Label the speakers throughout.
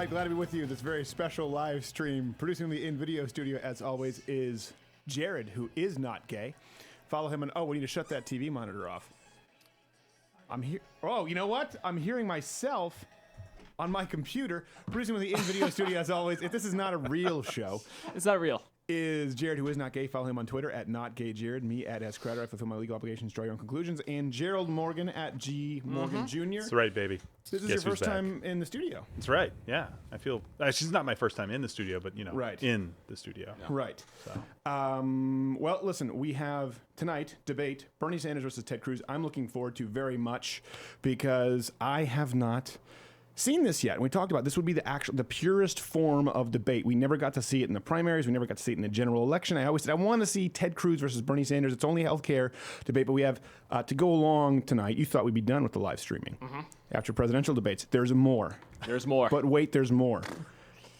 Speaker 1: right, glad to be with you. This very special live stream. Producing the in-video studio, as always, is Jared, who is not gay. Follow him and we need to shut that TV monitor off. I'm here. Oh, you know what? I'm hearing myself on my computer. Producing the in-video studio, as always. If this is not a real show,
Speaker 2: it's not real.
Speaker 1: Is Jared, who is not gay. Follow him on Twitter at NotGayJared. Me at S. Crowder. I fulfill my legal obligations, draw your own conclusions. And Gerald Morgan at G. Morgan Jr.
Speaker 3: That's right, baby.
Speaker 1: This is your first time in the studio.
Speaker 3: That's right. Yeah, I feel she's not my first time in the studio, but in the studio.
Speaker 1: No. Right. So. Well, listen, we have tonight debate Bernie Sanders versus Ted Cruz. I'm looking forward to very much because I have not seen this yet. We talked about this would be the purest form of debate. We never got to see it in the primaries. We never got to see it in the general election. I always said I want to see Ted Cruz versus Bernie Sanders. It's only a healthcare debate, but we have to go along tonight. You thought we'd be done with the live streaming after presidential debates. There's more.
Speaker 2: There's more.
Speaker 1: But wait, there's more.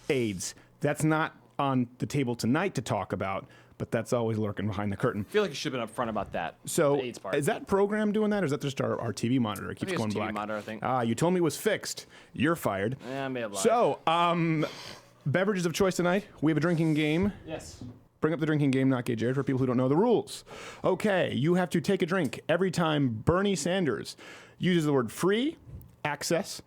Speaker 1: AIDS. That's not on the table tonight to talk about, but that's always lurking behind the curtain.
Speaker 2: I feel like you should have been upfront about that.
Speaker 1: So,
Speaker 2: the AIDS part.
Speaker 1: Is that program doing that, or is that just our TV monitor? It keeps going black.
Speaker 2: TV monitor, I think.
Speaker 1: You told me it was fixed. You're fired.
Speaker 2: Yeah, I may have lied.
Speaker 1: So, beverages of choice tonight. We have a drinking game.
Speaker 2: Yes.
Speaker 1: Bring up the drinking game, not gay Jared, for people who don't know the rules. Okay, you have to take a drink every time Bernie Sanders uses the word free, access.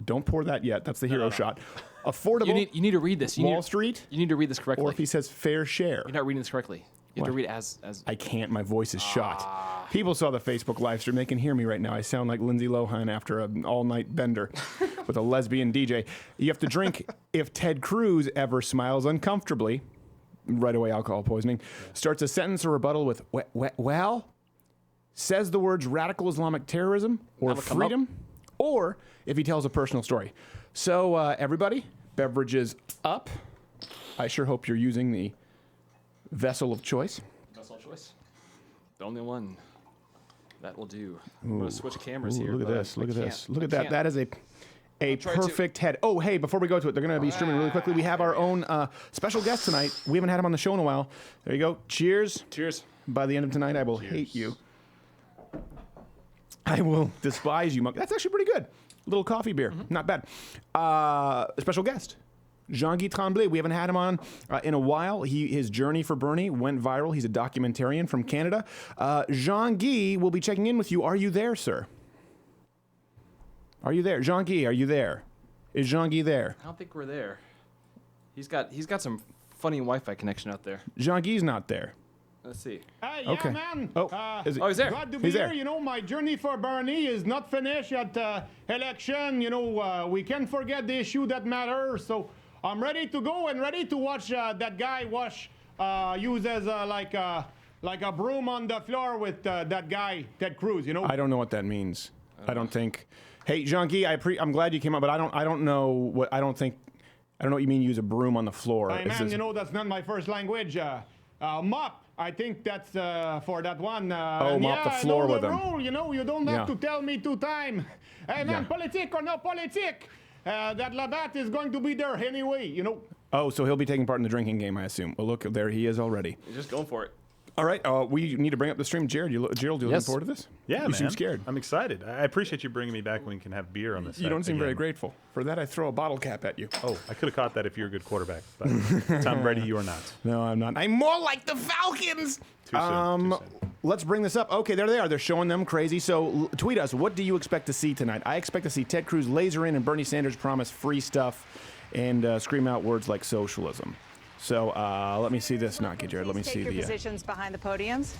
Speaker 1: Don't pour that yet. That's the hero shot. Affordable.
Speaker 2: You need to read this.
Speaker 1: Wall Street.
Speaker 2: You need to read this correctly.
Speaker 1: Or if he says fair share.
Speaker 2: You're not reading this correctly. You have to read it as.
Speaker 1: I can't. My voice is shot. People saw the Facebook live stream. They can hear me right now. I sound like Lindsay Lohan after an all-night bender with a lesbian DJ. You have to drink if Ted Cruz ever smiles uncomfortably. Right away, alcohol poisoning. Starts a sentence or rebuttal with, well, says the words radical Islamic terrorism or freedom, or if he tells a personal story. So, everybody, beverages up. I sure hope you're using the vessel of choice.
Speaker 2: Vessel of choice? The only one. That will do. I'm going to switch cameras here.
Speaker 1: Look at this. Look at this. Look at that. That is a perfect head. Oh, hey, before we go to it, they're going to be streaming really quickly. We have our own special guest tonight. We haven't had him on the show in a while. There you go. Cheers.
Speaker 2: Cheers.
Speaker 1: By the end of tonight, I will hate you. I will despise you. That's actually pretty good. Little coffee beer. Not bad. A special guest. Jean-Guy Tremblay. We haven't had him on in a while. His journey for Bernie went viral. He's a documentarian from Canada. Jean-Guy will be checking in with you. Are you there, sir? Are you there? Jean-Guy, are you there? Is Jean-Guy there?
Speaker 2: I don't think we're there. He's got some funny Wi-Fi connection out there.
Speaker 1: Jean-Guy's not there.
Speaker 2: Let's see.
Speaker 4: Hey,
Speaker 1: Okay.
Speaker 4: man.
Speaker 1: Is he?
Speaker 2: Oh, he's there.
Speaker 4: Glad to be
Speaker 1: He's
Speaker 4: here.
Speaker 1: there.
Speaker 4: You know, my journey for Bernie is not finished at election. You know, we can't forget the issue that matters. So I'm ready to go and ready to watch that guy use as like a broom on the floor with that guy, Ted Cruz, you know?
Speaker 1: I don't know what that means. I don't think. Hey, Jean-Guy, I'm glad you came up, but I don't know what you mean use a broom on the floor.
Speaker 4: Hey, man, you know, that's not my first language. Mop. I think that's for that one.
Speaker 1: Mop the floor with him.
Speaker 4: Rule, you know, you don't have to tell me 2 times. Hey, man, politique or no politique, that Labatt is going to be there anyway, you know.
Speaker 1: Oh, so he'll be taking part in the drinking game, I assume. Well, look, there he is already.
Speaker 2: He's just going for it.
Speaker 1: All right, we need to bring up the stream. Gerald, you looking forward to this?
Speaker 3: Yeah,
Speaker 1: you seem scared.
Speaker 3: I'm excited. I appreciate you bringing me back when we can have beer on this.
Speaker 1: You don't seem very grateful. For that, I throw a bottle cap at you.
Speaker 3: Oh, I could have caught that if you're a good quarterback. But Tom Brady, you are not.
Speaker 1: No, I'm not. I'm more like the Falcons.
Speaker 3: Too soon.
Speaker 1: Let's bring this up. Okay, there they are. They're showing them crazy. So tweet us. What do you expect to see tonight? I expect to see Ted Cruz laser in and Bernie Sanders promise free stuff and scream out words like socialism. So let me see this. Not Jared. Let me see
Speaker 5: the positions behind the podiums.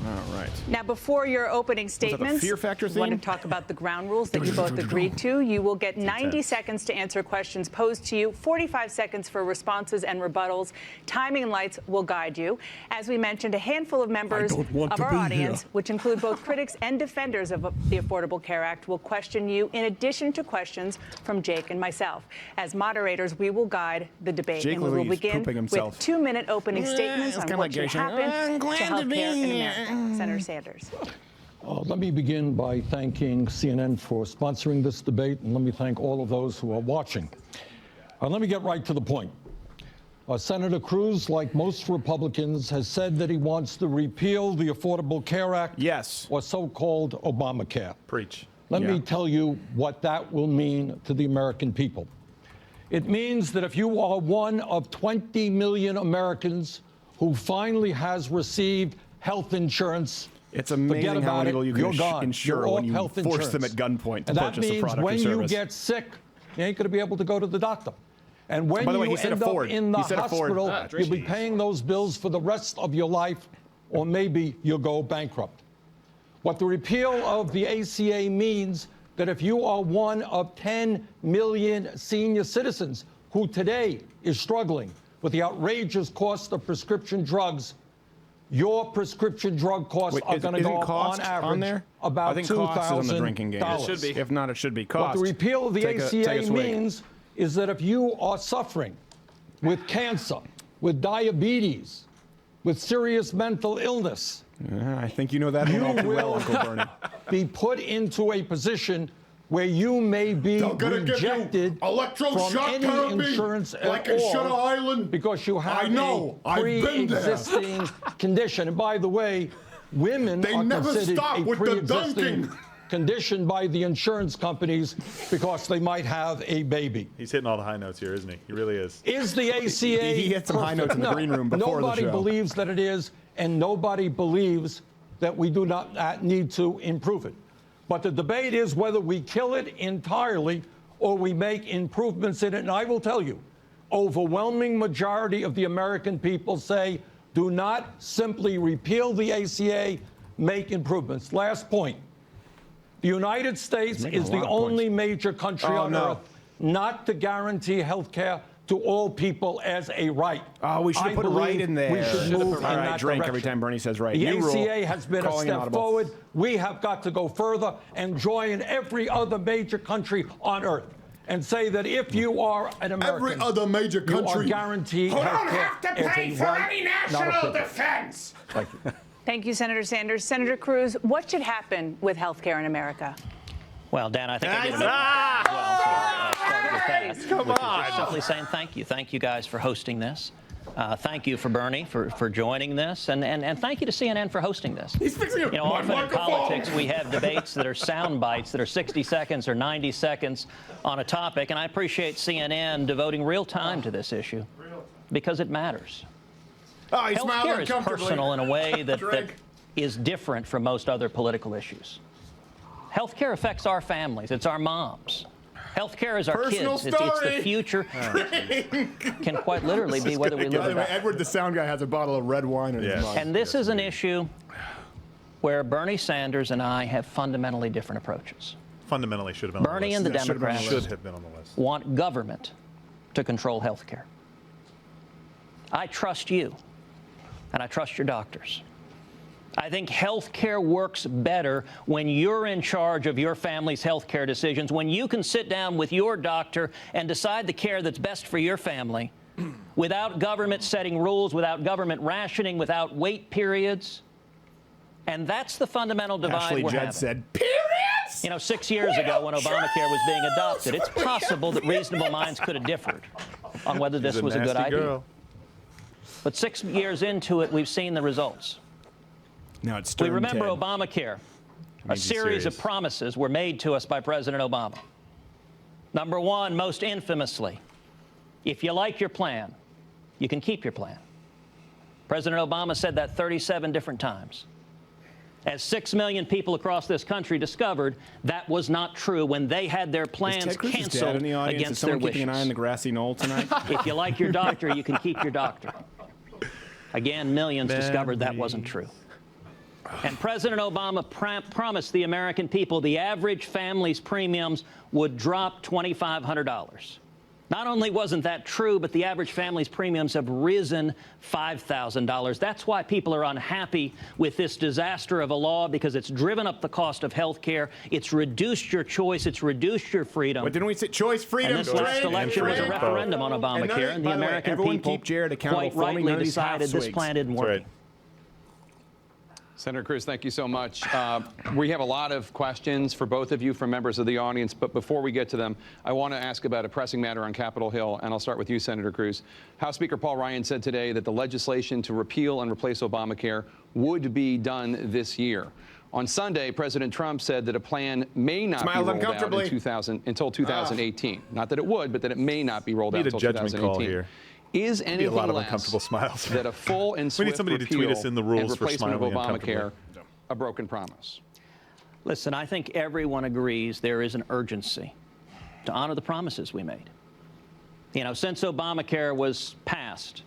Speaker 1: All right.
Speaker 5: Now, before your opening statements,
Speaker 1: Fear Factor
Speaker 5: I want to
Speaker 1: theme?
Speaker 5: talk about the ground rules that you both agreed to. You will get 90 seconds to answer questions posed to you, 45 seconds for responses and rebuttals. Timing and lights will guide you. As we mentioned, a handful of members of our audience, which include both critics and defenders of the Affordable Care Act, will question you in addition to questions from Jake and myself. As moderators, we will guide the debate.
Speaker 1: Jake
Speaker 5: and we will begin with
Speaker 1: himself.
Speaker 5: 2-minute opening statements on what should happen to health care in America. Senator Sanders.
Speaker 6: Let me begin by thanking CNN for sponsoring this debate, and let me thank all of those who are watching. Let me get right to the point. Senator Cruz, like most Republicans, has said that he wants to repeal the Affordable Care Act, or so-called Obamacare.
Speaker 3: Preach.
Speaker 6: Let me tell you what that will mean to the American people. It means that if you are one of 20 million Americans who finally has received health insurance,
Speaker 1: it's amazing how many people you can insure when you force them at gunpoint to purchase a product or service.
Speaker 6: And that means when you get sick, you ain't going to be able to go to the doctor. And when you end up in the hospital, you'll be paying those bills for the rest of your life, or maybe you'll go bankrupt. What the repeal of the ACA means that if you are one of 10 million senior citizens who today is struggling with the outrageous cost of prescription drugs, your prescription drug costs are going to go up on average about $2,000.
Speaker 1: It should be. If not, it should be cost.
Speaker 6: What the repeal of the ACA means is that if you are suffering with cancer, with diabetes, with serious mental illness,
Speaker 1: I think you know that all too well, Uncle Bernie.
Speaker 6: Be put into a position where you may be rejected from any insurance at all
Speaker 4: Island.
Speaker 6: Because you have a pre-existing condition. And by the way, women are considered a pre-existing condition by the insurance companies because they might have a baby.
Speaker 3: He's hitting all the high notes here, isn't he? He really is.
Speaker 6: Is the ACA
Speaker 1: he hit some high notes in the green room before the show.
Speaker 6: Nobody believes that it is, and nobody believes that we do not need to improve it. But the debate is whether we kill it entirely or we make improvements in it. And I will tell you, overwhelming majority of the American people say, do not simply repeal the ACA, make improvements. Last point. The United States is the only major country on earth not to guarantee health care to all people as a right.
Speaker 1: Oh, we should put right in there.
Speaker 6: We should move in that
Speaker 1: drink
Speaker 6: direction.
Speaker 1: every time Bernie says right.
Speaker 6: The ACA has been a step forward. We have got to go further and join every other major country on earth and say that if you are an American,
Speaker 4: every other major country,
Speaker 6: you are guaranteed
Speaker 4: who
Speaker 6: health
Speaker 4: don't
Speaker 6: care
Speaker 4: have to pay for any national defense.
Speaker 6: Thank you.
Speaker 5: Thank you, Senator Sanders. Senator Cruz, what should happen with health care in America?
Speaker 7: Well, Dan, I think I did
Speaker 3: Come on.
Speaker 7: Simply saying thank you. Thank you guys for hosting this. Thank you for Bernie for joining this, and thank you to CNN for hosting this.
Speaker 4: He's fixing it.
Speaker 7: Often in politics we have debates that are sound bites that are 60 seconds or 90 seconds on a topic, and I appreciate CNN devoting real time to this issue because it matters. Healthcare is personal in a way that is different from most other political issues. Healthcare affects our families. It's our moms. Healthcare is our kids. It's the future. Can quite literally be whether we live or not.
Speaker 1: Edward, the sound guy, has a bottle of red wine in his mug.
Speaker 7: And this is an issue where Bernie Sanders and I have fundamentally different approaches.
Speaker 3: Fundamentally should have been on the list.
Speaker 7: Bernie and the Democrats
Speaker 3: should have been on the list.
Speaker 7: Want government to control healthcare. I trust you, and I trust your doctors. I think health care works better when you're in charge of your family's health care decisions, when you can sit down with your doctor and decide the care that's best for your family without government setting rules, without government rationing, without wait periods. And that's the fundamental divide we're having.
Speaker 1: Said, periods?
Speaker 7: You know, 6 years ago when Obamacare was being adopted, it's possible that reasonable minds could have differed on whether this was a good idea. But 6 years into it, we've seen the results.
Speaker 1: Now it's
Speaker 7: we remember Obamacare. A series of promises were made to us by President Obama. Number one, most infamously, if you like your plan, you can keep your plan. President Obama said that 37 different times. As 6 million people across this country discovered, that was not true when they had their plans canceled against their wishes.
Speaker 1: Keeping an eye on the grassy knoll tonight?
Speaker 7: If you like your doctor, you can keep your doctor. Again, millions discovered that wasn't true. And President Obama promised the American people the average family's premiums would drop $2,500. Not only wasn't that true, but the average family's premiums have risen $5,000. That's why people are unhappy with this disaster of a law, because it's driven up the cost of health care. It's reduced your choice. It's reduced your freedom.
Speaker 1: But didn't we say choice, freedom,
Speaker 7: and this last election was a referendum on Obamacare, and the American people quite rightly decided this plan didn't work.
Speaker 8: Senator Cruz, thank you so much. We have a lot of questions for both of you from members of the audience, but before we get to them, I want to ask about a pressing matter on Capitol Hill, and I'll start with you, Senator Cruz. House Speaker Paul Ryan said today that the legislation to repeal and replace Obamacare would be done this year. On Sunday, President Trump said that a plan may not be rolled out in until 2018. Not that it would, but that it may not be rolled out until 2018. Call here. Is anything
Speaker 3: a lot of
Speaker 8: less
Speaker 3: uncomfortable smiles.
Speaker 8: that a full and swift
Speaker 3: somebody to tweet us in the rules
Speaker 8: and replacement of
Speaker 3: for
Speaker 8: Obamacare a broken promise?
Speaker 7: Listen, I think everyone agrees there is an urgency to honor the promises we made. You know, since Obamacare was passed,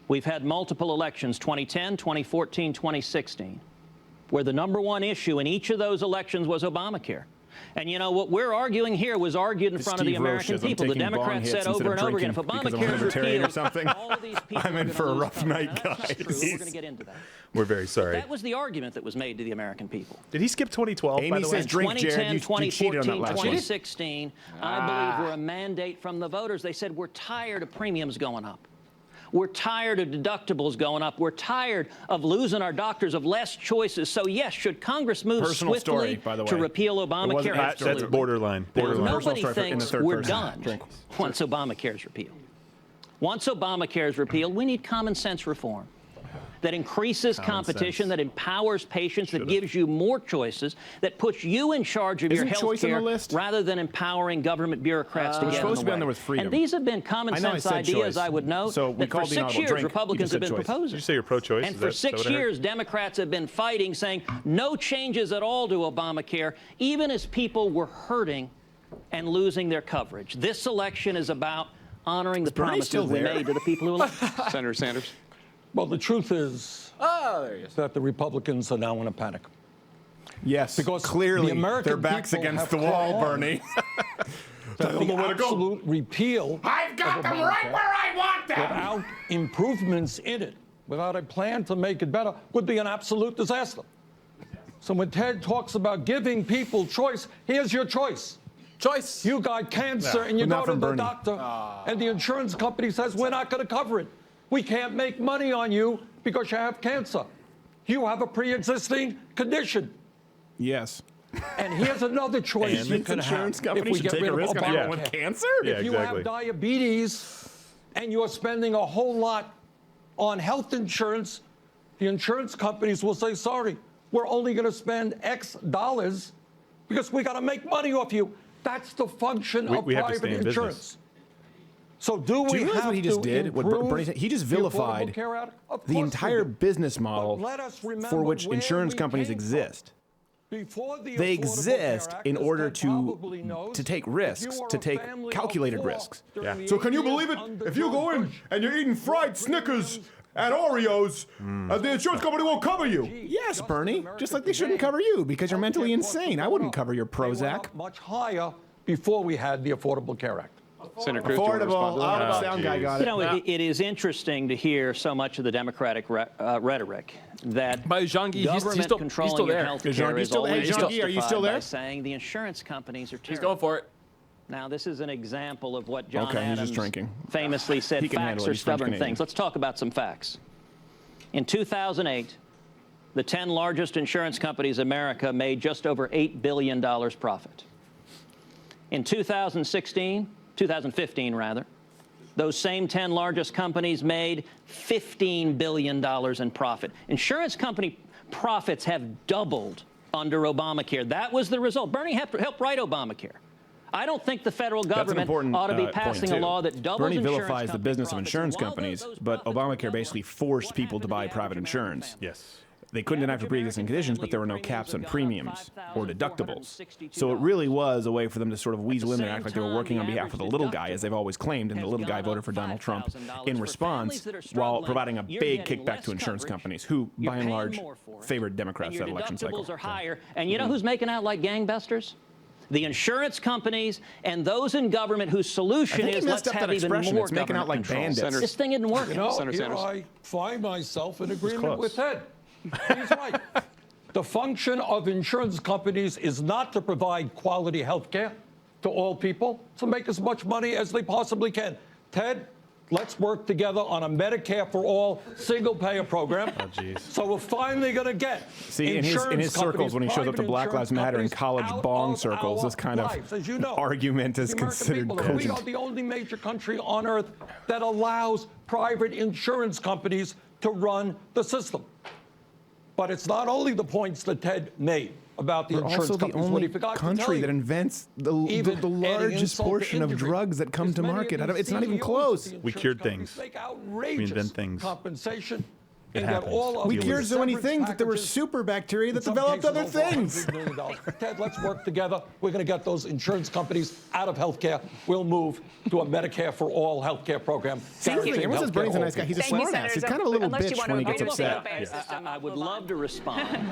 Speaker 7: we've had multiple elections, 2010, 2014, 2016, where the #1 issue in each of those elections was Obamacare. And you know, what we're arguing here was argued in front of the American people. The Democrats said over and over again, if Obamacare is repealed,
Speaker 1: or something,
Speaker 7: all of these people
Speaker 1: I'm in for a rough night,
Speaker 7: guys.
Speaker 1: guys.
Speaker 7: We're going to get into that.
Speaker 3: We're very sorry.
Speaker 7: That was the argument that was made to the American people.
Speaker 3: Did he skip 2012, by
Speaker 1: Amy
Speaker 3: the way?
Speaker 1: says drink, Jared.
Speaker 7: 2010,
Speaker 1: You cheated on that
Speaker 7: 2014,
Speaker 1: last one.
Speaker 7: 2016, I believe were a mandate from the voters. They said, we're tired of premiums going up. We're tired of deductibles going up. We're tired of losing our doctors, of less choices. So, yes, should Congress move swiftly to repeal Obamacare?
Speaker 3: That's borderline.
Speaker 7: Nobody thinks we're done once Obamacare is repealed. Once Obamacare is repealed, we need common sense reform that increases competition, that empowers patients, that gives you more choices, that puts you in charge of your health care rather than empowering government bureaucrats to get in the way. And these have been common sense ideas, I would note, that for 6 years Republicans have been proposing.
Speaker 3: Did you say you're pro-choice?
Speaker 7: And for 6 years, Democrats have been fighting, saying no changes at all to Obamacare, even as people were hurting and losing their coverage. This election is about honoring the promises we made to the people who elected.
Speaker 8: Senator Sanders.
Speaker 6: Well, the truth is that the Republicans are now in a panic.
Speaker 1: Yes, because clearly their back's against the wall, Bernie.
Speaker 6: That the absolute repeal
Speaker 4: I've got them right where I want them!
Speaker 6: without improvements in it, without a plan to make it better, would be an absolute disaster. So when Ted talks about giving people choice, here's your choice.
Speaker 2: Choice.
Speaker 6: You got cancer and you go to the doctor, and the insurance company says, we're not going to cover it. We can't make money on you because you have cancer. You have a pre-existing condition.
Speaker 1: Yes.
Speaker 6: And here's another choice you can have if we get rid of Obamacare.
Speaker 1: With cancer?
Speaker 6: If you have diabetes and you're spending a whole lot on health insurance, the insurance companies will say, sorry, we're only going to spend X dollars because we got to make money off you. That's the function of private insurance. So do you realize what he just did? What Bernie said?
Speaker 1: He just vilified the entire business model for which insurance companies exist. They exist in order to take risks, to take calculated risks.
Speaker 3: Yeah.
Speaker 4: So can you believe it? If you go in and you're eating fried Snickers and Oreos, the insurance company won't cover you.
Speaker 1: Yes, Bernie. Just like they shouldn't cover you because you're mentally insane. I wouldn't cover your Prozac.
Speaker 6: Much higher before we had the Affordable Care Act.
Speaker 8: Senator Cruz,
Speaker 1: affordable. Sound guy got it.
Speaker 7: You know, it is interesting to hear so much of the Democratic rhetoric that government controlling your health care is always justified by saying the insurance companies are terrible.
Speaker 2: He's going for it.
Speaker 7: Now, this is an example of what John
Speaker 1: Adams
Speaker 7: Adams famously said, facts are stubborn things. Let's talk about some facts. In 2008, the 10 largest insurance companies in America made just over $8 billion profit. In 2015, those same 10 largest companies made $15 billion in profit. Insurance company profits have doubled under Obamacare. That was the result. Bernie helped write Obamacare. I don't think the federal government ought to be passing a law that doubles
Speaker 1: Bernie
Speaker 7: insurance
Speaker 1: vilifies the business of
Speaker 7: profits.
Speaker 1: insurance companies, but Obamacare basically forced people to buy private insurance.
Speaker 3: Yes.
Speaker 1: They couldn't deny for pre-existing conditions, but there were no caps on premiums or deductibles. So it really was a way for them to sort of weasel in there and act like they were working on behalf of the little guy, as they've always claimed, and the little guy voted for Donald Trump in response, while providing a big kickback to insurance companies, who, by and large, favored Democrats that election cycle.
Speaker 7: Are higher. And you know who's making out like gangbusters? The insurance companies and those in government whose solution is let's have even more
Speaker 1: making out like bandits.
Speaker 7: This thing isn't working.
Speaker 6: You know, here I find myself in agreement with Ted. He's right. The function of insurance companies is not to provide quality health care to all people, to make as much money as they possibly can. Ted, let's work together on a Medicare for all single-payer program. So we're finally going to get
Speaker 1: in his circles, when he shows up to Black Lives Matter and college bong circles, this kind of argument is considered cogent.
Speaker 6: We are the only major country on earth that allows private insurance companies to run the system. But it's not only the points that Ted made about the
Speaker 1: We're
Speaker 6: insurance
Speaker 1: also the
Speaker 6: companies. What
Speaker 1: only
Speaker 6: he forgot to tell
Speaker 1: country
Speaker 6: you,
Speaker 1: that invents the
Speaker 6: even
Speaker 1: largest
Speaker 6: insult to
Speaker 1: portion of
Speaker 6: injury,
Speaker 1: drugs that come
Speaker 6: is
Speaker 1: to
Speaker 6: many of
Speaker 1: market.
Speaker 6: these
Speaker 1: It's not even
Speaker 6: CEOs
Speaker 1: close.
Speaker 6: of the
Speaker 3: We cured
Speaker 6: insurance
Speaker 3: things.
Speaker 6: companies make outrageous
Speaker 3: invent things.
Speaker 6: compensation.
Speaker 3: It
Speaker 6: And get
Speaker 3: happens.
Speaker 6: all of
Speaker 1: We
Speaker 6: the
Speaker 1: cured so many
Speaker 6: severance
Speaker 1: things that there were
Speaker 6: packages,
Speaker 1: super bacteria that
Speaker 6: in some
Speaker 1: developed
Speaker 6: cases,
Speaker 1: other
Speaker 6: over
Speaker 1: things.
Speaker 6: $100 million. Ted, let's work together. We're going to get those insurance companies out of healthcare. We'll move to a Medicare for all healthcare program.
Speaker 1: Seriously, everyone says Bernie's a nice guy. He's a
Speaker 5: Thank you,
Speaker 1: smart ass. He's
Speaker 5: Senators.
Speaker 1: kind of a little
Speaker 5: Unless you
Speaker 1: bitch
Speaker 5: want
Speaker 1: when he
Speaker 5: to
Speaker 1: gets
Speaker 5: agree with
Speaker 1: upset.
Speaker 5: the system,
Speaker 7: I would love to respond.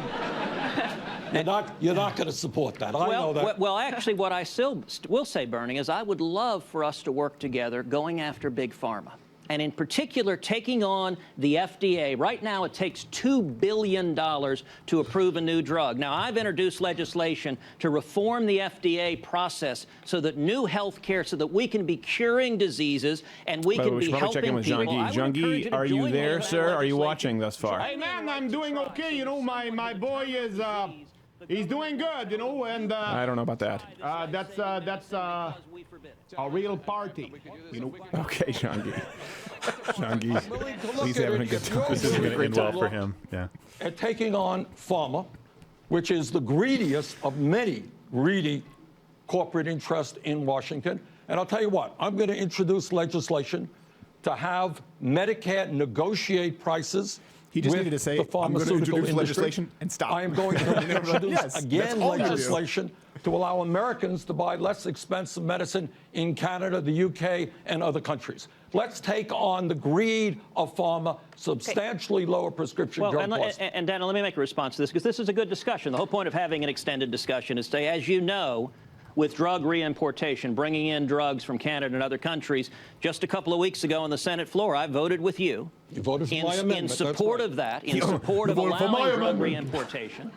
Speaker 6: You're not going to support that. I know that.
Speaker 7: Well, actually, what I still will say, Bernie, is I would love for us to work together going after Big Pharma. And in particular, taking on the FDA. Right now, it takes $2 billion to approve a new drug. Now, I've introduced legislation to reform the FDA process so that new health care, so that we can be curing diseases and we can be helping people.
Speaker 1: Jean-Guy, are you there, sir? Are you watching thus far?
Speaker 4: Hey, man, I'm doing okay. You know, my boy is, he's doing good, you know, and
Speaker 1: I don't know about that.
Speaker 4: that's a real party, you know.
Speaker 1: Okay, Jean-Guy. Jean-Guy, he's having a good time.
Speaker 3: This isn't going to end well for him. Yeah.
Speaker 6: And taking on pharma, which is the greediest of many greedy corporate interests in Washington. And I'll tell you what, I'm going to introduce legislation to have Medicare negotiate prices.
Speaker 1: He just
Speaker 6: with
Speaker 1: needed to say,
Speaker 6: the
Speaker 1: I'm going to
Speaker 6: pharmaceutical
Speaker 1: introduce
Speaker 6: industry.
Speaker 1: legislation and stop.
Speaker 6: I am going to introduce
Speaker 1: Yes,
Speaker 6: again
Speaker 1: that's all you do.
Speaker 6: legislation to allow Americans to buy less expensive medicine in Canada, the UK, and other countries. Let's take on the greed of pharma, substantially lower prescription drug costs.
Speaker 7: And Dana, let me make a response to this, because this is a good discussion. The whole point of having an extended discussion is to say, as you know, with drug reimportation, bringing in drugs from Canada and other countries, just a couple of weeks ago on the Senate floor, I voted with you.
Speaker 6: You voted for my amendment.
Speaker 7: In support of that, in support of allowing drug reimportation.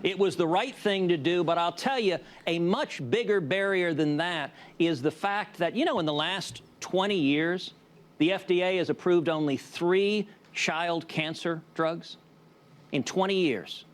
Speaker 7: It was the right thing to do, but I'll tell you, a much bigger barrier than that is the fact that, you know, in the last 20 years, the FDA has approved only 3 child cancer drugs in 20 years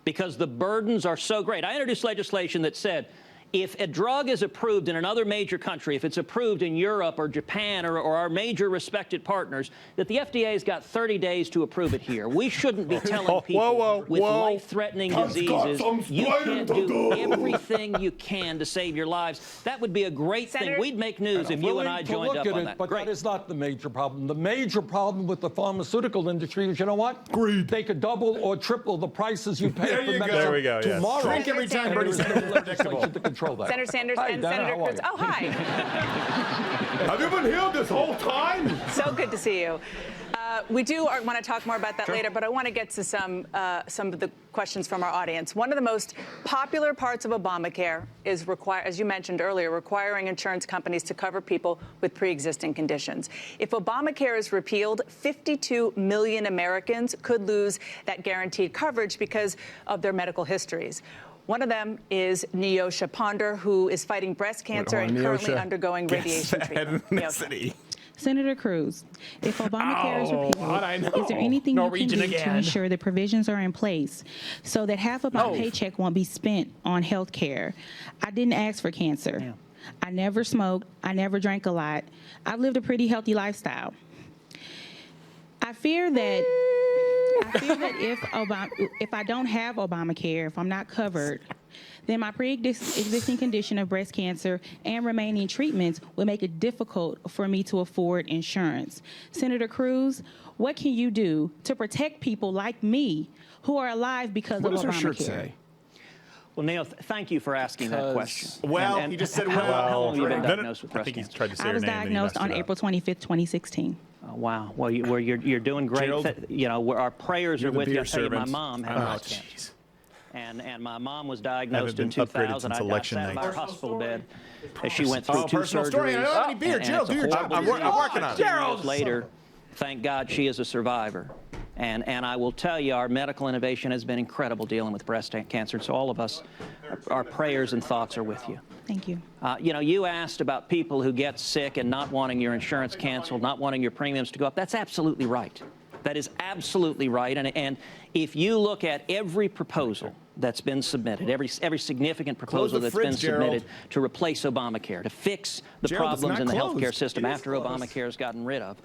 Speaker 7: because the burdens are so great. I introduced legislation that said, if a drug is approved in another major country, if it's approved in Europe or Japan or our major respected partners, that the FDA's got 30 days to approve it here. We shouldn't be telling people with life-threatening diseases, you can't do everything you can to save your lives. That would be a great thing. We'd make news if you and I joined up on that.
Speaker 6: But that is not the major problem. The major problem with the pharmaceutical industry is, you know what? Greed. They could double or triple the prices you pay for medicine
Speaker 3: There we go, yes.
Speaker 6: tomorrow.
Speaker 1: Drink every time Bernie says predictable.
Speaker 6: That.
Speaker 5: Senator Sanders
Speaker 6: Hi,
Speaker 5: and
Speaker 6: Dana,
Speaker 5: Senator Cruz. Oh, hi.
Speaker 4: Have you been here this whole time?
Speaker 5: So good to see you. We do want to talk more about that later, but I want to get to some of the questions from our audience. One of the most popular parts of Obamacare is, as you mentioned earlier, requiring insurance companies to cover people with pre-existing conditions. If Obamacare is repealed, 52 million Americans could lose that guaranteed coverage because of their medical histories. One of them is Neosha Ponder, who is fighting breast cancer and currently undergoing radiation treatment.
Speaker 9: Senator Cruz, if Obamacare is repealed, is there anything you can do to ensure the provisions are in place so that half of my paycheck won't be spent on health care? I didn't ask for cancer. Yeah. I never smoked. I never drank a lot. I've lived a pretty healthy lifestyle. I fear that if I don't have Obamacare, if I'm not covered, then my pre-existing condition of breast cancer and remaining treatments will make it difficult for me to afford insurance. Senator Cruz, what can you do to protect people like me who are alive because of Obamacare?
Speaker 1: What does her shirt say?
Speaker 7: Well, Neil, thank you for asking that question.
Speaker 1: Well, he just said,
Speaker 7: how long have you been diagnosed with
Speaker 3: I
Speaker 7: breast
Speaker 3: think he's
Speaker 7: cancer?
Speaker 3: tried to say
Speaker 9: I was
Speaker 3: her name,
Speaker 9: diagnosed on April 25th, 2016.
Speaker 7: Oh, wow. Well, you're doing great.
Speaker 1: Gerald,
Speaker 7: you know, our prayers are with you. I'll tell you, my mom had breast cancer.
Speaker 1: Jeez.
Speaker 7: And my mom was diagnosed in
Speaker 3: Haven't been upgraded
Speaker 7: 2000.
Speaker 3: since
Speaker 7: I
Speaker 3: election
Speaker 7: sat in
Speaker 3: night.
Speaker 7: our hospital bed as she went through 2
Speaker 1: personal story. I
Speaker 7: surgeries.
Speaker 1: don't have any beer.
Speaker 7: And
Speaker 1: Gerald,
Speaker 7: it's a
Speaker 1: do your job.
Speaker 7: horrible
Speaker 1: I'm
Speaker 7: disease.
Speaker 1: working on it.
Speaker 7: 10 years later, thank God she is a survivor. And I will tell you, our medical innovation has been incredible dealing with breast cancer. So all of us, our prayers and thoughts are with you.
Speaker 9: Thank you.
Speaker 7: You know, you asked about people who get sick and not wanting your insurance canceled, not wanting your premiums to go up. That's absolutely right. That is absolutely right. And if you look at every proposal that's been submitted, every significant proposal that's been submitted to replace Obamacare, to fix the problems in the healthcare system after Obamacare has gotten rid of,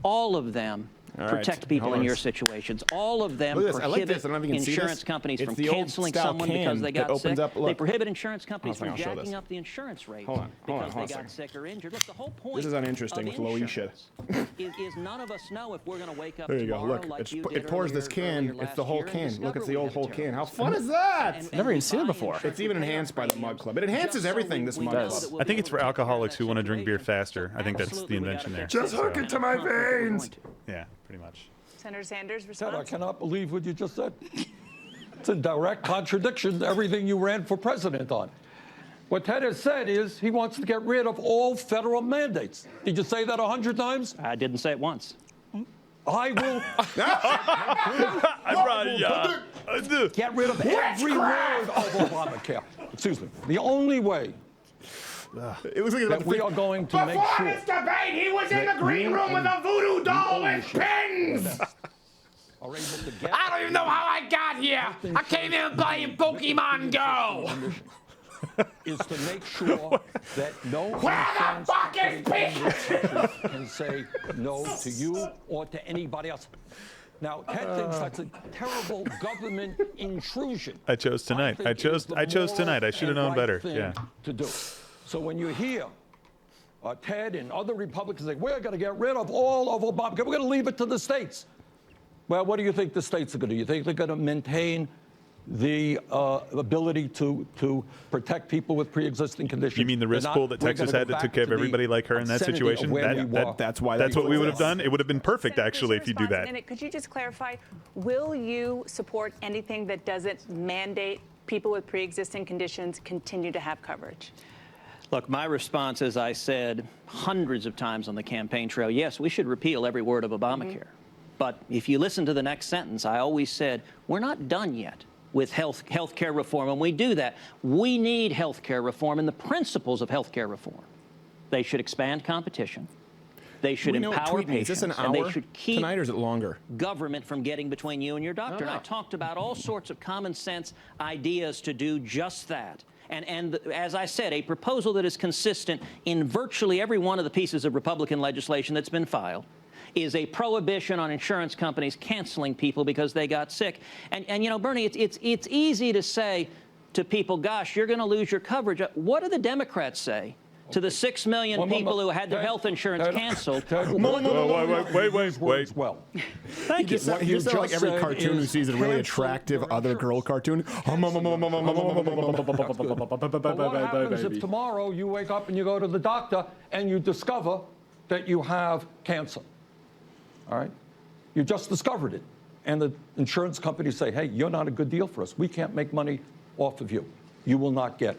Speaker 7: all of them protect people in your situations. All of them prohibit insurance companies from canceling someone because they got sick. They prohibit insurance companies from jacking up the insurance rate because they got sick or injured. Look, the whole point
Speaker 1: this is uninteresting with low shit.
Speaker 7: is none of us know if we're going to wake up
Speaker 1: there you
Speaker 7: tomorrow
Speaker 1: go. Look,
Speaker 7: like you
Speaker 1: it
Speaker 7: did
Speaker 1: pours this can. It's the whole can. Look, it's the old whole can. How fun is that?
Speaker 2: Never even seen it before.
Speaker 1: It's even enhanced by the Mug Club. It enhances everything, this Mug Club.
Speaker 3: I think it's for alcoholics who want to drink beer faster. I think that's the invention there.
Speaker 1: Just hook it to my veins.
Speaker 3: Yeah, pretty much.
Speaker 5: Senator Sanders, response?
Speaker 6: Ted, I cannot believe what you just said. It's in direct contradiction to everything you ran for president on. What Ted has said is he wants to get rid of all federal mandates. Did you say that 100 times?
Speaker 7: I didn't say it once.
Speaker 6: I will.
Speaker 3: I brought it up.
Speaker 6: Get rid of every word of Obamacare. Excuse me. The only way
Speaker 1: it was like
Speaker 6: that we are going to make sure.
Speaker 4: Before this debate, he was in the green room with a voodoo doll with pins.
Speaker 10: I don't even know how I got here. I came here playing Pokemon Go.
Speaker 6: Is to make sure that no
Speaker 4: Where the fuck is Pete?
Speaker 6: can say no to you or to anybody else. Now, Ted thinks that's a terrible government intrusion.
Speaker 3: I chose tonight. I chose tonight. I should have known better. Yeah.
Speaker 6: To do. So when you hear Ted and other Republicans say, we're going to get rid of all of Obamacare, we're going to leave it to the states. Well, what do you think the states are going to do? You think they're going to maintain the ability to protect people with pre-existing conditions?
Speaker 3: You mean the risk pool that Texas had that took care of everybody like her in that situation?
Speaker 1: That's why.
Speaker 3: That's what we would have done. It would have been perfect, actually, if you do that.
Speaker 5: Could you just clarify, will you support anything that doesn't mandate people with pre-existing conditions continue to have coverage?
Speaker 7: Look, my response, as I said hundreds of times on the campaign trail, yes, we should repeal every word of Obamacare. But if you listen to the next sentence, I always said, we're not done yet with health care reform. And we do that. We need health care reform and the principles of health care reform. They should expand competition. They should empower patients.
Speaker 1: Is this an hour
Speaker 7: and they should keep
Speaker 1: tonight, or is it longer?
Speaker 7: Government from getting between you and your doctor. And I talked about all sorts of common sense ideas to do just that. And as I said, a proposal that is consistent in virtually every one of the pieces of Republican legislation that's been filed is a prohibition on insurance companies canceling people because they got sick. And you know, Bernie, it's easy to say to people, gosh, you're going to lose your coverage. What do the Democrats say to the 6 million people who had their health insurance canceled?
Speaker 3: Wait.
Speaker 6: Well,
Speaker 7: thank you.
Speaker 1: You just sound like every cartoon who sees a really attractive other girl cartoon.
Speaker 6: But what happens if tomorrow you wake up and you go to the doctor and you discover that you have cancer? All right? You just discovered it. And the insurance companies say, hey, you're not a good deal for us. We can't make money off of you. You will not get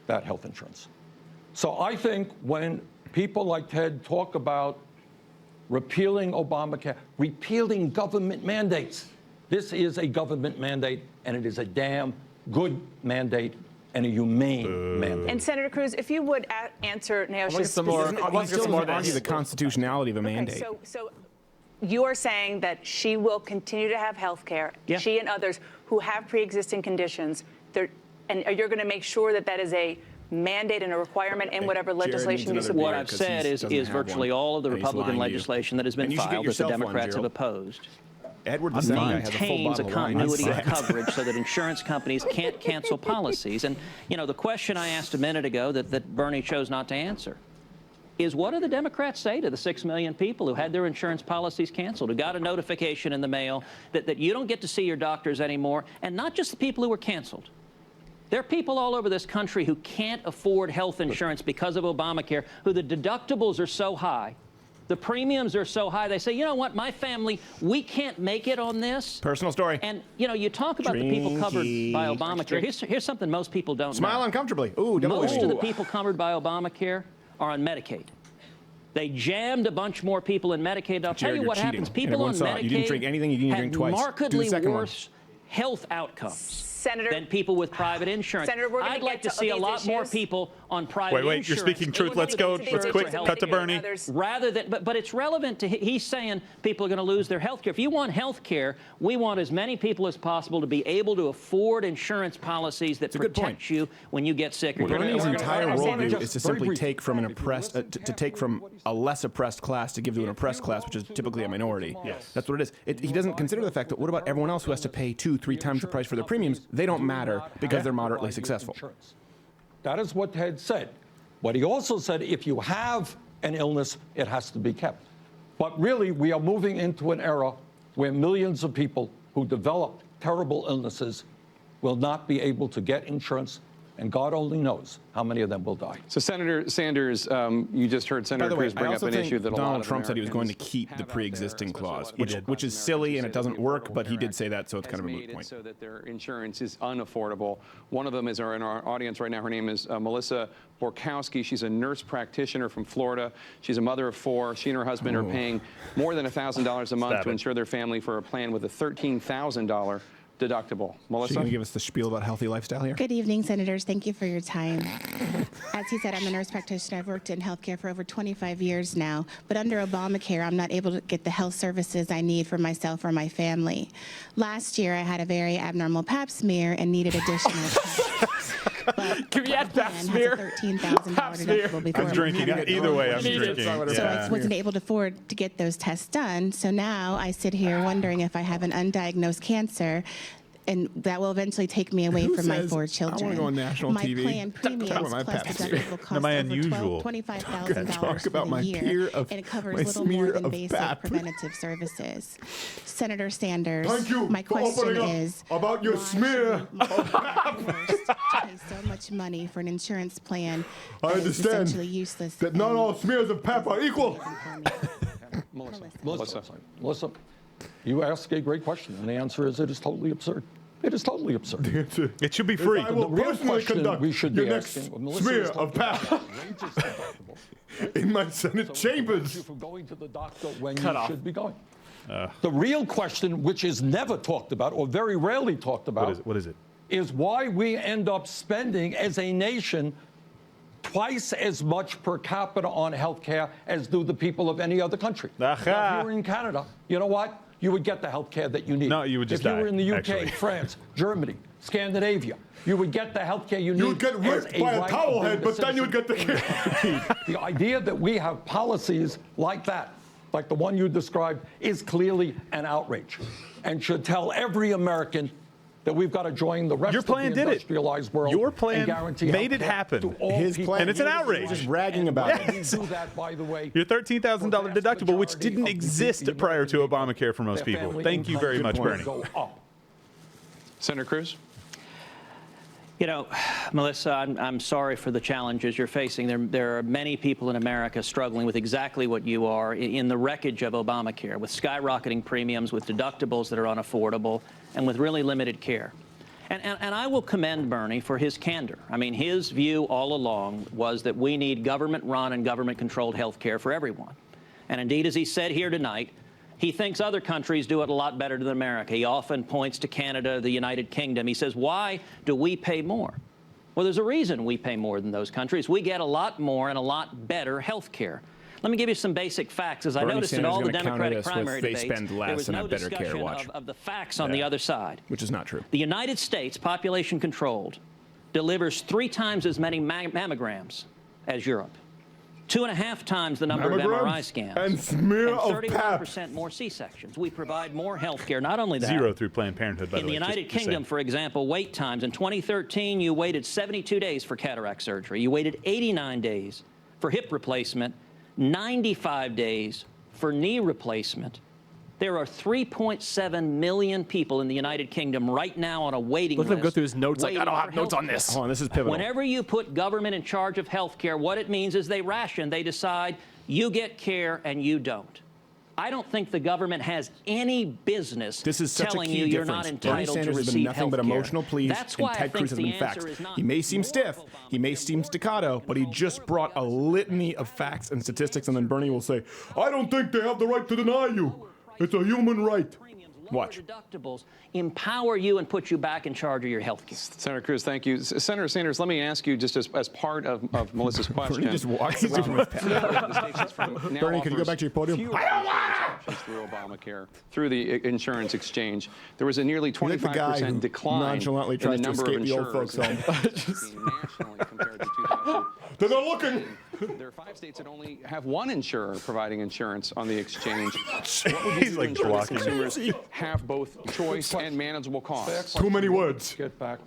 Speaker 6: that health insurance. So I think when people like Ted talk about repealing Obamacare, repealing government mandates, this is a government mandate, and it is a damn good mandate and a humane mandate.
Speaker 5: And Senator Cruz, if you would answer Neosha's
Speaker 1: argue the constitutionality of a mandate.
Speaker 5: So you are saying that she will continue to have health care, she and others who have pre-existing conditions, and you're going to make sure that that is a mandate and a requirement in whatever legislation you support?
Speaker 7: What I've said is virtually all of the Republican legislation that has been filed that the Democrats have opposed maintains a continuity of coverage so that insurance companies can't cancel policies. And, you know, the question I asked a minute ago that Bernie chose not to answer is, what do the Democrats say to the 6 million people who had their insurance policies canceled, who got a notification in the mail that you don't get to see your doctors anymore, and not just the people who were canceled. There are people all over this country who can't afford health insurance because of Obamacare, who the deductibles are so high, the premiums are so high, they say, you know what, my family, we can't make it on this.
Speaker 1: Personal story.
Speaker 7: And, you know, you talk about the people covered by Obamacare. Here's something most people don't know.
Speaker 1: Smile uncomfortably. Ooh,
Speaker 7: most of the people covered by Obamacare are on Medicaid. They jammed a bunch more people in Medicaid. I'll tell you what happens. People on Medicaid
Speaker 1: you didn't drink anything, you didn't drink twice.
Speaker 7: Markedly worse health outcomes.
Speaker 5: Senator,
Speaker 7: than people with private insurance.
Speaker 5: Senator, we're
Speaker 7: I'd like to see a lot more people on private insurance.
Speaker 3: You're speaking truth. Let's go. Let's quick cut to Bernie.
Speaker 7: Rather than, but it's relevant to, he's saying people are going to lose their health care. If you want health care, we want as many people as possible to be able to afford insurance policies that protect you when you get sick.
Speaker 1: Bernie's entire worldview is to simply take from an oppressed, to take from a less oppressed class to give to an oppressed class, which is typically a minority.
Speaker 3: Yes.
Speaker 1: That's what it is. He doesn't consider the fact that what about everyone else who has to pay 2-3 times the price for their premiums? They don't matter because they're moderately successful.
Speaker 6: That is what Ted said. But he also said if you have an illness, it has to be kept. But really, we are moving into an era where millions of people who develop terrible illnesses will not be able to get insurance, and God only knows how many of them will die.
Speaker 8: So, Senator Sanders, you just heard Senator Cruz bring up an issue that a lot of
Speaker 1: Donald Trump said he was going to keep the pre-existing clause, which is silly and it doesn't work, but he did say that, so it's kind of a moot point.
Speaker 8: So that their insurance is unaffordable. One of them is in our audience right now. Her name is Melissa Borkowski. She's a nurse practitioner from Florida. She's a mother of 4. She and her husband are paying more than $1,000 a month to insure their family for a plan with a $13,000 deductible. Melissa?
Speaker 1: She's going to give us the spiel about healthy lifestyle here?
Speaker 11: Good evening, Senators. Thank you for your time. As he said, I'm a nurse practitioner. I've worked in healthcare for over 25 years now, but under Obamacare, I'm not able to get the health services I need for myself or my family. Last year, I had a very abnormal pap smear and needed additional tests.
Speaker 2: Can we add pap smear?
Speaker 3: I'm drinking. Either way, I'm drinking.
Speaker 11: So I wasn't able to afford to get those tests done. So now I sit here wondering if I have an undiagnosed cancer, and that will eventually take me away from my 4 children.
Speaker 1: I want to go on national
Speaker 11: my
Speaker 1: TV.
Speaker 11: Plan premiums plus deductible cost
Speaker 3: my
Speaker 11: over
Speaker 3: unusual.
Speaker 11: $25,000 for the year, and it covers little more than basic preventative services. Senator Sanders, my question is,
Speaker 4: about your smear.
Speaker 11: Pay so much money for an insurance plan
Speaker 4: I
Speaker 11: that is
Speaker 4: understand
Speaker 11: essentially useless.
Speaker 4: that not all smears of pap are equal.
Speaker 6: Melissa, you ask a great question, and the answer is it is totally absurd. It is totally absurd.
Speaker 3: It should be free.
Speaker 4: I will personally conduct your next smear of pap in my Senate chambers.
Speaker 6: From going to the doctor when you should be going. The real question, which is never talked about or very rarely talked about,
Speaker 3: what is it?
Speaker 6: Is why we end up spending as a nation twice as much per capita on health care as do the people of any other country. Now, if you were in Canada, you know what? You would get the health care that you need.
Speaker 3: No, you would just die.
Speaker 6: If you were in the UK,
Speaker 3: actually.
Speaker 6: France, Germany, Scandinavia, you would get the health care you need.
Speaker 4: You would get raped by a towel head, but then you would get the care.
Speaker 6: The idea that we have policies like that, like the one you described, is clearly an outrage and should tell every American that we've got to join the rest of the industrialized world.
Speaker 3: Your plan made it happen.
Speaker 1: His plan,
Speaker 3: and it's an outrage.
Speaker 1: Just bragging about it.
Speaker 6: Do that, by the way.
Speaker 3: Your $13,000 deductible, which didn't exist prior to Obamacare for most people. Thank you very much, Bernie.
Speaker 8: Senator Cruz?
Speaker 7: You know, Melissa, I'm sorry for the challenges you're facing. There are many people in America struggling with exactly what you are in the wreckage of Obamacare, with skyrocketing premiums, with deductibles that are unaffordable, and with really limited care. And I will commend Bernie for his candor. I mean, his view all along was that we need government-run and government-controlled health care for everyone. And indeed, as he said here tonight, he thinks other countries do it a lot better than America. He often points to Canada, the United Kingdom. He says, why do we pay more? Well, there's a reason we pay more than those countries. We get a lot more and a lot better health care. Let me give you some basic facts. As I noticed in all the Democratic primary debates, there was no discussion of the facts on the other side.
Speaker 1: Which is not true.
Speaker 7: The United States, population controlled, delivers 3 times as many mammograms as Europe. 2.5 times the number of MRI scans.
Speaker 4: And smear of pap.
Speaker 7: 31% more C-sections. We provide more health care. Not only that.
Speaker 3: 0 through Planned Parenthood, by the way.
Speaker 7: In the United Kingdom, for example, wait times. In 2013, you waited 72 days for cataract surgery. You waited 89 days for hip replacement, 95 days for knee replacement. There are 3.7 million people in the United Kingdom right now on a waiting list.
Speaker 2: Let him go through his notes like, I don't have notes on this.
Speaker 1: Hold on, this is pivotal.
Speaker 7: Whenever you put government in charge of health care, what it means is they ration. They decide you get care and you don't. I don't think the government has any business telling you you're not entitled to receive health care.
Speaker 1: But emotional pleas,
Speaker 7: That's why
Speaker 1: and Ted
Speaker 7: I think
Speaker 1: Cruz has been
Speaker 7: the
Speaker 1: facts.
Speaker 7: answer is not.
Speaker 1: He may seem stiff, he may seem staccato, but he just brought a litany of facts and statistics, and then Bernie will say, I don't think they have the right to deny you. It's a human right. Watch.
Speaker 7: Deductibles empower you and put you back in charge of your health care.
Speaker 8: Senator Cruz, thank you. Senator Sanders, let me ask you, just as part of Melissa's question.
Speaker 1: Bernie just walks around. Bernie, could you go back to your podium?
Speaker 8: Through Obamacare, through the insurance exchange, there was a nearly 25% decline
Speaker 1: nonchalantly tries
Speaker 8: in the
Speaker 1: to
Speaker 8: number of
Speaker 1: escape the old folks' home.
Speaker 8: nationally compared to 2000.
Speaker 1: They're not looking.
Speaker 8: There are 5 states that only have one insurer providing insurance on the exchange. What would you
Speaker 3: He's
Speaker 8: do
Speaker 3: like
Speaker 8: to ensure that
Speaker 3: blocking.
Speaker 8: consumers have both choice and manageable costs?
Speaker 1: Too many words.
Speaker 6: Get back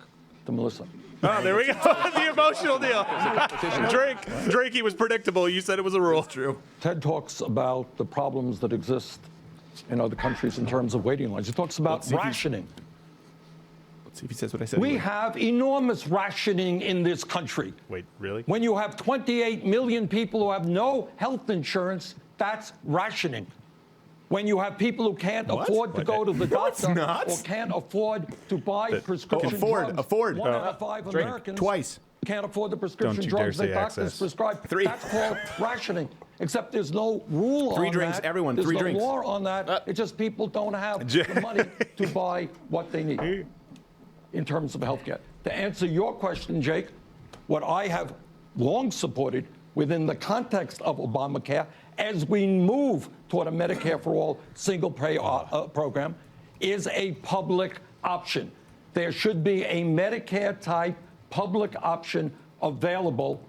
Speaker 6: to Melissa.
Speaker 3: Oh, there we go. The emotional deal. Drake, he was predictable. You said it was a rule.
Speaker 1: That's true.
Speaker 6: Ted talks about the problems that exist in other countries in terms of waiting lines. He talks about rationing.
Speaker 1: Let's see if he says what I said.
Speaker 6: We have enormous rationing in this country.
Speaker 3: Wait, really?
Speaker 6: When you have 28 million people who have no health insurance, that's rationing. When you have people who can't afford to go to the doctor or can't afford to buy prescription drugs.
Speaker 1: Afford.
Speaker 6: 1 out of 5 Americans
Speaker 1: Twice.
Speaker 6: can't afford the prescription
Speaker 3: Don't you dare
Speaker 6: drugs their
Speaker 3: say
Speaker 6: doctors
Speaker 3: access.
Speaker 6: prescribe.
Speaker 1: 3.
Speaker 6: That's called rationing. Except there's no rule on
Speaker 1: 3 drinks,
Speaker 6: that.
Speaker 1: everyone,
Speaker 6: There's
Speaker 1: 3
Speaker 6: no
Speaker 1: drinks.
Speaker 6: law on that. It's just people don't have the money to buy what they need in terms of health care. To answer your question, Jake, what I have long supported within the context of Obamacare as we move toward a Medicare for all single pay program is a public option. There should be a Medicare type public option available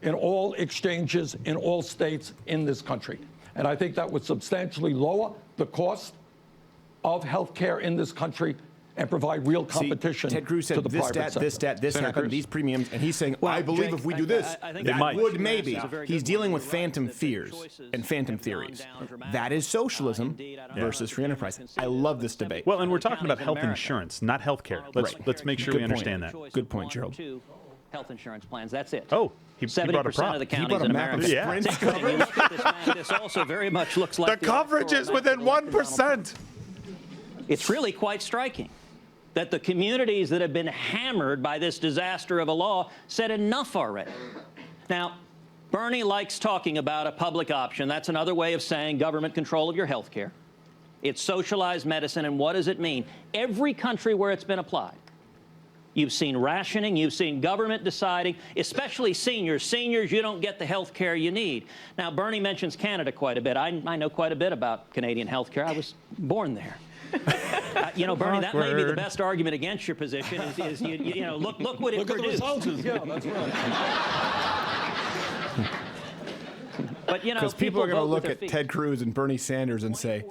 Speaker 6: in all exchanges in all states in this country. And I think that would substantially lower the cost of health care in this country and provide real competition.
Speaker 1: Ted Cruz
Speaker 6: to
Speaker 1: said
Speaker 6: the
Speaker 1: this
Speaker 6: private
Speaker 1: stat, this
Speaker 6: sector.
Speaker 1: stat, this
Speaker 8: Senator
Speaker 1: happened,
Speaker 8: Cruz.
Speaker 1: these premiums, and he's saying, I believe
Speaker 7: Jake,
Speaker 1: if we do this,
Speaker 7: I think
Speaker 1: that
Speaker 3: might.
Speaker 1: would maybe.
Speaker 7: That's a very
Speaker 1: He's
Speaker 7: good
Speaker 1: dealing
Speaker 7: point.
Speaker 1: with
Speaker 7: You're right
Speaker 1: phantom
Speaker 7: that the
Speaker 1: fears
Speaker 7: choices
Speaker 1: and phantom
Speaker 7: have gone
Speaker 1: theories.
Speaker 7: down dramatically.
Speaker 1: That is socialism
Speaker 7: Indeed, I don't
Speaker 1: versus
Speaker 7: know.
Speaker 1: free enterprise. I love this debate.
Speaker 3: Well, and we're talking about
Speaker 7: Counties in
Speaker 3: health
Speaker 7: America.
Speaker 3: insurance, not health care. Let's make sure
Speaker 1: Good
Speaker 3: we
Speaker 1: point.
Speaker 3: understand that.
Speaker 7: Choice
Speaker 1: Good
Speaker 7: of
Speaker 1: point,
Speaker 7: 1 or
Speaker 1: Gerald.
Speaker 7: 2 health insurance plans. That's it.
Speaker 3: Oh, he brought a
Speaker 7: 70%
Speaker 3: prop.
Speaker 7: of the
Speaker 1: He
Speaker 7: counties
Speaker 1: brought a
Speaker 7: in
Speaker 1: map of
Speaker 7: America.
Speaker 3: Yeah.
Speaker 7: It's interesting. You look at this map, this also very much looks like
Speaker 3: The coverage is within 1%.
Speaker 7: It's really quite striking that the communities that have been hammered by this disaster of a law said enough already. Now, Bernie likes talking about a public option. That's another way of saying government control of your health care. It's socialized medicine, and what does it mean? Every country where it's been applied, you've seen rationing, you've seen government deciding, especially seniors. Seniors, you don't get the health care you need. Now, Bernie mentions Canada quite a bit. I know quite a bit about Canadian health care. I was born there. You know, Bernie, that may be the best argument against your position is you know, look what it produced.
Speaker 6: Look at the results. Yeah, that's right.
Speaker 7: But, you know,
Speaker 1: Because people are going to
Speaker 7: vote with
Speaker 1: look
Speaker 7: their
Speaker 1: at
Speaker 7: feet.
Speaker 1: Ted Cruz and Bernie Sanders and say,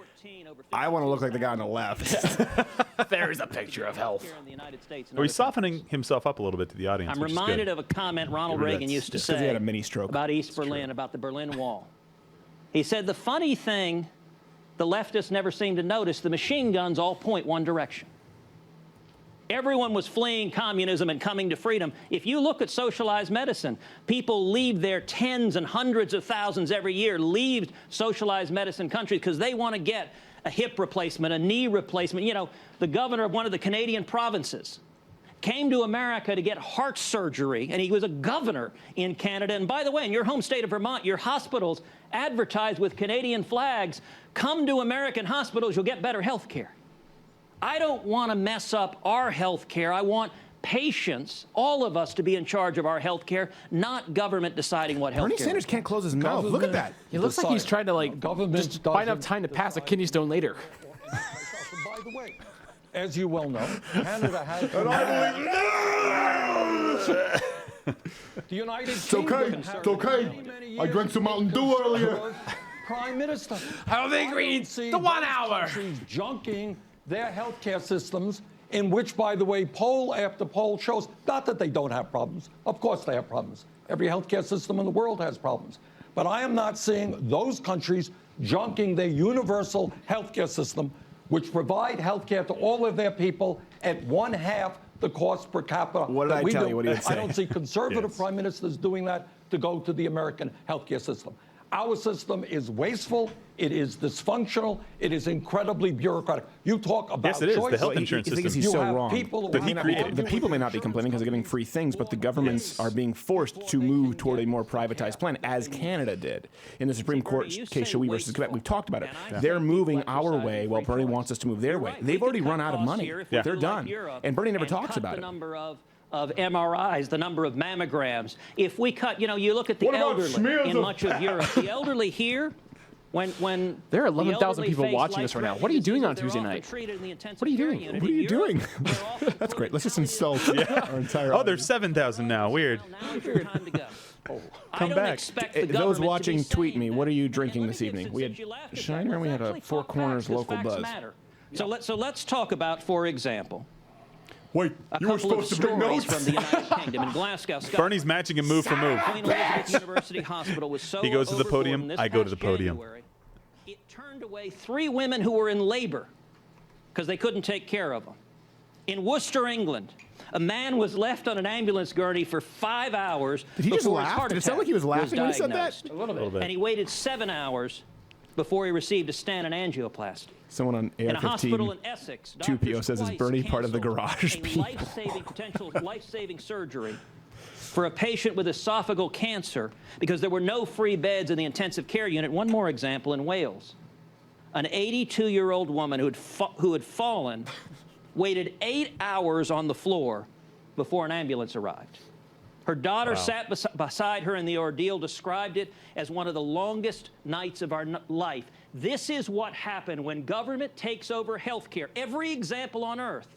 Speaker 1: I want to look like the guy on the left. There's a picture of health.
Speaker 3: Oh, he's softening himself up a little bit to the audience.
Speaker 7: I'm
Speaker 3: which is
Speaker 7: reminded
Speaker 3: good.
Speaker 7: of a comment Ronald
Speaker 3: Get rid of
Speaker 7: Reagan
Speaker 3: that.
Speaker 7: used to
Speaker 1: Just 'cause he
Speaker 7: say
Speaker 1: had a mini stroke.
Speaker 7: about East Berlin, about the Berlin Wall. He said, the funny thing, the leftists never seemed to notice, the machine guns all point one direction. Everyone was fleeing communism and coming to freedom. If you look at socialized medicine, people leave their tens and hundreds of thousands every year, leave socialized medicine countries because they want to get a hip replacement, a knee replacement. You know, the governor of one of the Canadian provinces came to America to get heart surgery, and he was a governor in Canada. And by the way, in your home state of Vermont, your hospitals advertise with Canadian flags, come to American hospitals, you'll get better health care. I don't want to mess up our health care. I want patients, all of us, to be in charge of our health care, not government deciding what health care.
Speaker 1: Bernie Sanders can't close his mouth. Look at that.
Speaker 10: He looks like he's trying to like just buy enough time to pass a kidney stone later.
Speaker 6: By the way, as you well know, Canada has. The United Kingdom.
Speaker 4: It's okay. I drank some Mountain Dew earlier.
Speaker 6: Prime Minister.
Speaker 10: I don't think we need the 1 hour.
Speaker 6: Countries junking their healthcare systems, in which, by the way, poll after poll shows not that they don't have problems. Of course they have problems. Every healthcare system in the world has problems. But I am not seeing those countries junking their universal healthcare system, which provide healthcare to all of their people at 1/2 the cost per capita.
Speaker 1: What did
Speaker 6: that
Speaker 1: I
Speaker 6: we
Speaker 1: tell
Speaker 6: do.
Speaker 1: you? What did you say?
Speaker 6: I don't see conservative
Speaker 3: Yes.
Speaker 6: prime ministers doing that to go to the American healthcare system. Our system is wasteful. It is dysfunctional. It is incredibly bureaucratic. You talk about
Speaker 3: yes, it is.
Speaker 6: choice.
Speaker 3: The health insurance system.
Speaker 1: He's so wrong.
Speaker 6: The
Speaker 1: people may not be complaining because they're getting free things, but the governments are being forced to move toward a more privatized plan, as Canada did. In the Supreme Court case Shawi versus Quebec, we've talked about it. They're moving our way while Bernie wants us to move their way. They've already run out of money. They're done. And Bernie never talks about it.
Speaker 7: Of MRIs, the number of mammograms. If we cut, you look at the elderly in much of Europe, the elderly here, when
Speaker 2: there are 11,000 people watching this right now. What are you doing on Tuesday night? What are you doing?
Speaker 1: What are you doing? That's great. Let's just insult our entire
Speaker 3: Oh, there's 7,000 now. Weird.
Speaker 1: Come back. Those watching, tweet me. What are you drinking this evening? We had Shiner and we had a Four Corners local buzz.
Speaker 7: So let's talk about, for example,
Speaker 1: wait,
Speaker 7: you were supposed to bring notes from the United Kingdom in Glasgow, Scotland.
Speaker 3: Bernie's matching him move for move.
Speaker 7: Queen Elizabeth University Hospital was so
Speaker 3: he goes to the podium. I go to the podium.
Speaker 7: January, it turned away 3 women who were in labor because they couldn't take care of them. In Worcester, England, a man was left on an ambulance gurney for 5 hours.
Speaker 1: Did he just laugh? Did it sound like he was laughing when he said that?
Speaker 7: A little bit. And he waited 7 hours before he received a stent and angioplasty.
Speaker 1: Someone on
Speaker 7: in a hospital
Speaker 1: AR-15
Speaker 7: in Essex,
Speaker 1: 2PO says, is Bernie part of the garage people?
Speaker 7: Potential life-saving surgery for a patient with esophageal cancer because there were no free beds in the intensive care unit. One more example in Wales. An 82-year-old woman who had fallen waited 8 hours on the floor before an ambulance arrived. Her daughter sat beside her in the ordeal, described it as one of the longest nights of our life. This is what happened when government takes over health care. Every example on earth.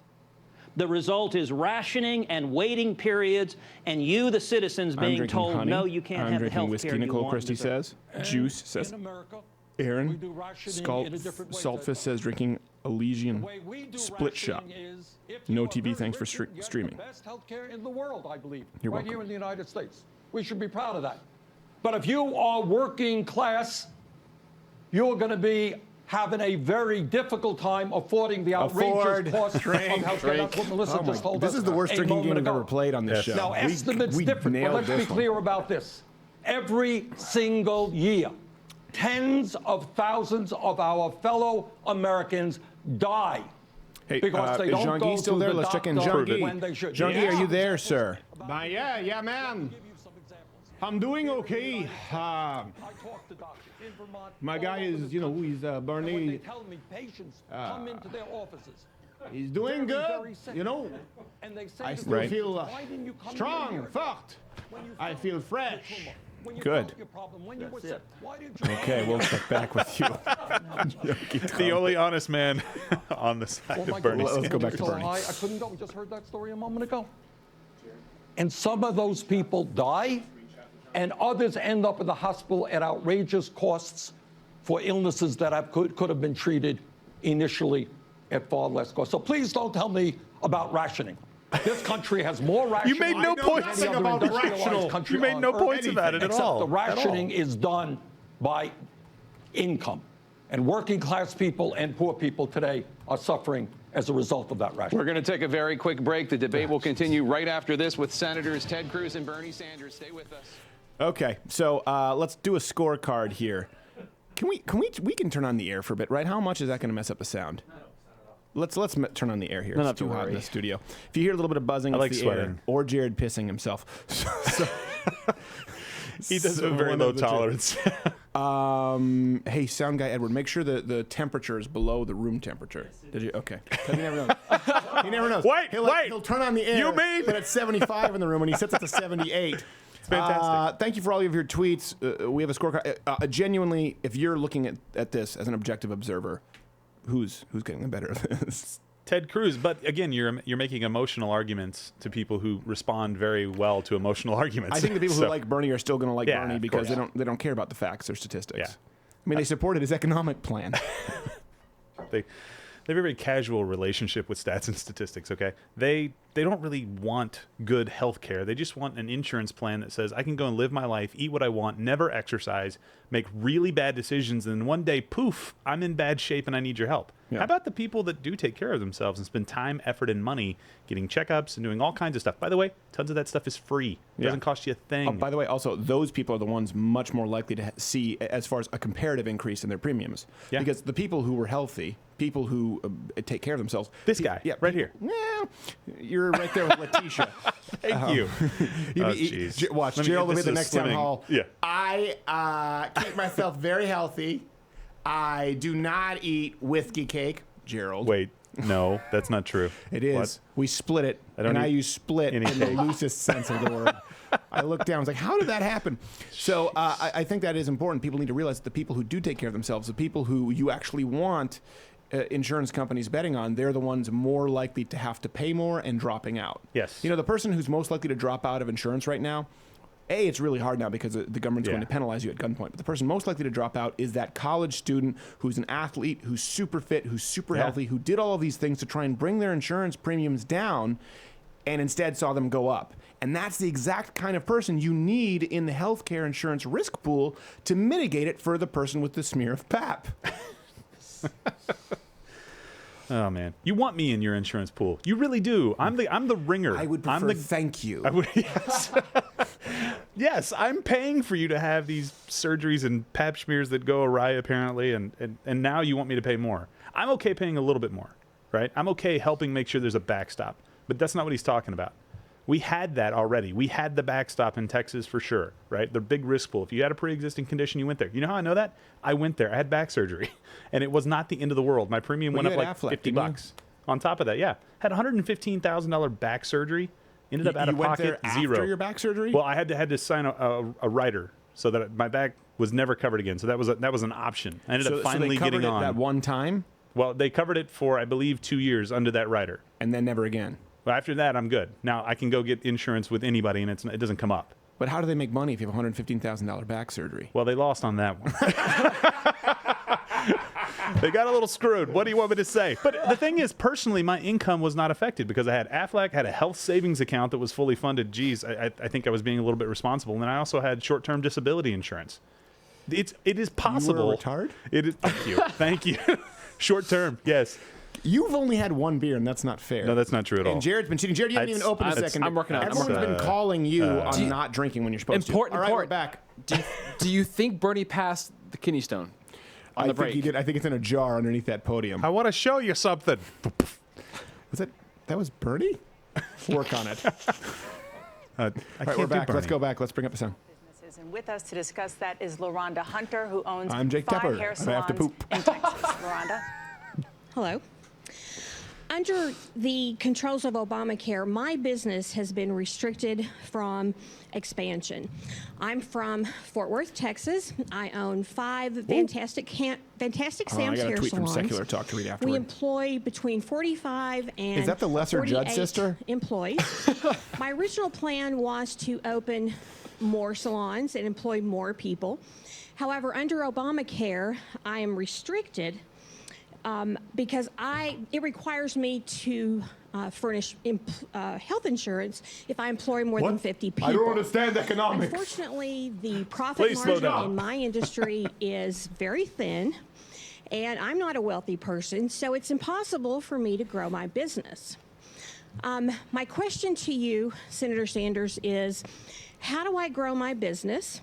Speaker 7: The result is rationing and waiting periods, and you, the citizens, being told,
Speaker 1: honey.
Speaker 7: no, you can't have the health care you
Speaker 1: Nicole
Speaker 7: want.
Speaker 1: Christie says. Juice says. Aaron Saltfish says drinking Elysian split shot. No TV, thanks for streaming.
Speaker 6: Best healthcare in the world, I believe.
Speaker 1: You're
Speaker 6: right
Speaker 1: welcome.
Speaker 6: Here in the United States. We should be proud of that. But if you are working class, you're going to be having a very difficult time affording the outrageous cost of healthcare. That's what Melissa just told us.
Speaker 1: This is the worst drinking game we've ever played on this show.
Speaker 6: Now, estimates differ, but let's be clear about this. Every single year, tens of thousands of our fellow Americans die because they don't go to the doctor when they should.
Speaker 1: Jean-Guy, are you there, sir?
Speaker 4: Yeah, man. I'm doing okay. My guy is, he's Bernie.
Speaker 6: They tell me patients come into their offices.
Speaker 4: He's doing good,
Speaker 6: And they say
Speaker 4: I still feel strong, fort. I feel fresh.
Speaker 1: Good. Okay, we'll get back with you.
Speaker 3: The only honest man on the side of Bernie.
Speaker 1: Let's go back to Bernie.
Speaker 6: I couldn't go. We just heard that story a moment ago. And some of those people die, and others end up in the hospital at outrageous costs for illnesses that could have been treated initially at far less cost. So please don't tell me about rationing. This country has more rationing.
Speaker 3: You made no points about the rational. You made no points about it at all.
Speaker 6: The rationing is done by income. And working class people and poor people today are suffering as a result of that rationing.
Speaker 8: We're going to take a very quick break. The debate will continue right after this with Senators Ted Cruz and Bernie Sanders. Stay with us.
Speaker 1: Okay, so let's do a scorecard here. We can turn on the air for a bit, right? How much is that going to mess up the sound? Let's turn on the air here.
Speaker 2: No,
Speaker 1: it's too hot in the studio. If you hear a little bit of buzzing, it's
Speaker 3: like
Speaker 1: the
Speaker 3: sweating.
Speaker 1: air, or Jared pissing himself.
Speaker 3: He does have a very low tolerance.
Speaker 1: Hey, sound guy Edward, make sure the temperature is below the room temperature. Did you? Okay. 'Cause he never knows. He never knows.
Speaker 3: Wait.
Speaker 1: He'll turn on the air. But it's 75 in the room, and he sets it to 78.
Speaker 3: Fantastic.
Speaker 1: Thank you for all of your tweets. We have a scorecard. Genuinely, if you're looking at this as an objective observer, who's getting the better of this?
Speaker 3: Ted Cruz, but again, you're making emotional arguments to people who respond very well to emotional arguments.
Speaker 1: I think the people who like Bernie are still going to like Bernie because they don't care about the facts or statistics.
Speaker 3: Yeah.
Speaker 1: I mean, they supported his economic plan.
Speaker 3: They have a very casual relationship with stats and statistics. Okay, they they don't really want good health care. They just want an insurance plan that says I can go and live my life, eat what I want, never exercise, make really bad decisions, and then one day, poof, I'm in bad shape and I need your help.
Speaker 1: Yeah.
Speaker 3: How about the people that do take care of themselves and spend time, effort, and money getting checkups and doing all kinds of stuff? By the way, tons of that stuff is free. It doesn't cost you a thing.
Speaker 1: Oh, by the way, also, those people are the ones much more likely to see, as far as a comparative increase in their premiums.
Speaker 3: Yeah.
Speaker 1: Because the people who were healthy, people who take care of themselves.
Speaker 3: This guy, right here.
Speaker 1: Yeah, you're right there with Letitia.
Speaker 3: Thank you.
Speaker 1: Watch, Gerald will be at the next town hall.
Speaker 3: Yeah.
Speaker 1: I keep myself very healthy. I do not eat whiskey cake, Gerald.
Speaker 3: Wait, no, that's not true.
Speaker 1: It is.
Speaker 3: What?
Speaker 1: We split it, I use split in the loosest sense of the word. I looked down, I was like, how did that happen? So I think that is important. People need to realize that the people who do take care of themselves, the people who you actually want insurance companies betting on, they're the ones more likely to have to pay more and dropping out.
Speaker 3: Yes.
Speaker 1: You know, the person who's most likely to drop out of insurance right now, it's really hard now because the government's going to penalize you at gunpoint. But the person most likely to drop out is that college student who's an athlete, who's super fit, who's super healthy, who did all of these things to try and bring their insurance premiums down and instead saw them go up. And that's the exact kind of person you need in the healthcare insurance risk pool to mitigate it for the person with the smear of pap.
Speaker 3: Oh man, you want me in your insurance pool? You really do. I'm the ringer.
Speaker 1: I would prefer thank you.
Speaker 3: I would, yes. Yes, I'm paying for you to have these surgeries and pap smears that go awry apparently, and now you want me to pay more. I'm okay paying a little bit more, right? I'm okay helping make sure there's a backstop, but that's not what he's talking about. We had that already. We had the backstop in Texas for sure, right? The big risk pool. If you had a pre-existing condition, you went there. You know how I know that? I went there. I had back surgery, and it was not the end of the world. My premium went up like
Speaker 1: Affleck,
Speaker 3: $50. On top of that, had $115,000 back surgery. Ended up out of pocket zero.
Speaker 1: After your back surgery?
Speaker 3: Well, I had to sign a rider so that my back was never covered again. So that was an option. I ended up finally
Speaker 1: so they
Speaker 3: getting
Speaker 1: covered
Speaker 3: on
Speaker 1: it that one time,
Speaker 3: Well, they covered it for I believe 2 years under that rider.
Speaker 1: and then never again.
Speaker 3: But after that, I'm good. Now I can go get insurance with anybody, and it doesn't come up.
Speaker 1: But how do they make money if you have $115,000 back surgery?
Speaker 3: Well, they lost on that one. They got a little screwed. What do you want me to say? But the thing is, personally, my income was not affected because I had Aflac, had a health savings account that was fully funded. Geez, I think I was being a little bit responsible. And then I also had short-term disability insurance. It is possible.
Speaker 1: You were a retard?
Speaker 3: It is. Thank you. Thank you. Short-term, yes.
Speaker 1: You've only had one beer, and that's not fair.
Speaker 3: No, that's not true at all.
Speaker 1: And Jared's been cheating. Jared, you haven't even opened a second.
Speaker 2: I'm working on it.
Speaker 1: Everyone's been calling you on not drinking when you're supposed to. All right, we're back.
Speaker 2: Do you think Bernie passed the kidney stone?
Speaker 1: I think he did. I think it's in a jar underneath that podium.
Speaker 3: I want to show you something.
Speaker 1: Was that was Bernie? Work on it.
Speaker 3: I
Speaker 1: right, we're back. Let's go back. Let's bring up the sound.
Speaker 5: And with us to discuss that is LaRhonda Hunter, who owns
Speaker 1: I'm Jake
Speaker 5: 5
Speaker 1: Tepper.
Speaker 5: hair
Speaker 1: I
Speaker 5: salons
Speaker 1: have to poop.
Speaker 5: in Texas. LaRhonda.
Speaker 12: Hello. Under the controls of Obamacare, my business has been restricted from expansion. I'm from Fort Worth, Texas. I own 5 fantastic Sam's hair
Speaker 1: tweet
Speaker 12: salons.
Speaker 1: from Secular Talk to read afterward.
Speaker 12: We employ between 45 and
Speaker 1: Is that the lesser Judd
Speaker 12: 48
Speaker 1: sister?
Speaker 12: employees. My original plan was to open more salons and employ more people. However, under Obamacare, I am restricted because it requires me to furnish health insurance if I employ more than 50 people.
Speaker 1: I don't understand economics.
Speaker 12: Unfortunately, the profit margin in my industry is very thin, and I'm not a wealthy person, so it's impossible for me to grow my business. My question to you, Senator Sanders, is how do I grow my business?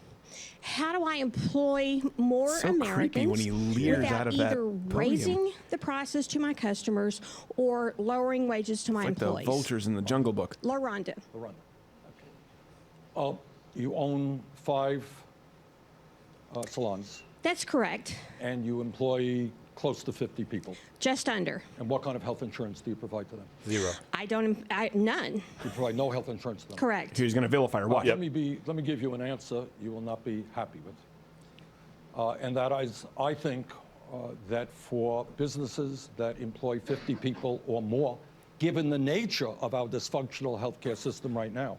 Speaker 12: How do I employ more Americans
Speaker 1: when he leers
Speaker 12: without
Speaker 1: out of that
Speaker 12: either
Speaker 1: podium.
Speaker 12: raising the prices to my customers or lowering wages to my
Speaker 1: Like
Speaker 12: employees?
Speaker 1: the vultures in the Jungle Book.
Speaker 12: LaRhonda.
Speaker 6: You own 5 salons,
Speaker 12: That's correct.
Speaker 6: and you employ close to 50 people.
Speaker 12: Just under.
Speaker 6: And what kind of health insurance do you provide to them?
Speaker 3: Zero.
Speaker 12: None.
Speaker 6: You provide no health insurance to them.
Speaker 12: Correct.
Speaker 1: He's going to vilify her. Watch.
Speaker 6: Let me give you an answer you will not be happy with. And that is, I think that for businesses that employ 50 people or more, given the nature of our dysfunctional healthcare system right now,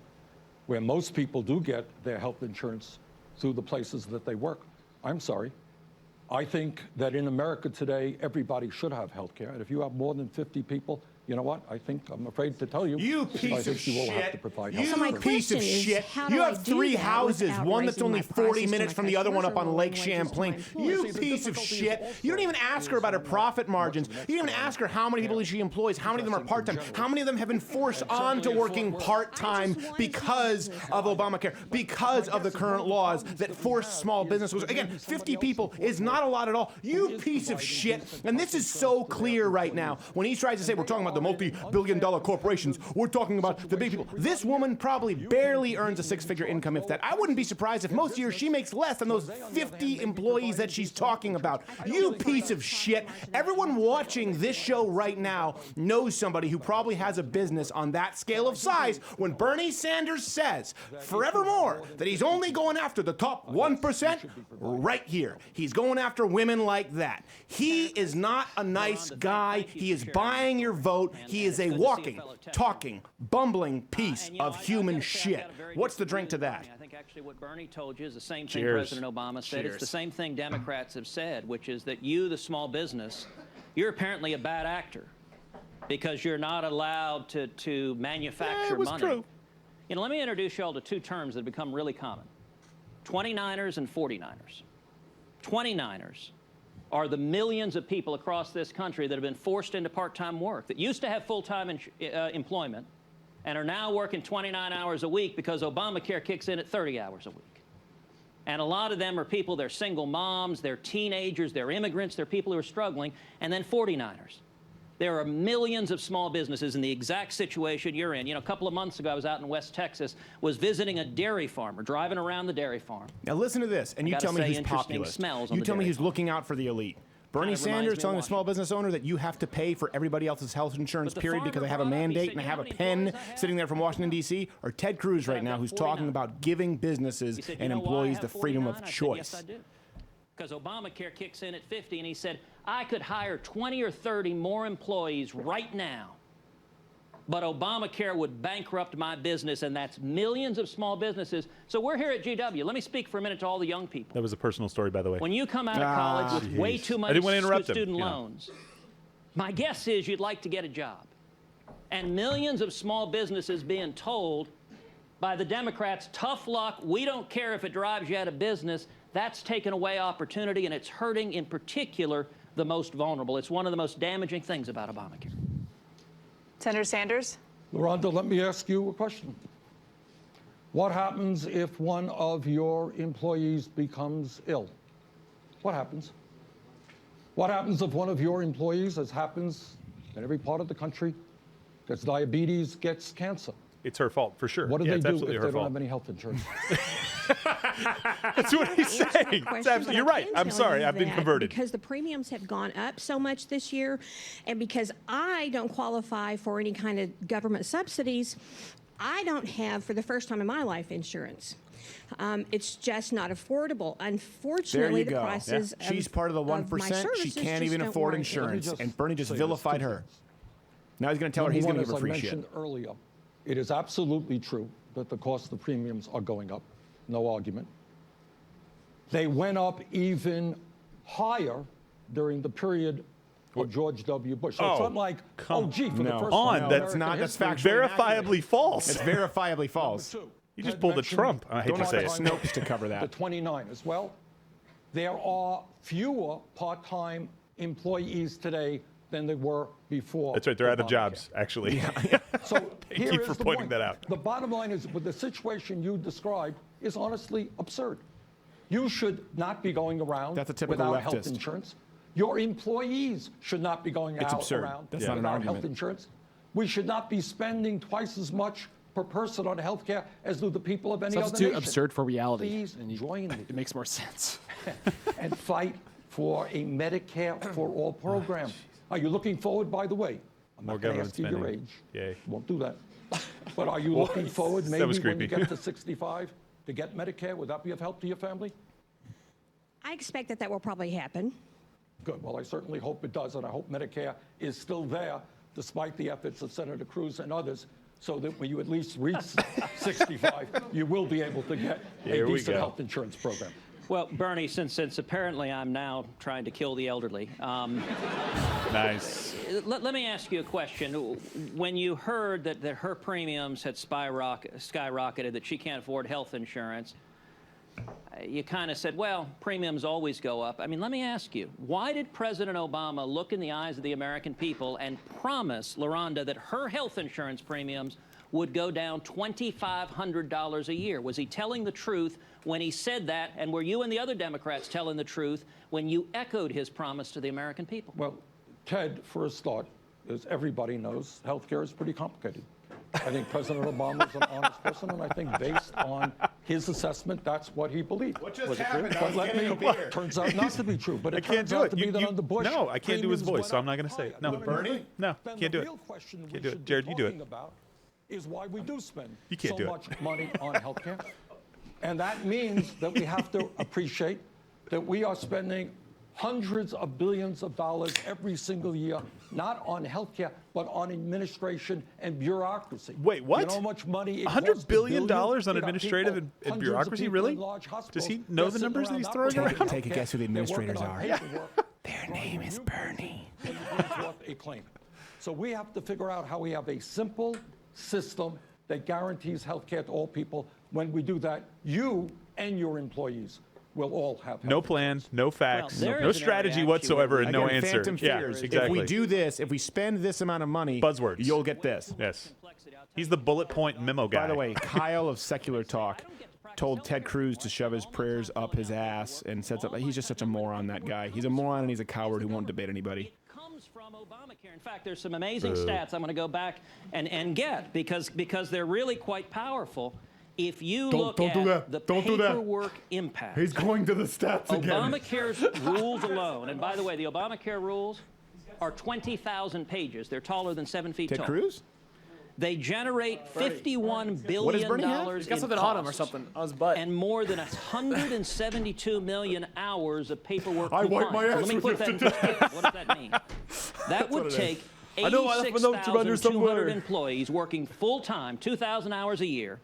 Speaker 6: where most people do get their health insurance through the places that they work, I'm sorry. I think that in America today, everybody should have health care. And if you have more than 50 people, you know what? I think I'm afraid to tell you.
Speaker 4: You
Speaker 6: I
Speaker 4: piece of
Speaker 6: think you will have to
Speaker 4: shit.
Speaker 6: provide
Speaker 4: You
Speaker 6: health
Speaker 4: piece of
Speaker 12: question is,
Speaker 4: shit.
Speaker 12: how do
Speaker 4: You
Speaker 12: I
Speaker 4: have
Speaker 12: do
Speaker 4: 3
Speaker 12: that
Speaker 4: houses,
Speaker 12: without
Speaker 4: one that's
Speaker 12: raising
Speaker 4: only
Speaker 12: my
Speaker 4: 40
Speaker 12: prices to
Speaker 4: minutes
Speaker 12: my
Speaker 4: from the other one
Speaker 12: customers
Speaker 4: up on
Speaker 12: or
Speaker 4: Lake
Speaker 12: lowering wages to my
Speaker 4: Champlain.
Speaker 12: employees?
Speaker 4: You piece of shit. You don't even ask her about her profit margins. You don't even ask her how many people she employs, how many of them are part-time, how many of them have been forced onto working part-time because of Obamacare, because of the current laws that force small business. Again, 50 people is not a lot at all. You piece of shit. And this is so clear right now. When he tries to say we're talking about the multi-billion-dollar corporations, we're talking about the big people. This woman probably barely earns a 6-figure income, if that. I wouldn't be surprised if most years she makes less than those 50 employees that she's talking about. You piece of shit. Everyone watching this show right now knows somebody who probably has a business on that scale of size when Bernie Sanders says forevermore that he's only going after the top 1%. Right here, he's going after women like that. He is not a nice guy. He is buying your vote. He is a walking, talking, bumbling piece of human shit. What's the drink to that?
Speaker 7: I think actually what Bernie told you is the same thing
Speaker 3: Cheers.
Speaker 7: President Obama said.
Speaker 3: Cheers.
Speaker 7: It's the same thing Democrats have said, which is that you, the small business, you're apparently a bad actor because you're not allowed to manufacture money.
Speaker 3: True.
Speaker 7: You know, let me introduce you all to 2 terms that have become really common. 29ers and 49ers. 29ers are the millions of people across this country that have been forced into part-time work, that used to have full-time employment and are now working 29 hours a week because Obamacare kicks in at 30 hours a week. And a lot of them are people, they're single moms, they're teenagers, they're immigrants, they're people who are struggling, and then 49ers. There are millions of small businesses in the exact situation you're in. You know, a couple of months ago, I was out in West Texas, was visiting a dairy farmer, driving around the dairy farm.
Speaker 1: Now listen to this, and you tell me who's populist. You tell me who's looking out for the elite. Bernie Sanders telling a small business owner that you have to pay for everybody else's health insurance, period, because I have a mandate and I have a pen sitting there from Washington, D.C., or Ted Cruz right now who's talking about giving businesses and employees the freedom of choice.
Speaker 7: Yes, I do. Because Obamacare kicks in at 50, and he said, I could hire 20 or 30 more employees right now, but Obamacare would bankrupt my business, and that's millions of small businesses. So we're here at GW. Let me speak for a minute to all the young people.
Speaker 3: That was a personal story, by the way.
Speaker 7: When you come out of college with way too much student loans, my guess is you'd like to get a job. And millions of small businesses being told by the Democrats, tough luck, we don't care if it drives you out of business. That's taken away opportunity, and it's hurting, in particular, the most vulnerable. It's one of the most damaging things about Obamacare.
Speaker 5: Senator Sanders?
Speaker 6: Rhonda, let me ask you a question. What happens if one of your employees becomes ill? What happens? What happens if one of your employees, as happens in every part of the country, gets diabetes, gets cancer?
Speaker 3: It's her fault, for sure.
Speaker 6: What do they do if they
Speaker 3: fault.
Speaker 6: don't have any health insurance?
Speaker 3: That's what he's saying. You're right. I'm sorry. I've been converted.
Speaker 12: Because the premiums have gone up so much this year, and because I don't qualify for any kind of government subsidies, I don't have, for the first time in my life, insurance. It's just not affordable. Unfortunately, the prices
Speaker 1: She's part of the 1%. She can't even afford insurance, and Bernie just vilified her. Now he's going to tell her he's going to give her free shit.
Speaker 6: As I mentioned earlier, it is absolutely true that the cost of premiums are going up. No argument. They went up even higher during the period of George W. Bush. So it's not like, oh, gee, for the first time.
Speaker 1: That's factually
Speaker 3: verifiably false.
Speaker 1: It's verifiably false.
Speaker 3: You just pulled a Trump. I hate to say it.
Speaker 1: Snopes to cover that.
Speaker 6: The 29 as well. There are fewer part-time employees today than there were before.
Speaker 3: That's right. They're out of jobs, actually.
Speaker 6: So
Speaker 3: Thank you for pointing that out.
Speaker 6: The bottom line is, with the situation you described, is honestly absurd. You should not be going around without health insurance. Your employees should not be going around without health insurance. We should not be spending twice as much per person on health care as do the people of any other nation.
Speaker 2: It's too absurd for reality.
Speaker 6: Please join me.
Speaker 2: It makes more sense.
Speaker 6: And fight for a Medicare for all program. Are you looking forward, by the way? I'm not going to ask you your age.
Speaker 3: Yay.
Speaker 6: Won't do that. But are you looking forward maybe when you get to 65 to get Medicare? Would that be of help to your family?
Speaker 12: I expect that will probably happen.
Speaker 6: Good. Well, I certainly hope it does, and I hope Medicare is still there, despite the efforts of Senator Cruz and others, so that when you at least reach 65, you will be able to get a decent health insurance program.
Speaker 7: Well, Bernie, since apparently I'm now trying to kill the elderly,
Speaker 3: nice.
Speaker 7: Let me ask you a question. When you heard that her premiums had skyrocketed, that she can't afford health insurance, you kind of said, well, premiums always go up. I mean, let me ask you, why did President Obama look in the eyes of the American people and promise LaRhonda that her health insurance premiums would go down $2,500 a year? Was he telling the truth when he said that, and were you and the other Democrats telling the truth when you echoed his promise to the American people?
Speaker 6: Well, Ted, for a start, as everybody knows, healthcare is pretty complicated. I think President Obama is an honest person, and I think based on his assessment, that's what he believed.
Speaker 4: What just
Speaker 6: Was it
Speaker 4: happened?
Speaker 6: true?
Speaker 4: I was
Speaker 6: But
Speaker 4: getting a beer.
Speaker 6: turns out not to be true. But
Speaker 3: I
Speaker 6: it
Speaker 3: can't
Speaker 6: turns
Speaker 3: do
Speaker 6: out
Speaker 3: it.
Speaker 6: to be that under Bush,
Speaker 3: No, I can't do his voice, so I'm not going to say it. No,
Speaker 4: Bernie?
Speaker 3: No,
Speaker 6: Then
Speaker 3: can't do
Speaker 6: the
Speaker 3: it.
Speaker 6: real question we
Speaker 3: Can't do it.
Speaker 6: should be
Speaker 3: Jared, you do it.
Speaker 6: talking about is why we do spend
Speaker 3: You can't
Speaker 6: so
Speaker 3: do it.
Speaker 6: much money on healthcare. And that means that we have to appreciate that we are spending hundreds of billions of dollars every single year, not on healthcare, but on administration and bureaucracy.
Speaker 3: Wait, what?
Speaker 6: You know how much money it
Speaker 3: $100
Speaker 6: costs to
Speaker 3: billion
Speaker 6: build you?
Speaker 3: on
Speaker 6: You got
Speaker 3: administrative
Speaker 6: people,
Speaker 3: and
Speaker 6: hundreds of
Speaker 3: bureaucracy,
Speaker 6: people
Speaker 3: really?
Speaker 6: in large
Speaker 3: Does
Speaker 6: hospitals.
Speaker 3: he know
Speaker 6: They're
Speaker 3: the
Speaker 6: sitting
Speaker 3: numbers that
Speaker 6: around
Speaker 3: he's
Speaker 6: not
Speaker 3: throwing
Speaker 6: providing
Speaker 3: around?
Speaker 1: Take a
Speaker 6: healthcare.
Speaker 1: guess who the
Speaker 6: They're
Speaker 1: administrators
Speaker 6: working on
Speaker 1: are.
Speaker 6: paperwork.
Speaker 1: Their name is Bernie.
Speaker 6: And it brings forth a claim. So we have to figure out how we have a simple system that guarantees health care to all people. When we do that, you and your employees will all have
Speaker 3: No
Speaker 6: health
Speaker 3: plan, no facts,
Speaker 7: Well, there
Speaker 3: no
Speaker 7: is an area
Speaker 3: strategy
Speaker 7: actually
Speaker 3: whatsoever, and no
Speaker 1: Again,
Speaker 3: answer.
Speaker 1: phantom
Speaker 3: Yeah,
Speaker 1: fears.
Speaker 3: exactly.
Speaker 1: If we do this, if we spend this amount of money,
Speaker 3: Buzzwords.
Speaker 1: you'll get this.
Speaker 3: Yes. He's the bullet point memo guy.
Speaker 1: By the way, Kyle of Secular Talk told Ted Cruz to shove his prayers up his ass and said something. He's just such a moron, that guy. He's a moron and he's a coward who won't debate anybody.
Speaker 7: Comes from Obamacare. In fact, there's some amazing stats I'm going to go back and get because they're really quite powerful. If you look at the paperwork impact,
Speaker 4: He's going to the stats again.
Speaker 7: Obamacare's rules alone, and by the way, the Obamacare rules are 20,000 pages. They're taller than 7 feet
Speaker 1: Ted
Speaker 7: tall.
Speaker 1: Cruz?
Speaker 7: They generate $51
Speaker 1: What does
Speaker 7: billion
Speaker 1: Bernie have?
Speaker 2: He's got
Speaker 7: in
Speaker 2: something on him or
Speaker 7: costs
Speaker 2: something on his butt.
Speaker 7: and more than 172 million hours of paperwork.
Speaker 4: I wipe my
Speaker 7: compliance.
Speaker 4: ass
Speaker 7: Let me
Speaker 4: with
Speaker 7: put
Speaker 4: your
Speaker 7: that in perspective. What does that mean? That would take
Speaker 2: I know, I left my notes around here somewhere.
Speaker 7: 86,200 employees working full-time, 2,000 hours a year,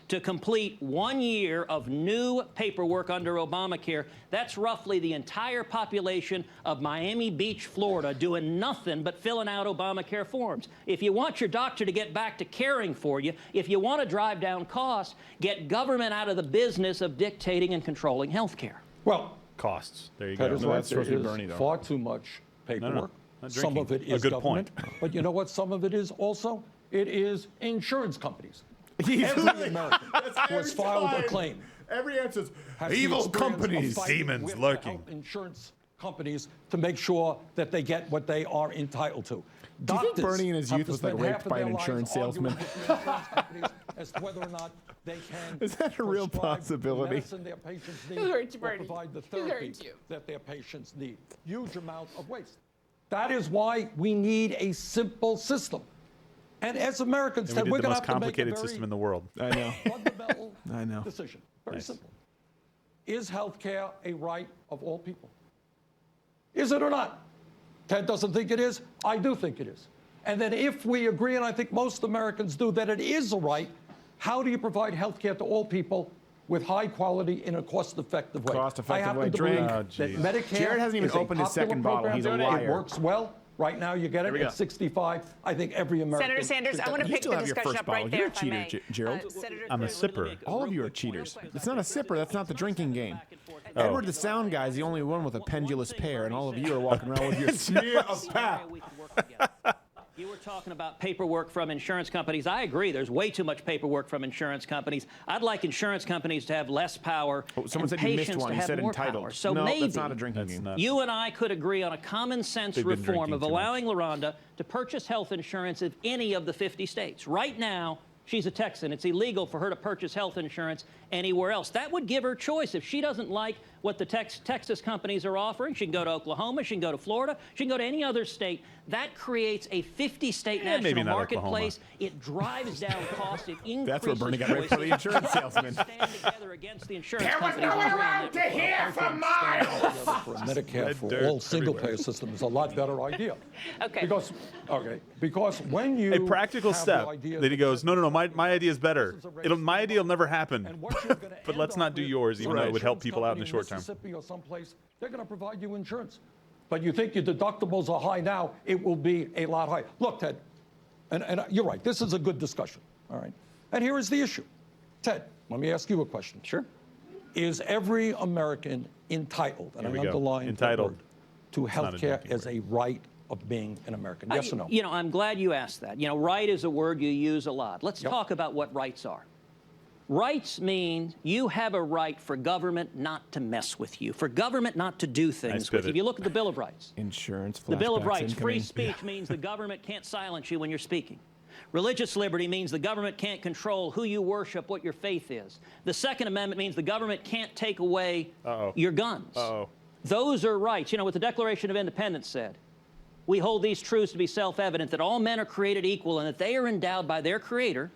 Speaker 7: to complete 1 year of new paperwork under Obamacare. That's roughly the entire population of Miami Beach, Florida, doing nothing but filling out Obamacare forms. If you want your doctor to get back to caring for you, if you want to drive down costs, get government out of the business of dictating and controlling health care.
Speaker 6: Well,
Speaker 3: costs. There you
Speaker 6: Ted
Speaker 3: go.
Speaker 6: is
Speaker 1: No,
Speaker 6: right.
Speaker 1: that's supposed to be
Speaker 6: There is
Speaker 1: Bernie, though.
Speaker 6: far too much paperwork.
Speaker 3: Not
Speaker 6: Some of it
Speaker 3: drinking. A
Speaker 6: is
Speaker 3: good
Speaker 6: government.
Speaker 3: point.
Speaker 6: But you know what some of it is also? It is insurance companies.
Speaker 1: He's
Speaker 6: Every American who has
Speaker 4: every
Speaker 6: filed a
Speaker 4: time.
Speaker 6: claim
Speaker 4: Every answer is
Speaker 6: has the
Speaker 4: evil
Speaker 6: experience of
Speaker 4: companies.
Speaker 6: fighting
Speaker 3: Demons
Speaker 6: with the
Speaker 3: lurking.
Speaker 6: health insurance companies to make sure that they get what they are entitled to.
Speaker 1: Do you think
Speaker 6: Doctors
Speaker 1: Bernie in his
Speaker 6: have
Speaker 1: youth
Speaker 6: to
Speaker 1: was, like,
Speaker 6: spend
Speaker 1: raped
Speaker 6: half of
Speaker 1: by an
Speaker 6: their lives
Speaker 1: insurance
Speaker 6: arguing
Speaker 1: salesman?
Speaker 6: with the insurance companies as to whether or not they can
Speaker 1: Is that a real
Speaker 6: prescribe
Speaker 1: possibility?
Speaker 6: the medicine their patients need
Speaker 10: hurt you,
Speaker 6: or
Speaker 10: Bernie?
Speaker 6: provide the
Speaker 10: Who hurt
Speaker 6: therapy
Speaker 10: you?
Speaker 6: that their patients need. Huge amount of waste. That is why we need a simple system. And as Americans,
Speaker 3: And we did
Speaker 6: we're
Speaker 3: the
Speaker 6: going to
Speaker 3: most
Speaker 6: have to make a
Speaker 3: complicated
Speaker 6: very
Speaker 3: system in the world.
Speaker 1: I know.
Speaker 6: fundamental
Speaker 1: I know.
Speaker 6: decision. Very
Speaker 3: Nice.
Speaker 6: simple. Is health care a right of all people? Is it or not? Ted doesn't think it is. I do think it is. And then if we agree, and I think most Americans do, that it is a right, how do you provide health care to all people with high quality in a cost-effective way?
Speaker 1: Cost-effective
Speaker 6: I happen
Speaker 1: way.
Speaker 6: to
Speaker 1: Drink.
Speaker 6: believe
Speaker 3: Oh,
Speaker 6: that
Speaker 3: geez.
Speaker 6: Medicare
Speaker 1: Jared hasn't even
Speaker 6: is a
Speaker 1: opened his
Speaker 6: popular
Speaker 1: second bottle.
Speaker 6: program.
Speaker 1: He's a
Speaker 6: It
Speaker 1: liar.
Speaker 6: works well. Right now, you get it
Speaker 3: we go.
Speaker 6: at 65. I think every American.
Speaker 5: Senator Sanders,
Speaker 6: should
Speaker 5: I
Speaker 6: get
Speaker 5: want to
Speaker 6: it.
Speaker 5: pick
Speaker 1: still
Speaker 5: the
Speaker 1: have your
Speaker 5: discussion
Speaker 1: first
Speaker 5: up right
Speaker 1: bottle.
Speaker 5: there,
Speaker 1: You're a
Speaker 5: if I
Speaker 1: cheater,
Speaker 5: may.
Speaker 1: Gerald.
Speaker 5: Senator
Speaker 3: I'm a
Speaker 5: Cruz.
Speaker 3: sipper.
Speaker 1: All of you are cheaters. It's not a sipper. That's not the drinking game.
Speaker 3: Oh.
Speaker 1: Edward the sound guy is the only one with a pendulous pair, and all of you are walking around with your smear of pap.
Speaker 7: You were talking about paperwork from insurance companies. I agree. There's way too much paperwork from insurance companies. I'd like insurance companies to have less power
Speaker 1: Someone
Speaker 7: and
Speaker 1: said you missed
Speaker 7: patients
Speaker 1: one.
Speaker 7: to
Speaker 1: You
Speaker 7: have
Speaker 1: said
Speaker 7: more
Speaker 1: entitled.
Speaker 7: power. So
Speaker 1: no,
Speaker 7: maybe
Speaker 1: that's not a drinking
Speaker 3: That's
Speaker 1: game.
Speaker 3: not.
Speaker 7: you and I could agree on a common sense
Speaker 3: They've been
Speaker 7: reform
Speaker 3: drinking
Speaker 7: of
Speaker 3: too much.
Speaker 7: allowing LaRhonda to purchase health insurance in any of the 50 states. Right now, she's a Texan. It's illegal for her to purchase health insurance anywhere else. That would give her choice. If she doesn't like what the Texas companies are offering, she can go to Oklahoma, she can go to Florida, she can go to any other state. That creates a 50-state
Speaker 3: maybe
Speaker 7: national
Speaker 3: not
Speaker 7: marketplace. It drives down costs. It increases
Speaker 1: That's where Bernie got raped for the
Speaker 7: choice.
Speaker 1: insurance salesman.
Speaker 7: Stand together against the insurance
Speaker 10: There was
Speaker 7: companies
Speaker 10: no one
Speaker 7: and agree on
Speaker 10: around
Speaker 7: that
Speaker 10: to
Speaker 7: reform.
Speaker 10: hear for miles.
Speaker 6: Medicare for all single-payer system is a lot better idea.
Speaker 5: Okay.
Speaker 6: Because when you
Speaker 3: A practical
Speaker 6: have the
Speaker 3: step
Speaker 6: idea
Speaker 3: that he goes, no, my idea is better.
Speaker 6: This is a
Speaker 3: My idea will never happen.
Speaker 6: And what you're gonna
Speaker 3: But
Speaker 6: end
Speaker 3: let's
Speaker 6: up
Speaker 3: not do
Speaker 6: with
Speaker 3: yours,
Speaker 6: is
Speaker 3: even though it
Speaker 6: an
Speaker 3: would help
Speaker 6: insurance
Speaker 3: people out in the
Speaker 6: company
Speaker 3: short term.
Speaker 6: Mississippi or someplace, they're going to provide you insurance. But you think your deductibles are high now, it will be a lot higher. Look, Ted, and you're right, this is a good discussion, all right? And here is the issue. Ted, let me ask you a question.
Speaker 7: Sure.
Speaker 6: Is every American entitled, and
Speaker 3: Here
Speaker 6: I
Speaker 3: we go.
Speaker 6: underline that
Speaker 3: Entitled.
Speaker 6: word, to health care as a right of being an American? Yes or no?
Speaker 7: You know, I'm glad you asked that. You know, right is a word you use a lot. Let's talk about what rights are. Rights mean you have a right for government not to mess with you, for government not to do things with you. If you look at the Bill of Rights.
Speaker 1: Insurance,
Speaker 7: The Bill of
Speaker 1: flashbacks
Speaker 7: Rights,
Speaker 1: incoming.
Speaker 7: free speech means the government can't silence you when you're speaking. Religious liberty means the government can't control who you worship, what your faith is. The Second Amendment means the government can't take away your guns. Those are rights. You know what the Declaration of Independence said? We hold these truths to be self-evident, that all men are created equal and that they are endowed by their Creator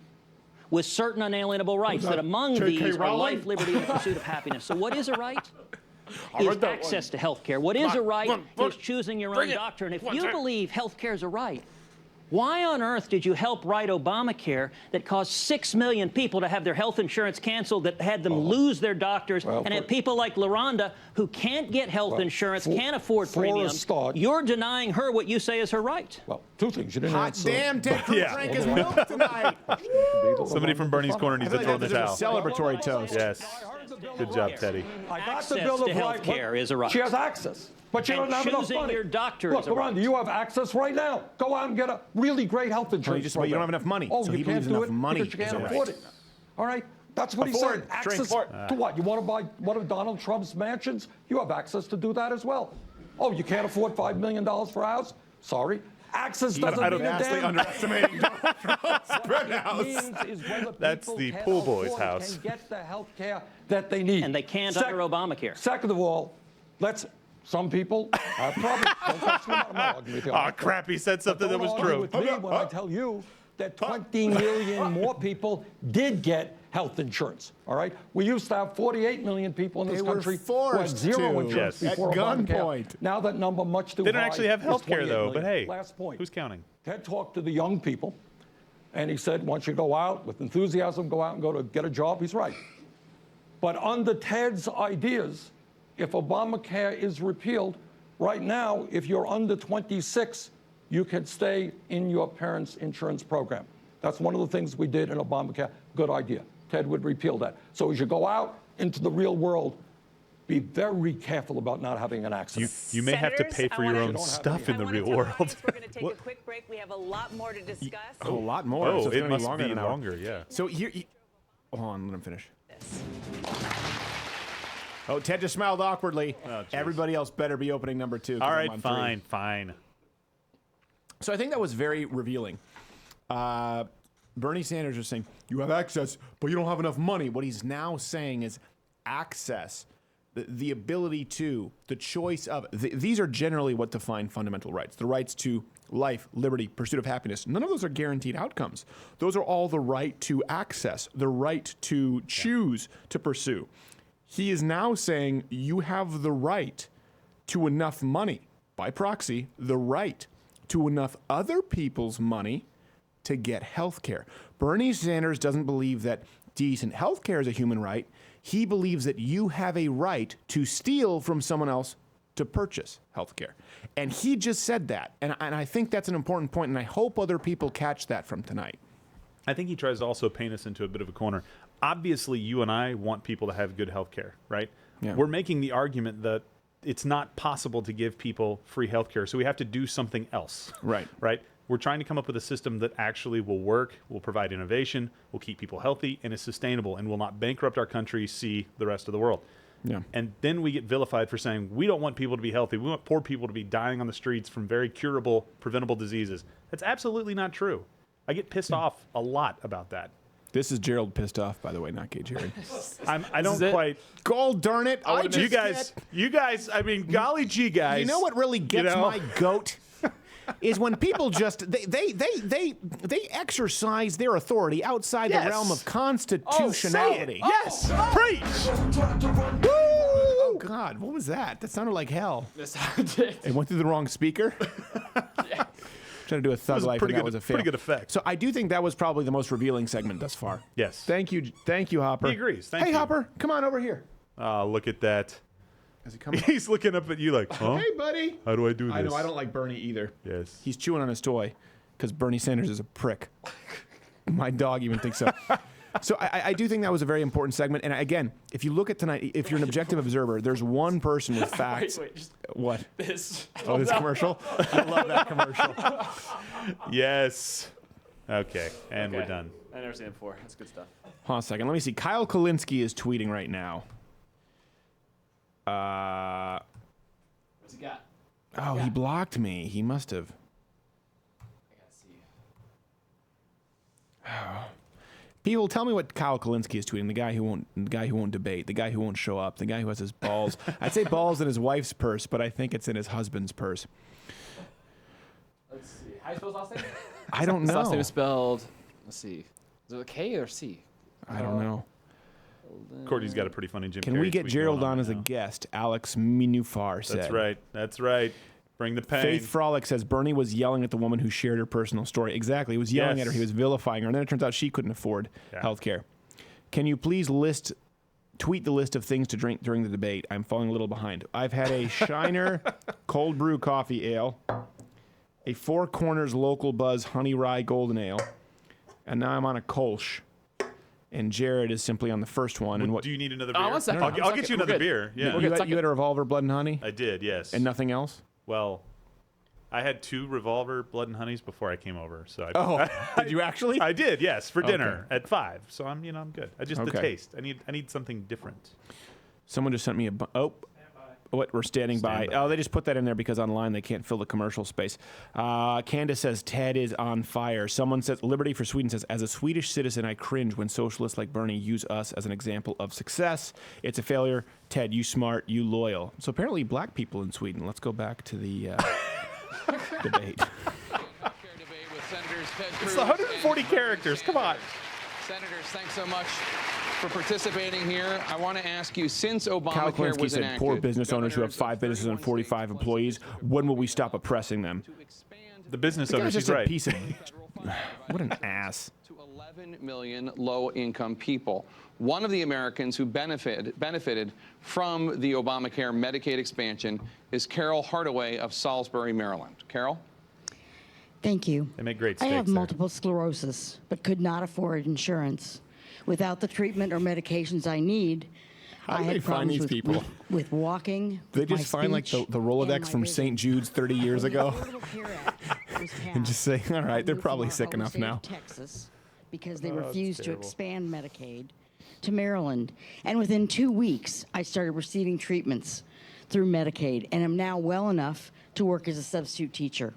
Speaker 7: with certain unalienable rights, that among these are life, liberty, and the pursuit of happiness. So what is a right? Is access to health care. What is a right is choosing your own doctor. And if you believe health care is a right, why on earth did you help write Obamacare that caused 6 million people to have their health insurance canceled, that had them lose their doctors, and had people like LaRonda who can't get health insurance, can't afford premiums? You're denying her what you say is her right.
Speaker 6: Well, two things. You didn't answer.
Speaker 1: Damn, Ted Cruz drank his milk tonight.
Speaker 3: Somebody from Bernie's corner needs to throw the towel.
Speaker 1: Celebratory toast.
Speaker 3: Yes. Good job, Teddy.
Speaker 6: I got
Speaker 7: Access
Speaker 6: the Bill
Speaker 7: to
Speaker 6: of
Speaker 7: health
Speaker 6: Rights.
Speaker 7: care is a right.
Speaker 6: She has access, but she doesn't have enough
Speaker 7: choosing
Speaker 6: money.
Speaker 7: your doctor
Speaker 6: Look,
Speaker 7: is a right.
Speaker 6: Rhonda, you have access right now. Go out and get a really great health insurance.
Speaker 1: But you don't have enough money.
Speaker 6: Oh,
Speaker 1: so
Speaker 6: you
Speaker 1: he
Speaker 6: can't
Speaker 1: believes
Speaker 6: do
Speaker 1: enough
Speaker 6: it
Speaker 1: money
Speaker 6: because you
Speaker 1: is
Speaker 6: can't
Speaker 1: a
Speaker 6: afford
Speaker 1: right.
Speaker 6: it. All right, that's what he
Speaker 1: Afford.
Speaker 6: said. Access
Speaker 1: Drink.
Speaker 6: to what? You want to buy one of Donald Trump's mansions? You have access to do that as well. Oh, you can't afford $5 million for a house? Sorry. Access doesn't mean a
Speaker 1: vastly
Speaker 6: damn.
Speaker 1: underestimating Donald Trump's
Speaker 3: That's the pool boy's house.
Speaker 6: Can get the health care that they need.
Speaker 7: And they can't under Obamacare.
Speaker 6: Second of all, some people have problems. Don't question me. I'm not arguing with you.
Speaker 3: Oh, crap, he said something that was true.
Speaker 6: With me when I tell you that 20 million more people did get health insurance. All right? We used to have 48 million people in this
Speaker 1: They were
Speaker 6: country who had
Speaker 1: forced
Speaker 6: zero
Speaker 1: to.
Speaker 6: insurance
Speaker 1: Yes.
Speaker 6: before
Speaker 1: At
Speaker 6: Obamacare.
Speaker 1: gunpoint.
Speaker 6: Now that number much too
Speaker 3: They
Speaker 6: high.
Speaker 3: don't actually have
Speaker 6: is
Speaker 3: health care,
Speaker 6: 28
Speaker 3: though. But
Speaker 6: million.
Speaker 3: hey,
Speaker 6: Last point.
Speaker 3: who's counting?
Speaker 6: Ted talked to the young people, and he said, once you go out with enthusiasm, go out and go to get a job. He's right. But under Ted's ideas, if Obamacare is repealed, right now, if you're under 26, you can stay in your parents' insurance program. That's one of the things we did in Obamacare. Good idea. Ted would repeal that. So as you go out into the real world, be very careful about not having an access.
Speaker 3: You may have to pay for your own stuff in the real world.
Speaker 5: We're going to take a quick break. We have a lot more to discuss.
Speaker 1: A lot more.
Speaker 3: Oh,
Speaker 1: so it's
Speaker 3: it
Speaker 1: gonna
Speaker 3: must
Speaker 1: longer
Speaker 3: be
Speaker 1: than an hour.
Speaker 3: longer, yeah.
Speaker 1: So here, hold on, let him finish. Oh, Ted just smiled awkwardly. Everybody else better be opening number 2.
Speaker 3: All right, fine.
Speaker 1: So I think that was very revealing. Bernie Sanders was saying, you have access, but you don't have enough money. What he's now saying is access, the ability to, the choice of. These are generally what define fundamental rights. The rights to life, liberty, pursuit of happiness. None of those are guaranteed outcomes. Those are all the right to access, the right to choose to pursue. He is now saying you have the right to enough money, by proxy, the right to enough other people's money to get health care. Bernie Sanders doesn't believe that decent health care is a human right. He believes that you have a right to steal from someone else to purchase health care. And he just said that. And I think that's an important point, and I hope other people catch that from tonight.
Speaker 3: I think he tries to also paint us into a bit of a corner. Obviously, you and I want people to have good health care, right?
Speaker 1: Yeah.
Speaker 3: We're making the argument that it's not possible to give people free health care, so we have to do something else.
Speaker 1: Right.
Speaker 3: Right? We're trying to come up with a system that actually will work, will provide innovation, will keep people healthy, and is sustainable, and will not bankrupt our country, see the rest of the world.
Speaker 1: Yeah.
Speaker 3: And then we get vilified for saying, we don't want people to be healthy. We want poor people to be dying on the streets from very curable, preventable diseases. That's absolutely not true. I get pissed off a lot about that.
Speaker 1: This is Gerald pissed off, by the way, not Gay Jerry.
Speaker 3: I don't quite.
Speaker 1: God darn it!
Speaker 3: You guys. I mean, golly gee, guys.
Speaker 1: You know what really gets my goat is when people just they exercise their authority outside the realm of constitutionality.
Speaker 3: Yes, preach.
Speaker 1: Oh God, what was that? That sounded like hell.
Speaker 2: This sounded.
Speaker 1: It went through the wrong speaker.
Speaker 2: Yeah.
Speaker 1: Trying to do a Thug Life, and that was a fail.
Speaker 3: Pretty good effect.
Speaker 1: So I do think that was probably the most revealing segment thus far.
Speaker 3: Yes.
Speaker 1: Thank you, Hopper.
Speaker 3: He agrees. Thank
Speaker 1: hey,
Speaker 3: you.
Speaker 1: Hopper, come on over here.
Speaker 3: Oh, look at that.
Speaker 1: Is he coming?
Speaker 3: He's looking up at you like, huh?
Speaker 1: Hey, buddy.
Speaker 3: How do I do this?
Speaker 1: I know, I don't like Bernie either.
Speaker 3: Yes.
Speaker 1: He's chewing on his toy because Bernie Sanders is a prick. My dog even thinks so. So I do think that was a very important segment. And again, if you look at tonight, if you're an objective observer, there's one person with facts.
Speaker 2: Wait, just
Speaker 1: what?
Speaker 2: this.
Speaker 1: Oh, this commercial? I love that commercial.
Speaker 3: Yes. Okay, and we're done.
Speaker 2: I've never seen it before. That's good stuff.
Speaker 1: Hold on a second. Let me see. Kyle Kalinske is tweeting right now.
Speaker 2: What's he got?
Speaker 1: Oh, he blocked me. He must have.
Speaker 2: I gotta see.
Speaker 1: People, tell me what Kyle Kalinske is tweeting. The guy who won't debate. The guy who won't show up. The guy who has his balls. I'd say balls in his wife's purse, but I think it's in his husband's purse.
Speaker 2: Let's see. How do you spell his last name?
Speaker 1: I don't know.
Speaker 2: His last name is spelled. Let's see. Is it a K or C?
Speaker 1: I don't know.
Speaker 3: Courtney's got a pretty funny Jim
Speaker 1: Can
Speaker 3: Carrey
Speaker 1: we get
Speaker 3: tweet
Speaker 1: Gerald
Speaker 3: going
Speaker 1: on as a
Speaker 3: right now.
Speaker 1: guest? Alex Minufar said.
Speaker 3: That's right. That's right. Bring the pain.
Speaker 1: Faith Frolic says Bernie was yelling at the woman who shared her personal story. Exactly. He was yelling at her. He was vilifying her. And then it turns out she couldn't afford health care. Can you please tweet the list of things to drink during the debate? I'm falling a little behind. I've had a Shiner cold brew coffee ale, a Four Corners Local Buzz Honey Rye Golden Ale, and now I'm on a Kolsch. And Jared is simply on the first one. And what
Speaker 3: do you need another beer?
Speaker 2: One second.
Speaker 3: I'll get you another beer. Yeah.
Speaker 1: You had a Revolver Blood and Honey?
Speaker 3: I did, yes.
Speaker 1: And nothing else?
Speaker 3: Well, I had 2 Revolver Blood and Honeys before I came over. So
Speaker 1: did you actually?
Speaker 3: I did, yes, for dinner at 5. So I'm good. I just the
Speaker 1: Okay.
Speaker 3: taste. I need something different.
Speaker 1: Someone just sent me what? We're standing by. Oh, they just put that in there because online they can't fill the commercial space. Candace says Ted is on fire. Someone says Liberty for Sweden says, as a Swedish citizen, I cringe when socialists like Bernie use us as an example of success. It's a failure. Ted, you smart, you loyal. So apparently black people in Sweden. Let's go back to the debate.
Speaker 3: It's 140 characters. Come on.
Speaker 8: Senators, thanks so much for participating here. I want to ask you, since
Speaker 1: Kyle
Speaker 8: Obamacare
Speaker 1: Kalinske
Speaker 8: was
Speaker 1: said
Speaker 8: enacted,
Speaker 1: poor business owners who have 5 businesses and 45 employees, when will we stop oppressing them?
Speaker 3: The business
Speaker 1: The guy's
Speaker 3: owners,
Speaker 1: just
Speaker 3: he's
Speaker 1: a
Speaker 3: right.
Speaker 1: piece of... What an ass.
Speaker 8: to 11 million low-income people. One of the Americans who benefited from the Obamacare Medicaid expansion is Carol Hardaway of Salisbury, Maryland. Carol?
Speaker 13: Thank you.
Speaker 3: They make great
Speaker 13: I
Speaker 3: steaks
Speaker 13: have
Speaker 3: there.
Speaker 13: multiple sclerosis, but could not afford insurance. Without the treatment or medications I need,
Speaker 1: How
Speaker 13: I
Speaker 1: do
Speaker 13: had
Speaker 1: they find
Speaker 13: problems
Speaker 1: these
Speaker 13: with,
Speaker 1: people?
Speaker 13: with walking.
Speaker 1: They
Speaker 13: with my
Speaker 1: just find like the
Speaker 13: speech,
Speaker 1: Rolodex
Speaker 13: and my
Speaker 1: from
Speaker 13: vision.
Speaker 1: St. Jude's 30 years ago
Speaker 13: When the Affordable Care Act was
Speaker 1: and just say, all right, they're
Speaker 13: moved
Speaker 1: probably
Speaker 13: from our
Speaker 1: sick
Speaker 13: home
Speaker 1: enough
Speaker 13: state of
Speaker 1: now.
Speaker 13: Texas, because they
Speaker 3: Oh, that's
Speaker 13: refused to
Speaker 3: terrible.
Speaker 13: expand Medicaid to Maryland. And within 2 weeks, I started receiving treatments through Medicaid and am now well enough to work as a substitute teacher.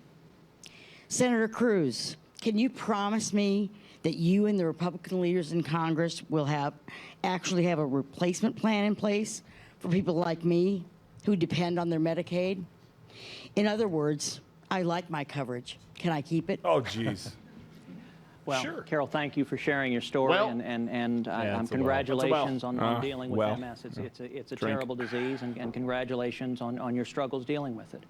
Speaker 13: Senator Cruz, can you promise me that you and the Republican leaders in Congress will actually have a replacement plan in place for people like me who depend on their Medicaid? In other words, I like my coverage. Can I keep it?
Speaker 3: Oh, jeez.
Speaker 7: Well,
Speaker 3: Sure.
Speaker 7: Carol, thank you for sharing your story,
Speaker 2: Well-
Speaker 7: and
Speaker 3: it's a
Speaker 7: congratulations on dealing with
Speaker 1: well.
Speaker 7: MS. It's a
Speaker 1: Drink.
Speaker 7: terrible disease, and congratulations on your struggles dealing with it.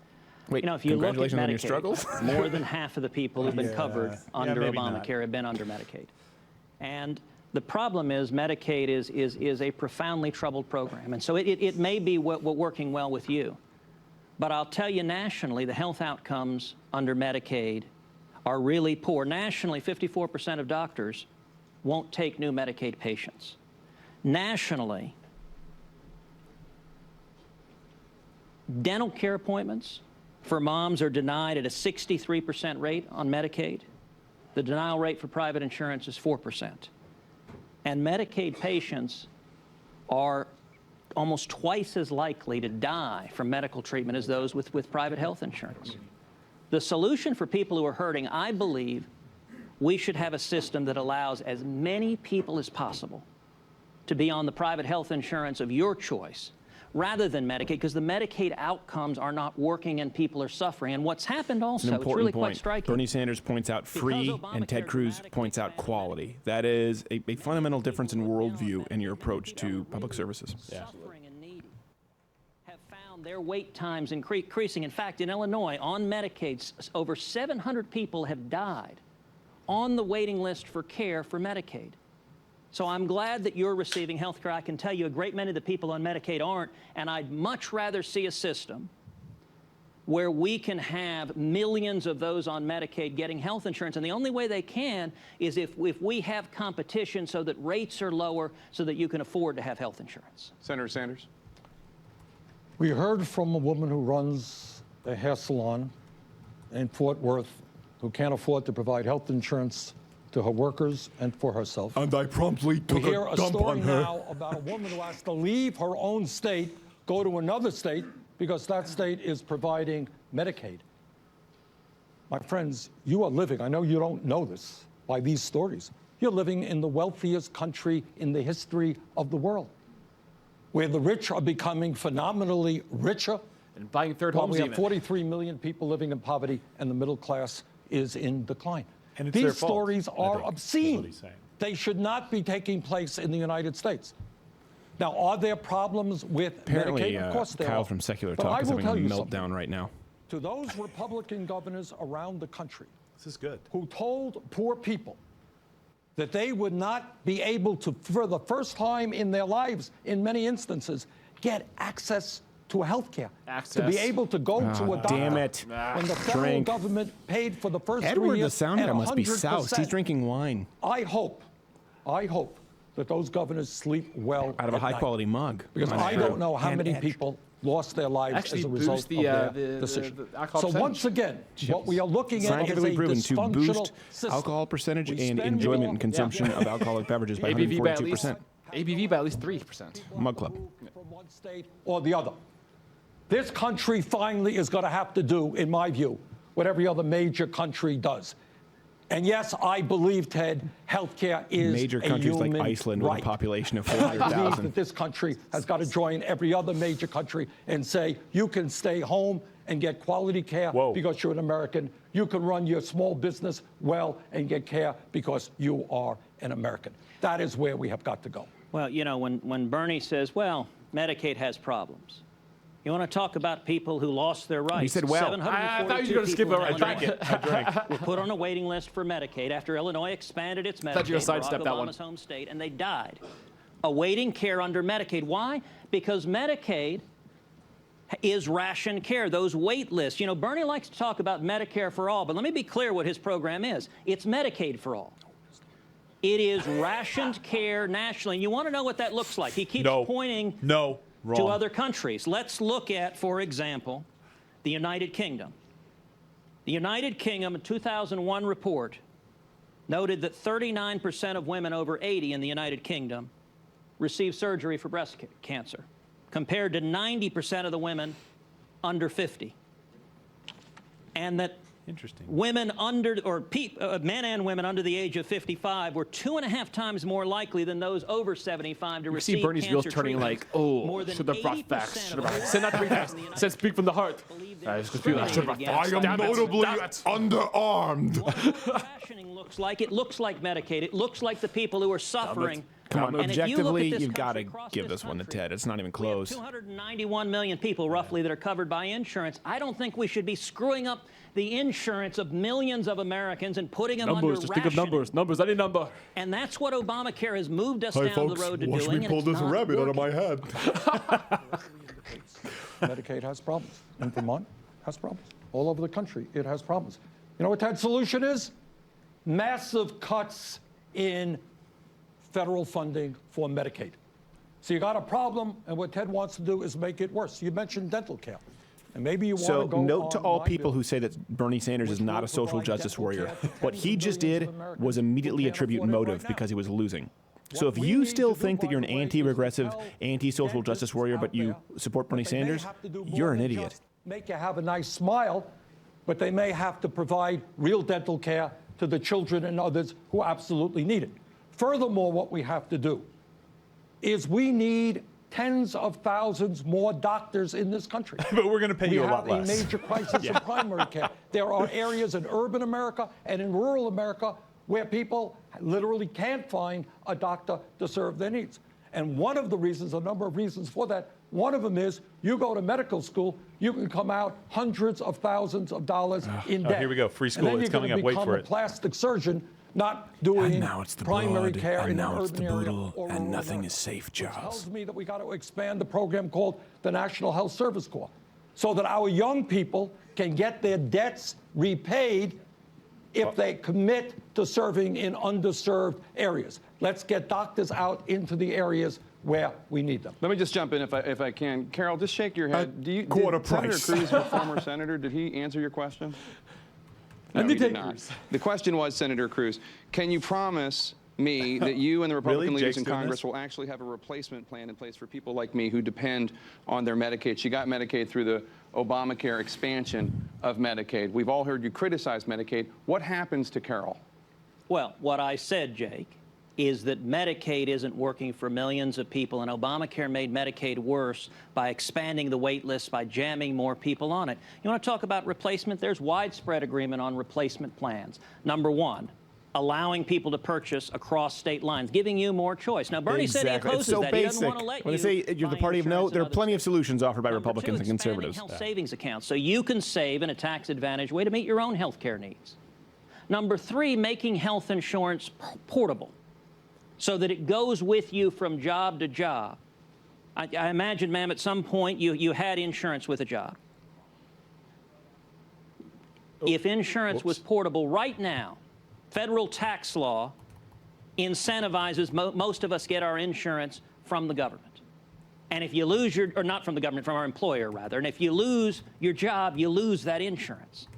Speaker 1: Wait,
Speaker 7: You know, if you look at
Speaker 1: congratulations on your
Speaker 7: Medicaid,
Speaker 1: struggles?
Speaker 7: more than half of the people who've been covered under
Speaker 3: maybe not.
Speaker 7: Obamacare have been under Medicaid. And the problem is Medicaid is a profoundly troubled program. And so it may be working well with you. But I'll tell you nationally, the health outcomes under Medicaid are really poor. Nationally, 54% of doctors won't take new Medicaid patients. Nationally, dental care appointments for moms are denied at a 63% rate on Medicaid. The denial rate for private insurance is 4%. And Medicaid patients are almost twice as likely to die from medical treatment as those with private health insurance. The solution for people who are hurting, I believe, we should have a system that allows as many people as possible to be on the private health insurance of your choice rather than Medicaid, because the Medicaid outcomes are not working and people are suffering. And what's happened also,
Speaker 1: An
Speaker 7: it's
Speaker 1: important
Speaker 7: really
Speaker 1: point.
Speaker 7: quite striking.
Speaker 1: Bernie Sanders points out free, and Ted Cruz points out quality. That is a fundamental difference in worldview and your approach to public services.
Speaker 7: Suffering and needy. Their wait times increasing. In fact, in Illinois, on Medicaid, over 700 people have died on the waiting list for care for Medicaid. So I'm glad that you're receiving health care. I can tell you a great many of the people on Medicaid aren't, and I'd much rather see a system where we can have millions of those on Medicaid getting health insurance. And the only way they can is if we have competition so that rates are lower so that you can afford to have health insurance.
Speaker 8: Senator Sanders.
Speaker 6: We heard from a woman who runs a hair salon in Fort Worth who can't afford to provide health insurance to her workers and for herself.
Speaker 1: And I promptly took
Speaker 6: we hear
Speaker 1: a
Speaker 6: a
Speaker 1: dump
Speaker 6: story
Speaker 1: on her.
Speaker 6: now about a woman who has to leave her own state, go to another state, because that state is providing Medicaid. My friends, you are living, I know you don't know this, by these stories. You're living in the wealthiest country in the history of the world, where the rich are becoming phenomenally richer.
Speaker 2: And buying third
Speaker 6: while
Speaker 2: homes
Speaker 6: we have
Speaker 2: even.
Speaker 6: 43 million people living in poverty, and the middle class is in decline.
Speaker 3: And it's their
Speaker 6: These
Speaker 3: fault,
Speaker 6: stories
Speaker 3: I
Speaker 6: are
Speaker 3: think, is what
Speaker 6: obscene.
Speaker 3: he's saying.
Speaker 6: They should not be taking place in the United States. Now, are there problems with
Speaker 1: Apparently,
Speaker 6: Medicaid? Of course there
Speaker 1: Kyle
Speaker 6: are.
Speaker 1: from Secular
Speaker 6: But
Speaker 1: Talk
Speaker 6: I
Speaker 1: is
Speaker 6: will
Speaker 1: having
Speaker 6: tell
Speaker 1: a
Speaker 6: you
Speaker 1: meltdown
Speaker 6: something.
Speaker 1: right now.
Speaker 6: To those Republican governors around the country
Speaker 3: This is good.
Speaker 6: who told poor people that they would not be able to, for the first time in their lives, in many instances, get access to health care. To be able to go to a doctor.
Speaker 1: Damn it.
Speaker 6: When the federal
Speaker 1: Drink.
Speaker 6: government paid for the first 3
Speaker 1: Edward, the
Speaker 6: years.
Speaker 1: sound guy,
Speaker 6: and
Speaker 1: must be
Speaker 6: 100%.
Speaker 1: soused. He's drinking wine
Speaker 6: I hope that those governors sleep well
Speaker 1: out of a
Speaker 6: at night.
Speaker 1: high-quality mug.
Speaker 6: Because
Speaker 1: That's
Speaker 6: I
Speaker 1: true.
Speaker 6: don't know how
Speaker 1: And
Speaker 6: many
Speaker 1: extra.
Speaker 6: people lost their lives
Speaker 2: Actually
Speaker 6: as a result
Speaker 2: boost
Speaker 6: of their decision.
Speaker 2: the alcohol
Speaker 6: So
Speaker 2: percentage.
Speaker 6: once again, what we are looking at is
Speaker 1: Scientifically
Speaker 6: a
Speaker 1: proven to
Speaker 6: dysfunctional
Speaker 1: boost
Speaker 6: system.
Speaker 1: alcohol percentage
Speaker 6: We
Speaker 1: and
Speaker 6: spend
Speaker 1: enjoyment
Speaker 6: more-
Speaker 1: and consumption of alcoholic beverages by
Speaker 2: ABV by at least
Speaker 1: 142%.
Speaker 2: ABV by at least 3%.
Speaker 1: Mug Club.
Speaker 6: From one state or the other. This country finally is going to have to do, in my view, what every other major country does. And yes, I believe, Ted, healthcare is
Speaker 1: Major
Speaker 6: a
Speaker 1: countries like
Speaker 6: human
Speaker 1: Iceland
Speaker 6: right.
Speaker 1: with a population of
Speaker 6: I believe
Speaker 1: 400,000.
Speaker 6: that this country has got to join every other major country and say, you can stay home and get quality care because you're an American. You can run your small business well and get care because you are an American. That is where we have got to go.
Speaker 7: Well, you know, when Bernie says, well, Medicaid has problems, you want to talk about people who lost their rights.
Speaker 1: He said, well.
Speaker 2: I thought you were going to skip it. I drank it.
Speaker 1: I drank.
Speaker 7: Were put on a waiting list for Medicaid after Illinois expanded its
Speaker 2: Thought you were
Speaker 7: Medicaid,
Speaker 2: gonna
Speaker 7: Barack
Speaker 2: sidestep that one.
Speaker 7: Obama's home state, and they died, awaiting care under Medicaid. Why? Because Medicaid is ration care, those wait lists. You know, Bernie likes to talk about Medicare for all, but let me be clear what his program is. It's Medicaid for all. It is rationed care nationally. And you want to know what that looks like. He keeps pointing to other countries. Let's look at, for example, the United Kingdom. The United Kingdom, a 2001 report, noted that 39% of women over 80 in the United Kingdom receive surgery for breast cancer, compared to 90% of the women under 50. And that women under, or men and women under the age of 55 were 2.5 times more likely than those over 75 to receive
Speaker 2: See Bernie's wheels
Speaker 7: cancer
Speaker 2: turning
Speaker 7: treatment.
Speaker 2: like, oh,
Speaker 7: More than
Speaker 2: should have brought
Speaker 7: 80%
Speaker 2: facts. Should
Speaker 7: of
Speaker 2: have said not to bring facts. Said speak from the heart. Just speak that. Should have brought facts.
Speaker 1: I am
Speaker 2: Damn it.
Speaker 1: notably
Speaker 2: Damn it.
Speaker 1: underarmed.
Speaker 7: Rationing looks like. It looks like Medicaid. It looks like the people who are suffering.
Speaker 1: Come on,
Speaker 7: And if you look at
Speaker 1: objectively,
Speaker 7: this
Speaker 1: you've got to
Speaker 7: country, across
Speaker 1: give this one to
Speaker 7: country,
Speaker 1: Ted. It's not even
Speaker 7: we have
Speaker 1: close.
Speaker 7: 291 million people, roughly, that are covered by insurance. I don't think we should be screwing up the insurance of millions of Americans and putting them
Speaker 2: Numbers.
Speaker 7: under
Speaker 2: Just think of
Speaker 7: rationing.
Speaker 2: numbers. Numbers. Any number.
Speaker 7: And that's what Obamacare has moved us
Speaker 1: Hi,
Speaker 7: down
Speaker 1: folks.
Speaker 7: the road to
Speaker 1: Watch
Speaker 7: doing.
Speaker 1: me
Speaker 7: and
Speaker 1: pull
Speaker 7: it's
Speaker 1: this
Speaker 7: not
Speaker 1: rabbit out of
Speaker 7: working.
Speaker 1: my head.
Speaker 6: Medicaid has problems. In Vermont, has problems. All over the country, it has problems. You know what Ted's solution is? Massive cuts in federal funding for Medicaid. So you got a problem, and what Ted wants to do is make it worse. You mentioned dental care. And maybe you want
Speaker 1: So
Speaker 6: to go
Speaker 1: note to
Speaker 6: on
Speaker 1: all
Speaker 6: my
Speaker 1: people
Speaker 6: bill,
Speaker 1: who say that Bernie Sanders is
Speaker 6: which
Speaker 1: not
Speaker 6: will
Speaker 1: a social
Speaker 6: provide
Speaker 1: justice
Speaker 6: dental
Speaker 1: warrior.
Speaker 6: care to
Speaker 1: What
Speaker 6: tens
Speaker 1: he
Speaker 6: of
Speaker 1: just
Speaker 6: millions
Speaker 1: did
Speaker 6: of Americans
Speaker 1: was immediately
Speaker 6: who can't
Speaker 1: attribute
Speaker 6: afford it
Speaker 1: motive
Speaker 6: right now.
Speaker 1: because he was losing. So
Speaker 6: What
Speaker 1: if
Speaker 6: we
Speaker 1: you
Speaker 6: need
Speaker 1: still
Speaker 6: to do,
Speaker 1: think that
Speaker 6: by
Speaker 1: you're an
Speaker 6: the way, is
Speaker 1: anti-regressive,
Speaker 6: tell
Speaker 1: anti-social justice
Speaker 6: dentists
Speaker 1: warrior,
Speaker 6: out
Speaker 1: but you
Speaker 6: there
Speaker 1: support Bernie
Speaker 6: that they may
Speaker 1: Sanders,
Speaker 6: have to do
Speaker 1: you're
Speaker 6: more
Speaker 1: an
Speaker 6: than
Speaker 1: idiot.
Speaker 6: just make you have a nice smile, but they may have to provide real dental care to the children and others who absolutely need it. Furthermore, what we have to do is we need tens of thousands more doctors in this country.
Speaker 3: But we're going to pay you a lot
Speaker 6: We have
Speaker 3: less.
Speaker 6: a major crisis in primary care. There are areas in urban America and in rural America where people literally can't find a doctor to serve their needs. And one of the reasons, a number of reasons for that, One of them is you go to medical school, you can come out hundreds of thousands of dollars in debt.
Speaker 3: Here we go. Free school.
Speaker 6: And then
Speaker 3: It's coming up. Wait for
Speaker 6: become a
Speaker 3: it.
Speaker 6: plastic surgeon, not doing
Speaker 1: And now it's the
Speaker 6: primary
Speaker 1: blood,
Speaker 6: care
Speaker 1: and
Speaker 6: in
Speaker 1: now
Speaker 6: an
Speaker 1: it's
Speaker 6: urban
Speaker 1: the
Speaker 6: area
Speaker 1: boodle,
Speaker 6: or
Speaker 1: and
Speaker 6: rural
Speaker 1: nothing
Speaker 6: America,
Speaker 1: is safe,
Speaker 6: which
Speaker 1: Charles.
Speaker 6: tells me that we got to expand the program called the National Health Service Corps, so that our young people can get their debts repaid if they commit to serving in underserved areas. Let's get doctors out into the areas where we need them.
Speaker 8: Let me just jump in if I can. Carol, just shake your head. Did
Speaker 1: quarter
Speaker 8: Senator
Speaker 1: price.
Speaker 8: Cruz, your former senator, did he answer your question? No, he did not. The question was, Senator Cruz, can you promise me that you and the Republican leaders in Congress will actually have a replacement plan in place for people like me who depend on their Medicaid? She got Medicaid through the Obamacare expansion of Medicaid. We've all heard you criticize Medicaid. What happens to Carol?
Speaker 7: Well, what I said, Jake, is that Medicaid isn't working for millions of people, and Obamacare made Medicaid worse by expanding the wait list, by jamming more people on it. You want to talk about replacement? There's widespread agreement on replacement plans. Number one, allowing people to purchase across state lines, giving you more choice. Now, Bernie said he opposes
Speaker 1: It's so
Speaker 7: that.
Speaker 1: basic.
Speaker 7: He doesn't want to let
Speaker 1: When
Speaker 7: you
Speaker 1: they say you're the
Speaker 7: buy
Speaker 1: party of no,
Speaker 7: insurance
Speaker 1: there
Speaker 7: in
Speaker 1: are
Speaker 7: other
Speaker 1: plenty of
Speaker 7: states.
Speaker 1: solutions offered by
Speaker 7: Number
Speaker 1: Republicans
Speaker 7: two,
Speaker 1: and
Speaker 7: expanding
Speaker 1: conservatives.
Speaker 7: health savings accounts so you can save in a tax-advantaged way to meet your own health care needs. Number three, making health insurance portable so that it goes with you from job to job. I imagine, ma'am, at some point you had insurance with a job. If insurance was portable right now, federal tax law incentivizes most of us get our insurance from the government. And if you lose your, or not from the government, from our employer rather, and if you lose your job, you lose that insurance.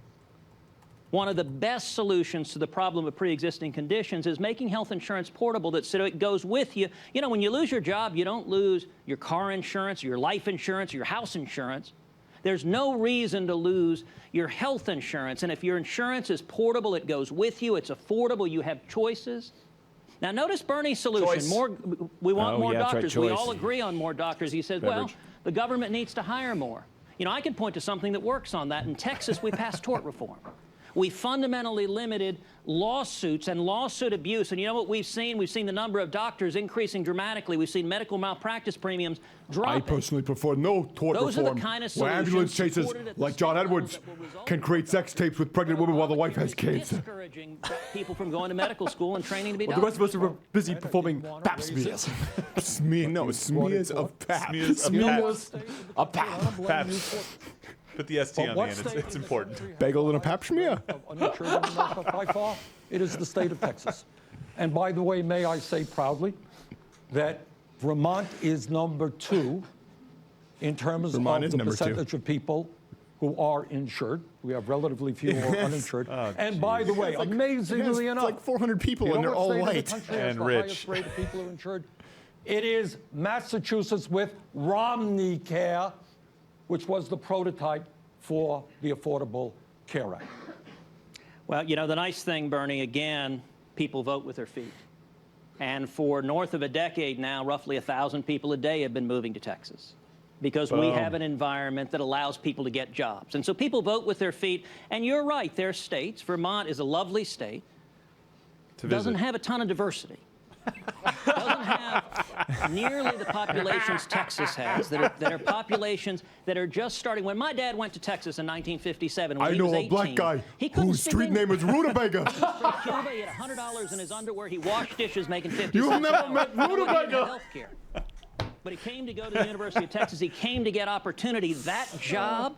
Speaker 7: One of the best solutions to the problem of pre-existing conditions is making health insurance portable so it goes with you. You know, when you lose your job, you don't lose your car insurance, your life insurance, your house insurance. There's no reason to lose your health insurance. And if your insurance is portable, it goes with you, it's affordable, you have choices. Now, notice Bernie's solution. We want more doctors. We all agree on more doctors. He says, well, the government needs to hire more. You know, I can point to something that works on that. In Texas, we passed tort reform. We fundamentally limited lawsuits and lawsuit abuse. And you know what we've seen? We've seen the number of doctors increasing dramatically. We've seen medical malpractice premiums dropping.
Speaker 1: I personally prefer no tort
Speaker 7: Those
Speaker 1: reform.
Speaker 7: are the kind of
Speaker 1: where ambulance
Speaker 7: solutions
Speaker 1: chases like John Edwards can create sex tapes with pregnant women while the wife has cancer.
Speaker 7: Discouraging people from going to medical school and training to be
Speaker 1: Well, the
Speaker 7: doctors.
Speaker 1: rest of us are busy performing pap smears. Smears of pap.
Speaker 3: Smears
Speaker 1: of pap.
Speaker 3: Paps. Put the ST on the end. It's important.
Speaker 1: Bagel and a pap smear.
Speaker 6: By far, it is the state of Texas. And by the way, may I say proudly that Vermont is #2 in terms of the percentage of people who are insured. We have relatively few who are uninsured. And by the way, amazingly enough,
Speaker 1: like 400 people and they're all white
Speaker 6: and rich. Rate of people who are insured. It is Massachusetts with Romney Care, which was the prototype for the Affordable Care Act.
Speaker 7: Well, you know, the nice thing, Bernie, again, people vote with their feet. And for north of a decade now, roughly 1,000 people a day have been moving to Texas because we have an environment that allows people to get jobs. And so people vote with their feet. And you're right, there are states. Vermont is a lovely state. Doesn't have a ton of diversity. Doesn't have nearly the populations Texas has, that are populations that are just starting. When my dad went to Texas in 1957, when
Speaker 1: I
Speaker 7: he
Speaker 1: know
Speaker 7: was
Speaker 1: a
Speaker 7: 18,
Speaker 1: black guy
Speaker 7: he couldn't
Speaker 1: whose
Speaker 7: speak
Speaker 1: street name is Rutabaga.
Speaker 7: He had $100 in his underwear. He washed dishes, making 50
Speaker 1: You've
Speaker 7: cents
Speaker 1: never
Speaker 7: an hour.
Speaker 1: met
Speaker 7: No, he didn't have
Speaker 1: Rutabaga.
Speaker 7: health care. But he came to go to the University of Texas. He came to get opportunity. That job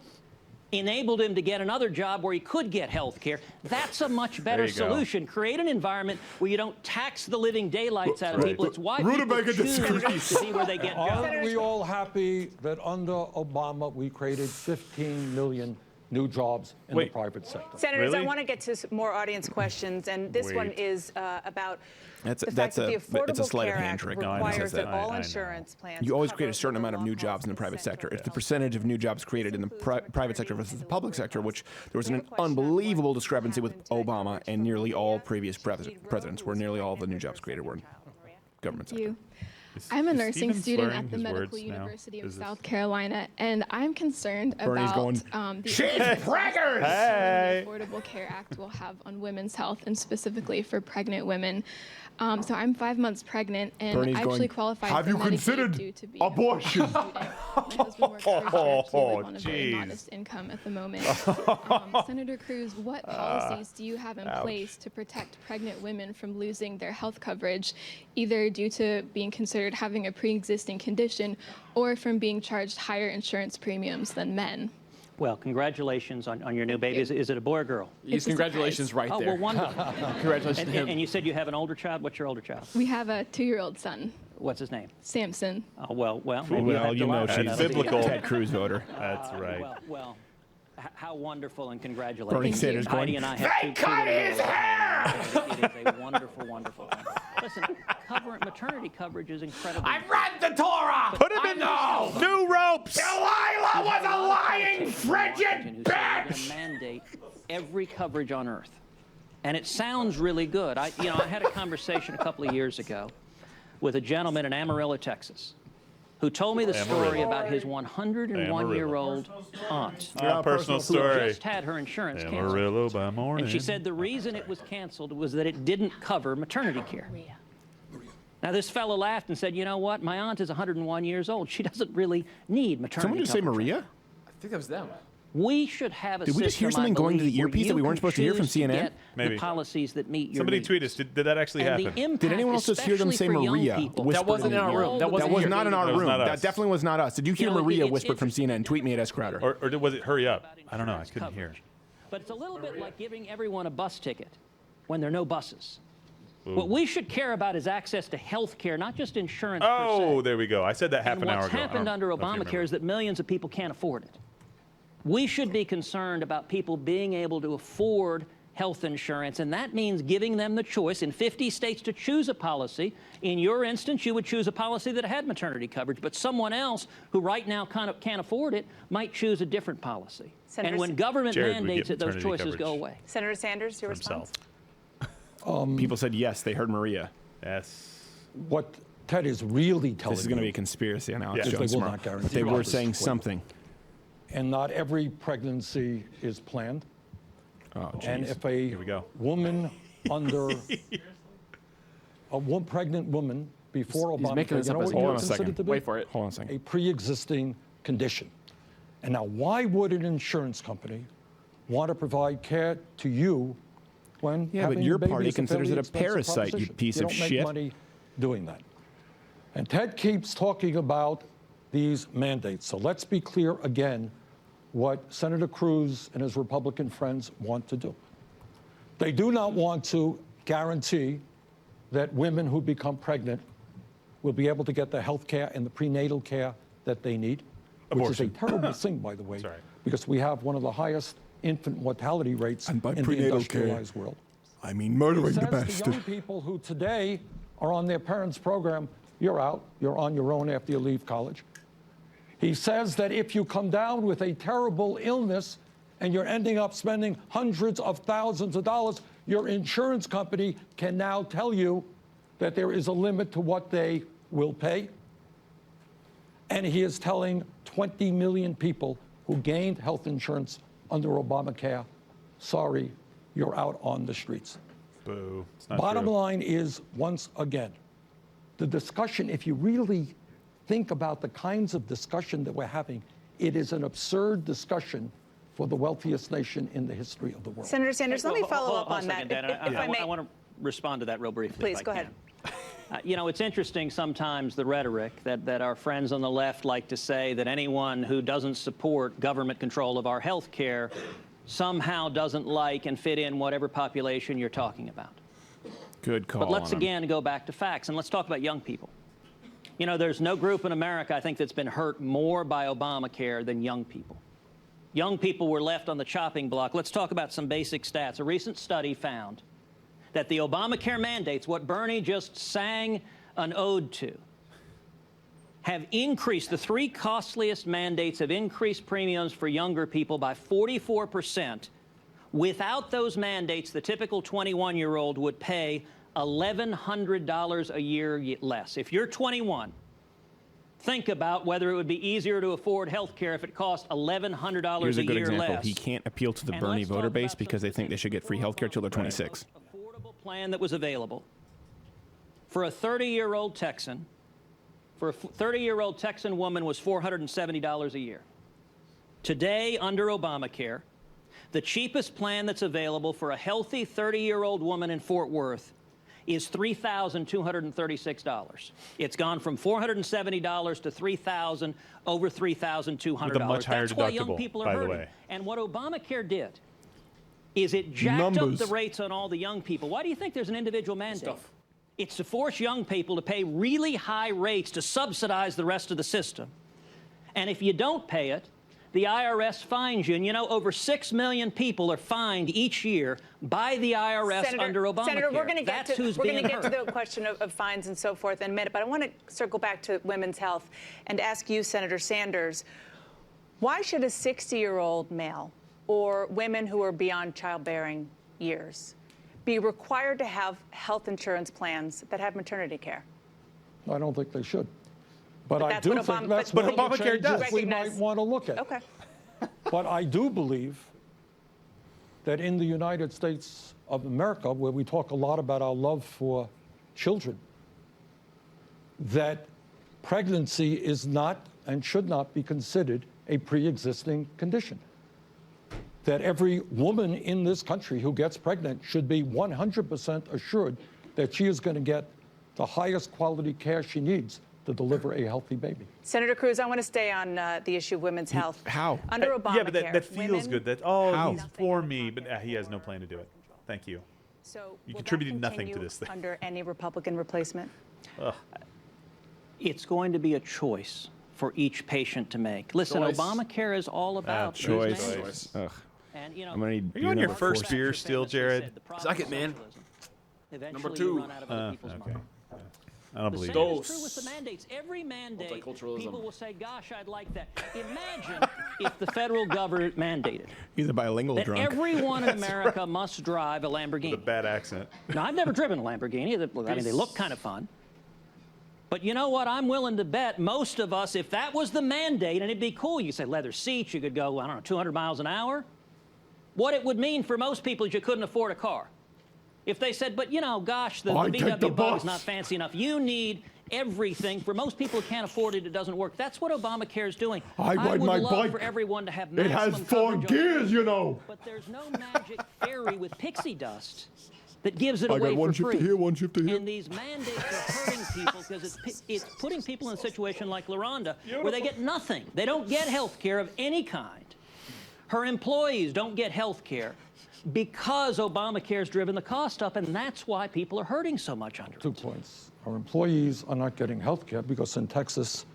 Speaker 7: enabled him to get another job where he could get health care. That's a much better solution. Create an environment where you don't tax the living daylights out of people. It's why people choose to see where they get jobs.
Speaker 6: Aren't we all happy that under Obama we created 15 million new jobs in the private sector?
Speaker 5: Senators, I want to get to more audience questions, and this one is about the fact that the Affordable Care Act requires that all insurance plans.
Speaker 1: You always create a certain amount of new jobs in the private sector. It's the percentage of new jobs created in the private sector versus the public sector, which there was an unbelievable discrepancy with Obama and nearly all previous presidents, where nearly all the new jobs created were in government sector.
Speaker 14: I'm a nursing student at the Medical University of South Carolina, and I'm concerned
Speaker 1: Bernie's
Speaker 14: about
Speaker 1: going,
Speaker 14: the
Speaker 1: she's preggers!
Speaker 14: The Affordable Care Act will have on women's health, and specifically for pregnant women. So I'm 5 months pregnant, and
Speaker 1: Bernie's
Speaker 14: I actually
Speaker 1: going,
Speaker 14: qualify
Speaker 1: have
Speaker 14: for
Speaker 1: you
Speaker 14: Medicaid
Speaker 1: considered
Speaker 14: due to be
Speaker 1: abortion?
Speaker 14: a student. My husband works for a church. We live on a very modest income at the moment. Senator Cruz, what policies do you have in place to protect pregnant women from losing their health coverage, either due to being considered having a pre-existing condition or from being charged higher insurance premiums than men?
Speaker 7: Well, congratulations on your new baby. Is it a boy or girl?
Speaker 2: Yes, congratulations right
Speaker 7: oh,
Speaker 2: there.
Speaker 7: Oh, well, wonderful.
Speaker 2: Congratulations to him.
Speaker 7: And you said you have an older child? What's your older child?
Speaker 14: We have a 2-year-old son.
Speaker 7: What's his name?
Speaker 14: Samson.
Speaker 7: Oh, well,
Speaker 1: maybe you know she's a
Speaker 3: biblical
Speaker 1: Ted Cruz voter.
Speaker 3: That's right.
Speaker 7: Well, how wonderful, and congratulations.
Speaker 1: Bernie Sanders going,
Speaker 7: Heidi and I have
Speaker 1: they
Speaker 7: two
Speaker 1: cut his hair!
Speaker 7: It is a wonderful, wonderful thing. Listen, maternity coverage is incredible.
Speaker 10: I read the Torah!
Speaker 3: Put him in new ropes!
Speaker 10: Delilah was a lying, frigid bitch!
Speaker 7: Mandate every coverage on earth. And it sounds really good. I had a conversation a couple of years ago with a gentleman in Amarillo, Texas, who told me the story about his 101-year-old aunt.
Speaker 3: Personal
Speaker 7: who
Speaker 3: story.
Speaker 7: just had her insurance
Speaker 3: Amarillo
Speaker 7: canceled.
Speaker 3: by morning.
Speaker 7: And she said the reason it was canceled was that it didn't cover maternity care. Now, this fellow laughed and said, you know what? My aunt is 101 years old. She doesn't really need maternity
Speaker 1: Someone just say
Speaker 7: coverage.
Speaker 1: Maria?
Speaker 2: I think that was them.
Speaker 7: We should have a
Speaker 1: Did we just hear
Speaker 7: system,
Speaker 1: something
Speaker 7: I
Speaker 1: going to the
Speaker 7: believe, where
Speaker 1: earpiece that we
Speaker 7: you
Speaker 1: weren't
Speaker 7: can
Speaker 1: supposed to hear from
Speaker 7: choose to
Speaker 1: CNN?
Speaker 7: get
Speaker 3: Maybe.
Speaker 7: The policies that meet your
Speaker 3: Somebody
Speaker 7: needs.
Speaker 3: tweet us. Did that actually
Speaker 7: And
Speaker 3: happen?
Speaker 7: the impact,
Speaker 1: Did anyone else just hear them say
Speaker 7: especially for young
Speaker 1: Maria?
Speaker 7: people.
Speaker 2: That wasn't in our room. That
Speaker 1: That was not in our
Speaker 3: That was
Speaker 1: room.
Speaker 3: not us.
Speaker 1: That definitely was not us. Did you hear
Speaker 7: You know,
Speaker 1: Maria
Speaker 7: it's
Speaker 1: whispered from CNN? Tweet me at S. Crowder.
Speaker 3: Or was it hurry up? I don't know. I couldn't hear.
Speaker 7: But it's a little bit like giving everyone a bus ticket when there are no buses. What we should care about is access to health care, not just insurance per se.
Speaker 3: There we go. I said that half
Speaker 7: And
Speaker 3: an hour ago.
Speaker 7: what's happened under
Speaker 3: I don't know if you
Speaker 7: Obamacare
Speaker 3: remember.
Speaker 7: is that millions of people can't afford it. We should be concerned about people being able to afford health insurance, and that means giving them the choice in 50 states to choose a policy. In your instance, you would choose a policy that had maternity coverage, but someone else who right now can't afford it might choose a different policy.
Speaker 5: Senator
Speaker 7: And when government
Speaker 3: Jared would
Speaker 7: mandates
Speaker 3: get
Speaker 7: it, those
Speaker 3: maternity
Speaker 7: choices go
Speaker 3: coverage.
Speaker 7: away.
Speaker 5: Senator Sanders, your response?
Speaker 1: People said yes, they heard Maria.
Speaker 3: Yes.
Speaker 6: What Ted is really telling
Speaker 1: This is going to
Speaker 6: you
Speaker 1: be a conspiracy on Alex
Speaker 6: is
Speaker 1: Jones
Speaker 6: they will
Speaker 1: tomorrow.
Speaker 6: not guarantee
Speaker 1: They were
Speaker 6: this
Speaker 1: saying
Speaker 6: disclosure.
Speaker 1: something.
Speaker 6: And not every pregnancy is planned.
Speaker 1: Oh,
Speaker 6: And
Speaker 1: jeez.
Speaker 6: if a
Speaker 3: Here we go.
Speaker 6: woman under pregnant woman before
Speaker 2: He's
Speaker 6: Obamacare,
Speaker 2: making this
Speaker 6: you
Speaker 2: up
Speaker 6: know
Speaker 2: as
Speaker 6: what
Speaker 2: he
Speaker 6: you
Speaker 1: goes.
Speaker 6: consider
Speaker 1: Hold on a second.
Speaker 6: to be?
Speaker 2: Wait for it.
Speaker 1: Hold on a second.
Speaker 6: A pre-existing condition. And now, why would an insurance company want to provide care to you when
Speaker 1: Yeah, but
Speaker 6: having
Speaker 1: your
Speaker 6: a baby
Speaker 1: party
Speaker 6: is
Speaker 1: considers
Speaker 6: fairly
Speaker 1: it a
Speaker 6: expensive
Speaker 1: parasite, you
Speaker 6: proposition?
Speaker 1: piece
Speaker 6: you
Speaker 1: of
Speaker 6: don't make
Speaker 1: shit.
Speaker 6: money doing that. And Ted keeps talking about these mandates. So let's be clear again what Senator Cruz and his Republican friends want to do. They do not want to guarantee that women who become pregnant will be able to get the health care and the prenatal care that they need, which is a terrible thing, by the way, because we have one of the highest infant mortality rates in the industrialized world.
Speaker 1: I mean murdering
Speaker 6: He
Speaker 1: the
Speaker 6: says to
Speaker 1: bastard.
Speaker 6: young people who today are on their parents' program, you're out, you're on your own after you leave college. He says that if you come down with a terrible illness and you're ending up spending hundreds of thousands of dollars, your insurance company can now tell you that there is a limit to what they will pay. And he is telling 20 million people who gained health insurance under Obamacare, sorry, you're out on the streets.
Speaker 3: Boo. It's not
Speaker 6: Bottom
Speaker 3: true.
Speaker 6: line is, once again, the discussion, if you really think about the kinds of discussion that we're having, it is an absurd discussion for the wealthiest nation in the history of the world.
Speaker 5: Senator Sanders, let me follow up on that.
Speaker 7: I want to respond to that real briefly.
Speaker 5: Please,
Speaker 7: if I
Speaker 5: go
Speaker 7: can.
Speaker 5: ahead.
Speaker 7: You know, it's interesting sometimes the rhetoric that our friends on the left like to say that anyone who doesn't support government control of our health care somehow doesn't like and fit in whatever population you're talking about.
Speaker 1: Good call.
Speaker 7: But let's
Speaker 1: on him.
Speaker 7: again go back to facts, and let's talk about young people. You know, there's no group in America, I think, that's been hurt more by Obamacare than young people. Young people were left on the chopping block. Let's talk about some basic stats. A recent study found that the Obamacare mandates, what Bernie just sang an ode to, have increased, the three costliest mandates have increased premiums for younger people by 44%. Without those mandates, the typical 21-year-old would pay $1,100 a year less. If you're 21, think about whether it would be easier to afford health care if it cost $1,100
Speaker 1: Here's
Speaker 7: a
Speaker 1: a good
Speaker 7: year
Speaker 1: example.
Speaker 7: less.
Speaker 1: He can't appeal to the Bernie voter base because they think they should get free health care till they're 26.
Speaker 7: Affordable plan that was available for a 30-year-old Texan, for a 30-year-old Texan woman was $470 a year. Today, under Obamacare, the cheapest plan that's available for a healthy 30-year-old woman in Fort Worth is $3,236. It's gone from $470 to $3,000, over $3,200.
Speaker 3: With a much higher
Speaker 7: That's why young
Speaker 3: deductible,
Speaker 7: people are
Speaker 3: by the
Speaker 7: hurting.
Speaker 3: way.
Speaker 7: And what Obamacare did is it jacked up the rates on all the young people. Why do you think there's an individual mandate? It's to force young people to pay really high rates to subsidize the rest of the system. And if you don't pay it, the IRS fines you. And you know, over 6 million people are fined each year by the IRS under Obamacare.
Speaker 5: Senator, we're going to get
Speaker 7: to
Speaker 5: the question of fines and so forth in a minute, but I want to circle back to women's health and ask you, Senator Sanders, why should a 60-year-old male or women who are beyond childbearing years be required to have health insurance plans that have maternity care?
Speaker 6: I don't think they should. But I
Speaker 5: that's
Speaker 6: do
Speaker 5: what
Speaker 6: think that's one of the
Speaker 3: Obamacare does.
Speaker 6: changes we might want to look at.
Speaker 5: Okay.
Speaker 6: But I do believe that in the United States of America, where we talk a lot about our love for children, that pregnancy is not and should not be considered a pre-existing condition. That every woman in this country who gets pregnant should be 100% assured that she is going to get the highest quality care she needs to deliver a healthy baby.
Speaker 5: Senator Cruz, I want to stay on the issue of women's health.
Speaker 1: How?
Speaker 5: Under Obamacare.
Speaker 3: Yeah, but that feels good. That,
Speaker 1: How?
Speaker 3: He's for me, but he has no plan to do it. Thank you.
Speaker 5: So
Speaker 3: You
Speaker 5: will
Speaker 3: contributed
Speaker 5: that
Speaker 3: nothing to
Speaker 5: continue
Speaker 3: this thing.
Speaker 5: under any Republican replacement?
Speaker 3: Ugh.
Speaker 7: It's going to be a choice for each patient to make. Listen,
Speaker 2: Choice.
Speaker 7: Obamacare is all about these
Speaker 1: Choice.
Speaker 7: mandates.
Speaker 1: Ugh.
Speaker 7: And, you know,
Speaker 1: I'm gonna need
Speaker 3: Are you on your
Speaker 1: number
Speaker 3: first
Speaker 1: 4.
Speaker 3: beer still, Jared?
Speaker 2: Suck it, man.
Speaker 7: Eventually
Speaker 2: Number
Speaker 7: you
Speaker 2: 2.
Speaker 7: run out of other people's
Speaker 3: Okay.
Speaker 7: money.
Speaker 3: I don't
Speaker 7: The
Speaker 3: believe
Speaker 7: same
Speaker 3: it.
Speaker 7: is true with the mandates. Every mandate,
Speaker 2: Multiculturalism.
Speaker 7: people will say, gosh, I'd like that. Imagine if the federal government mandated
Speaker 1: He's a bilingual
Speaker 7: that
Speaker 1: drunk.
Speaker 7: everyone in America must drive a Lamborghini.
Speaker 3: With a bad accent.
Speaker 7: Now, I've never driven a Lamborghini. I mean, they look kind of fun. But you know what? I'm willing to bet most of us, if that was the mandate, and it'd be cool, you could say leather seats, you could go, I don't know, 200 miles an hour. What it would mean for most people is you couldn't afford a car. If they said, but you know, gosh, the VW Bug's not fancy enough. You need everything. For most people who can't afford it, it doesn't work. That's what Obamacare is doing.
Speaker 4: I ride
Speaker 7: would
Speaker 4: my
Speaker 7: love
Speaker 4: bike.
Speaker 7: for everyone to have
Speaker 4: It has
Speaker 7: maximum
Speaker 4: 4
Speaker 7: coverage on
Speaker 4: gears, you know.
Speaker 7: But there's no magic fairy with pixie dust that gives it
Speaker 4: I
Speaker 7: away
Speaker 4: got one
Speaker 7: for
Speaker 4: shift
Speaker 7: free.
Speaker 4: to here, one shift to here.
Speaker 7: And these mandates are hurting people because it's putting people in a situation like LaRonda where they get nothing. They don't get health care of any kind. Her employees don't get health care because Obamacare's driven the cost up, and that's why people are hurting so much under it.
Speaker 6: 2 points. Our employees are not getting health care because in Texas,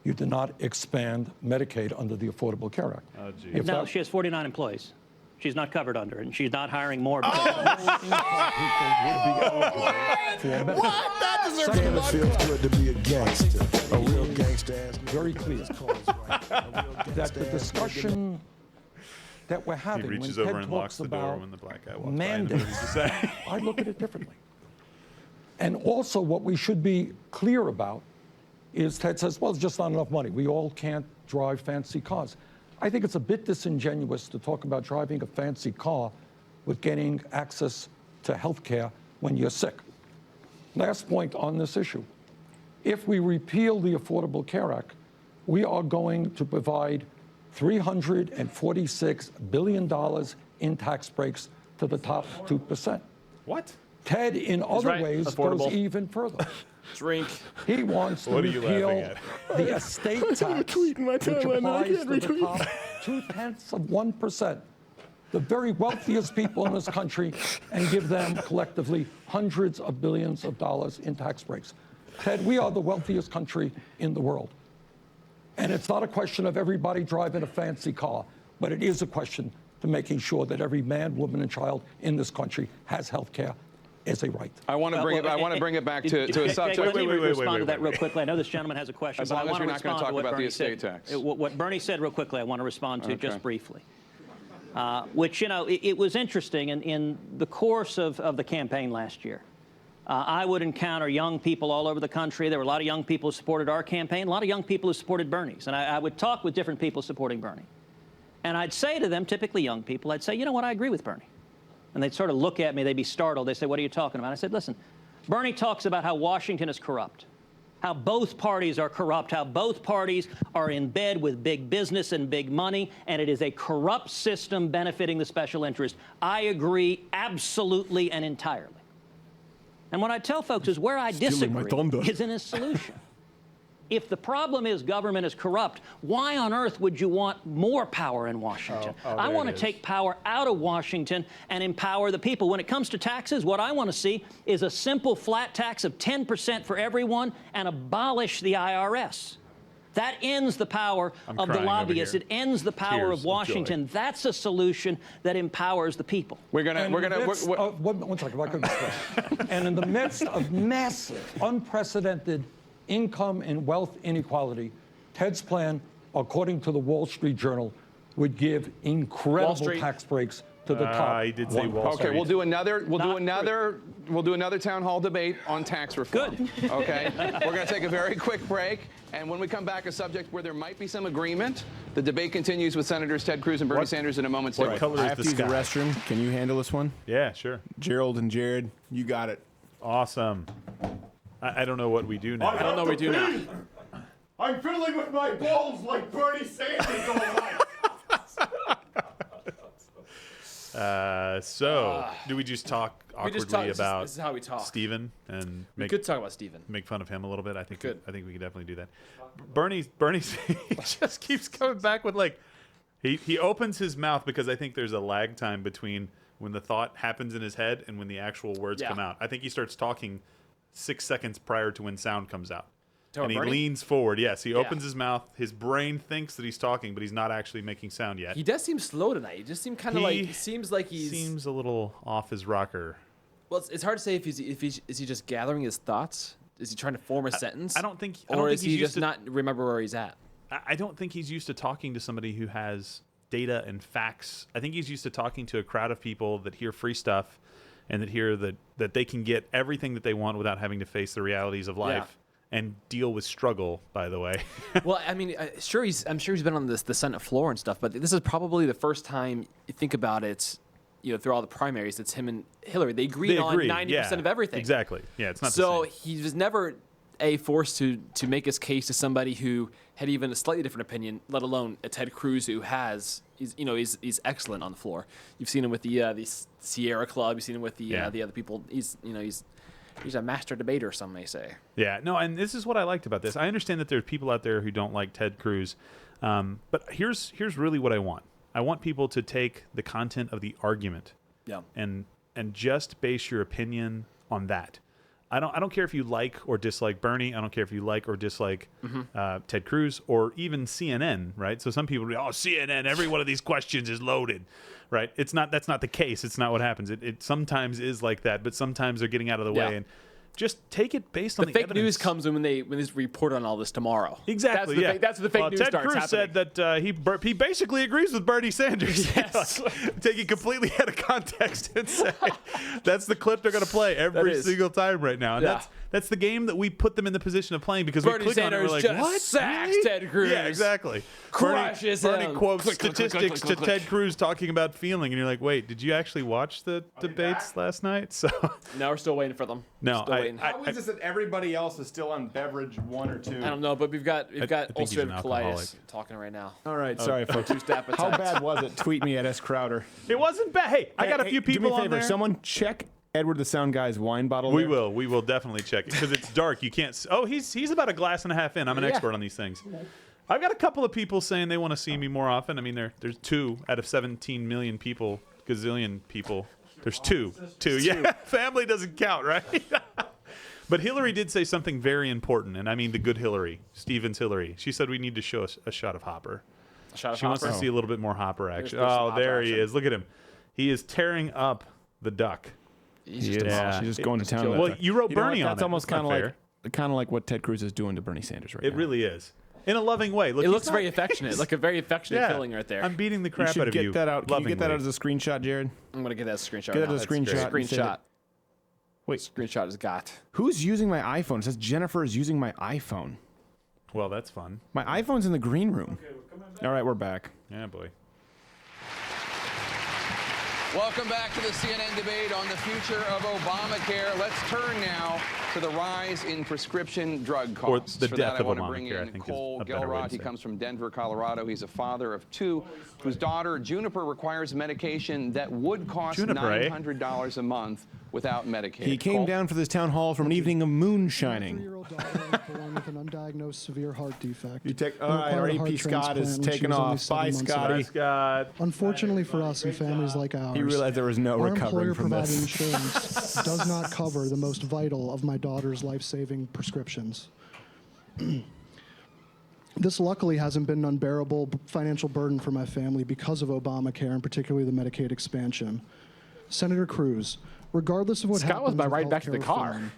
Speaker 6: you did not expand Medicaid under the Affordable Care Act.
Speaker 3: Oh, geez.
Speaker 7: No, she has 49 employees. She's not covered under it, and she's not hiring more.
Speaker 4: What? That deserves
Speaker 15: Damn, it feels good to be a gangster, a real gangster.
Speaker 6: Very clear that the discussion that we're
Speaker 3: He
Speaker 6: having when
Speaker 3: reaches over
Speaker 6: Ted
Speaker 3: and locks
Speaker 6: talks
Speaker 3: the door
Speaker 6: about
Speaker 3: when the black guy walks by and knows what
Speaker 6: mandates,
Speaker 3: to say.
Speaker 6: I look at it differently. And also what we should be clear about is Ted says, well, it's just not enough money. We all can't drive fancy cars. I think it's a bit disingenuous to talk about driving a fancy car with getting access to health care when you're sick. Last point on this issue. If we repeal the Affordable Care Act, we are going to provide $346 billion in tax breaks to the top 2%.
Speaker 3: What?
Speaker 6: Ted, in other
Speaker 2: right.
Speaker 6: ways,
Speaker 2: Affordable.
Speaker 6: goes even further.
Speaker 2: Drink.
Speaker 6: He wants to
Speaker 3: What are you
Speaker 6: repeal
Speaker 3: laughing
Speaker 6: the estate tax,
Speaker 4: retweeting my
Speaker 6: which
Speaker 4: timeline, and I
Speaker 6: applies
Speaker 4: can't
Speaker 6: to the
Speaker 4: retweet.
Speaker 6: top 0.2%, the very wealthiest people in this country, and give them collectively hundreds of billions of dollars in tax breaks. Ted, we are the wealthiest country in the world. And it's not a question of everybody driving a fancy car, but it is a question to making sure that every man, woman, and child in this country has health care as a right.
Speaker 8: I want to bring it. I want to bring it back to a subject.
Speaker 7: Let me respond to that real quickly. I know this gentleman has a question.
Speaker 8: As
Speaker 7: but
Speaker 8: long
Speaker 7: I
Speaker 8: as
Speaker 7: want
Speaker 8: you're
Speaker 7: to
Speaker 8: not going
Speaker 7: respond
Speaker 8: to talk
Speaker 7: what
Speaker 8: about the
Speaker 7: Bernie
Speaker 8: estate
Speaker 7: said.
Speaker 8: tax.
Speaker 7: What Bernie said real quickly, I want to respond to just
Speaker 8: Okay.
Speaker 7: briefly. Which, you know, it was interesting in the course of the campaign last year. I would encounter young people all over the country. There were a lot of young people who supported our campaign, a lot of young people who supported Bernie's. And I would talk with different people supporting Bernie. And I'd say to them, typically young people, I'd say, you know what, I agree with Bernie. And they'd sort of look at me, they'd be startled. They'd say, what are you talking about? I said, listen, Bernie talks about how Washington is corrupt, how both parties are corrupt, how both parties are in bed with big business and big money, and it is a corrupt system benefiting the special interest. I agree absolutely and entirely. And what I tell folks is where I disagree is in a solution. If the problem is government is corrupt, why on earth would you want more power in Washington? I want to take power out of Washington and empower the people. When it comes to taxes, what I want to see is a simple flat tax of 10% for everyone and abolish the IRS. That ends the power of the lobbyists. It ends the power of Washington. That's a solution that empowers the people.
Speaker 6: One second, if I could explain. And in the midst of massive, unprecedented income and wealth inequality, Ted's plan, according to the Wall Street Journal, would give incredible tax breaks to the top.
Speaker 3: I did say Wall Street.
Speaker 8: Okay, we'll do another town hall debate on tax reform. Good. Okay, we're going to take a very quick break, and when we come back, a subject where there might be some agreement. The debate continues with Senators Ted Cruz and Bernie Sanders in a moment.
Speaker 1: What color is the sky? I have to use the restroom. Can you handle this one?
Speaker 3: Yeah, sure.
Speaker 1: Gerald and Jared, you got it.
Speaker 3: Awesome. I don't know what we do now.
Speaker 2: I don't know what we do now.
Speaker 4: I'm fiddling with my balls like Bernie Sanders all night.
Speaker 3: Do we just talk awkwardly about
Speaker 2: this is how we talk.
Speaker 3: Stephen and
Speaker 2: We could talk about Stephen.
Speaker 3: Make fun of him a little bit. I think we could definitely do that. Bernie he just keeps coming back with like he opens his mouth because I think there's a lag time between when the thought happens in his head and when the actual words come out. I think he starts talking 6 seconds prior to when sound comes out. And he leans forward. Yes, he opens his mouth. His brain thinks that he's talking, but he's not actually making sound yet.
Speaker 2: He does seem slow tonight. He just seems kind of like seems
Speaker 3: a little off his rocker.
Speaker 2: Well, it's hard to say if is he just gathering his thoughts? Is he trying to form a sentence?
Speaker 3: I don't think
Speaker 2: is he just not remember where he's at?
Speaker 3: I don't think he's used to talking to somebody who has data and facts. I think he's used to talking to a crowd of people that hear free stuff and that hear that they can get everything that they want without having to face the realities of life and deal with struggle, by the way.
Speaker 2: Well, I mean, I'm sure he's been on the Senate floor and stuff, but this is probably the first time you think about it, through all the primaries, it's him and Hillary. They agreed on 90% of everything.
Speaker 3: Exactly. Yeah, it's not
Speaker 2: so
Speaker 3: the same.
Speaker 2: He was never forced to make his case to somebody who had even a slightly different opinion, let alone a Ted Cruz who he's excellent on the floor. You've seen him with the Sierra Club. You've seen him with the other people. He's a master debater, some may say.
Speaker 3: Yeah, no, and this is what I liked about this. I understand that there are people out there who don't like Ted Cruz, but here's really what I want. I want people to take the content of the argument, and just base your opinion on that. I don't care if you like or dislike Bernie. I don't care if you like or dislike Ted Cruz or even CNN, right? So some people will be, CNN, every one of these questions is loaded, right? That's not the case. It's not what happens. It sometimes is like that, but sometimes they're getting out of the way. And just take it based on the
Speaker 2: fake
Speaker 3: evidence.
Speaker 2: News comes when they report on all this tomorrow.
Speaker 3: Exactly.
Speaker 2: That's the fake news
Speaker 3: Ted
Speaker 2: starts
Speaker 3: Cruz
Speaker 2: happening.
Speaker 3: said that he basically agrees with Bernie Sanders.
Speaker 2: Yes.
Speaker 3: Take it completely out of context and say that's the clip they're going to play every single time right now. And that's the game that we put them in the position of playing because
Speaker 2: Bernie
Speaker 3: we click
Speaker 2: Sanders
Speaker 3: on it. We're like, what?
Speaker 2: Sacks
Speaker 3: Really?
Speaker 2: Ted Cruz.
Speaker 3: Yeah, exactly. Bernie quotes statistics to Ted Cruz talking about feeling, and you're like, wait, did you actually watch the debates last night? So
Speaker 2: no, we're still waiting for them.
Speaker 3: No,
Speaker 1: how is this that everybody else is still on beverage 1 or 2?
Speaker 2: I don't know, but we've got ulcerative colitis talking right now.
Speaker 1: All right, sorry, folks. How bad was it? Tweet me at S Crowder.
Speaker 3: It wasn't bad. Hey, I got a few people
Speaker 1: do me a favor,
Speaker 3: on there.
Speaker 1: Someone check Edward the Sound Guy's wine bottle.
Speaker 3: We will definitely check it because it's dark. You can't. Oh, he's about a glass and a half in. I'm an expert on these things. I've got a couple of people saying they want to see me more often. I mean, there's 2 out of 17 million people, gazillion people. There's 2. Yeah, family doesn't count, right? But Hillary did say something very important, and I mean the good Hillary, Stevens Hillary. She said we need to show us a shot of Hopper. She wants to see a little bit more Hopper action. Oh, there he is. Look at him. He is tearing up the duck.
Speaker 1: She's just going to town.
Speaker 3: Well, you wrote Bernie on it.
Speaker 1: That's almost kind of like what Ted Cruz is doing to Bernie Sanders right now.
Speaker 3: It really is. In a loving way. Look,
Speaker 2: it looks very affectionate. Like a very affectionate feeling right there.
Speaker 3: I'm beating the crap out of you.
Speaker 1: Get that out. Can you get that out as a screenshot, Jared?
Speaker 2: I'm going to get that screenshot.
Speaker 1: Get that as a screenshot.
Speaker 2: Screenshot.
Speaker 1: Wait,
Speaker 2: screenshot has got.
Speaker 1: Who's using my iPhone? It says Jennifer is using my iPhone.
Speaker 3: Well, that's fun.
Speaker 1: My iPhone's in the green room. All right, we're back.
Speaker 3: Yeah, boy.
Speaker 8: Welcome back to the CNN debate on the future of Obamacare. Let's turn now to the rise in prescription drug costs.
Speaker 3: Or the
Speaker 8: For
Speaker 3: death
Speaker 8: that, I
Speaker 3: of
Speaker 8: want to bring
Speaker 3: Obamacare, I
Speaker 8: in
Speaker 3: think is
Speaker 8: Cole
Speaker 3: a better way to
Speaker 8: Gelrod. He
Speaker 3: say it.
Speaker 8: comes from Denver, Colorado. He's a father of 2 whose daughter, Juniper, requires medication that would cost $900 a month without Medicaid.
Speaker 1: He came down for this town hall from an evening of moonshining.
Speaker 16: 3-year-old daughter, along with an undiagnosed severe heart defect.
Speaker 1: You take. All
Speaker 16: who
Speaker 1: right,
Speaker 16: required
Speaker 1: our
Speaker 16: a heart
Speaker 1: EP Scott is
Speaker 16: transplant when she
Speaker 1: taking
Speaker 16: was only
Speaker 1: off.
Speaker 16: 7
Speaker 1: Bye,
Speaker 16: months
Speaker 1: Scotty.
Speaker 16: old.
Speaker 3: Scott.
Speaker 16: Unfortunately for us and families like ours,
Speaker 1: He realized there was no
Speaker 16: our
Speaker 1: recovering from
Speaker 16: employer-provided
Speaker 1: this.
Speaker 16: insurance does not cover the most vital of my daughter's life-saving prescriptions. This luckily hasn't been an unbearable financial burden for my family because of Obamacare and particularly the Medicaid expansion. Senator Cruz, regardless of what
Speaker 2: Scott was
Speaker 16: happens
Speaker 2: by
Speaker 16: with
Speaker 2: right back to the
Speaker 16: healthcare
Speaker 2: car.
Speaker 16: reform,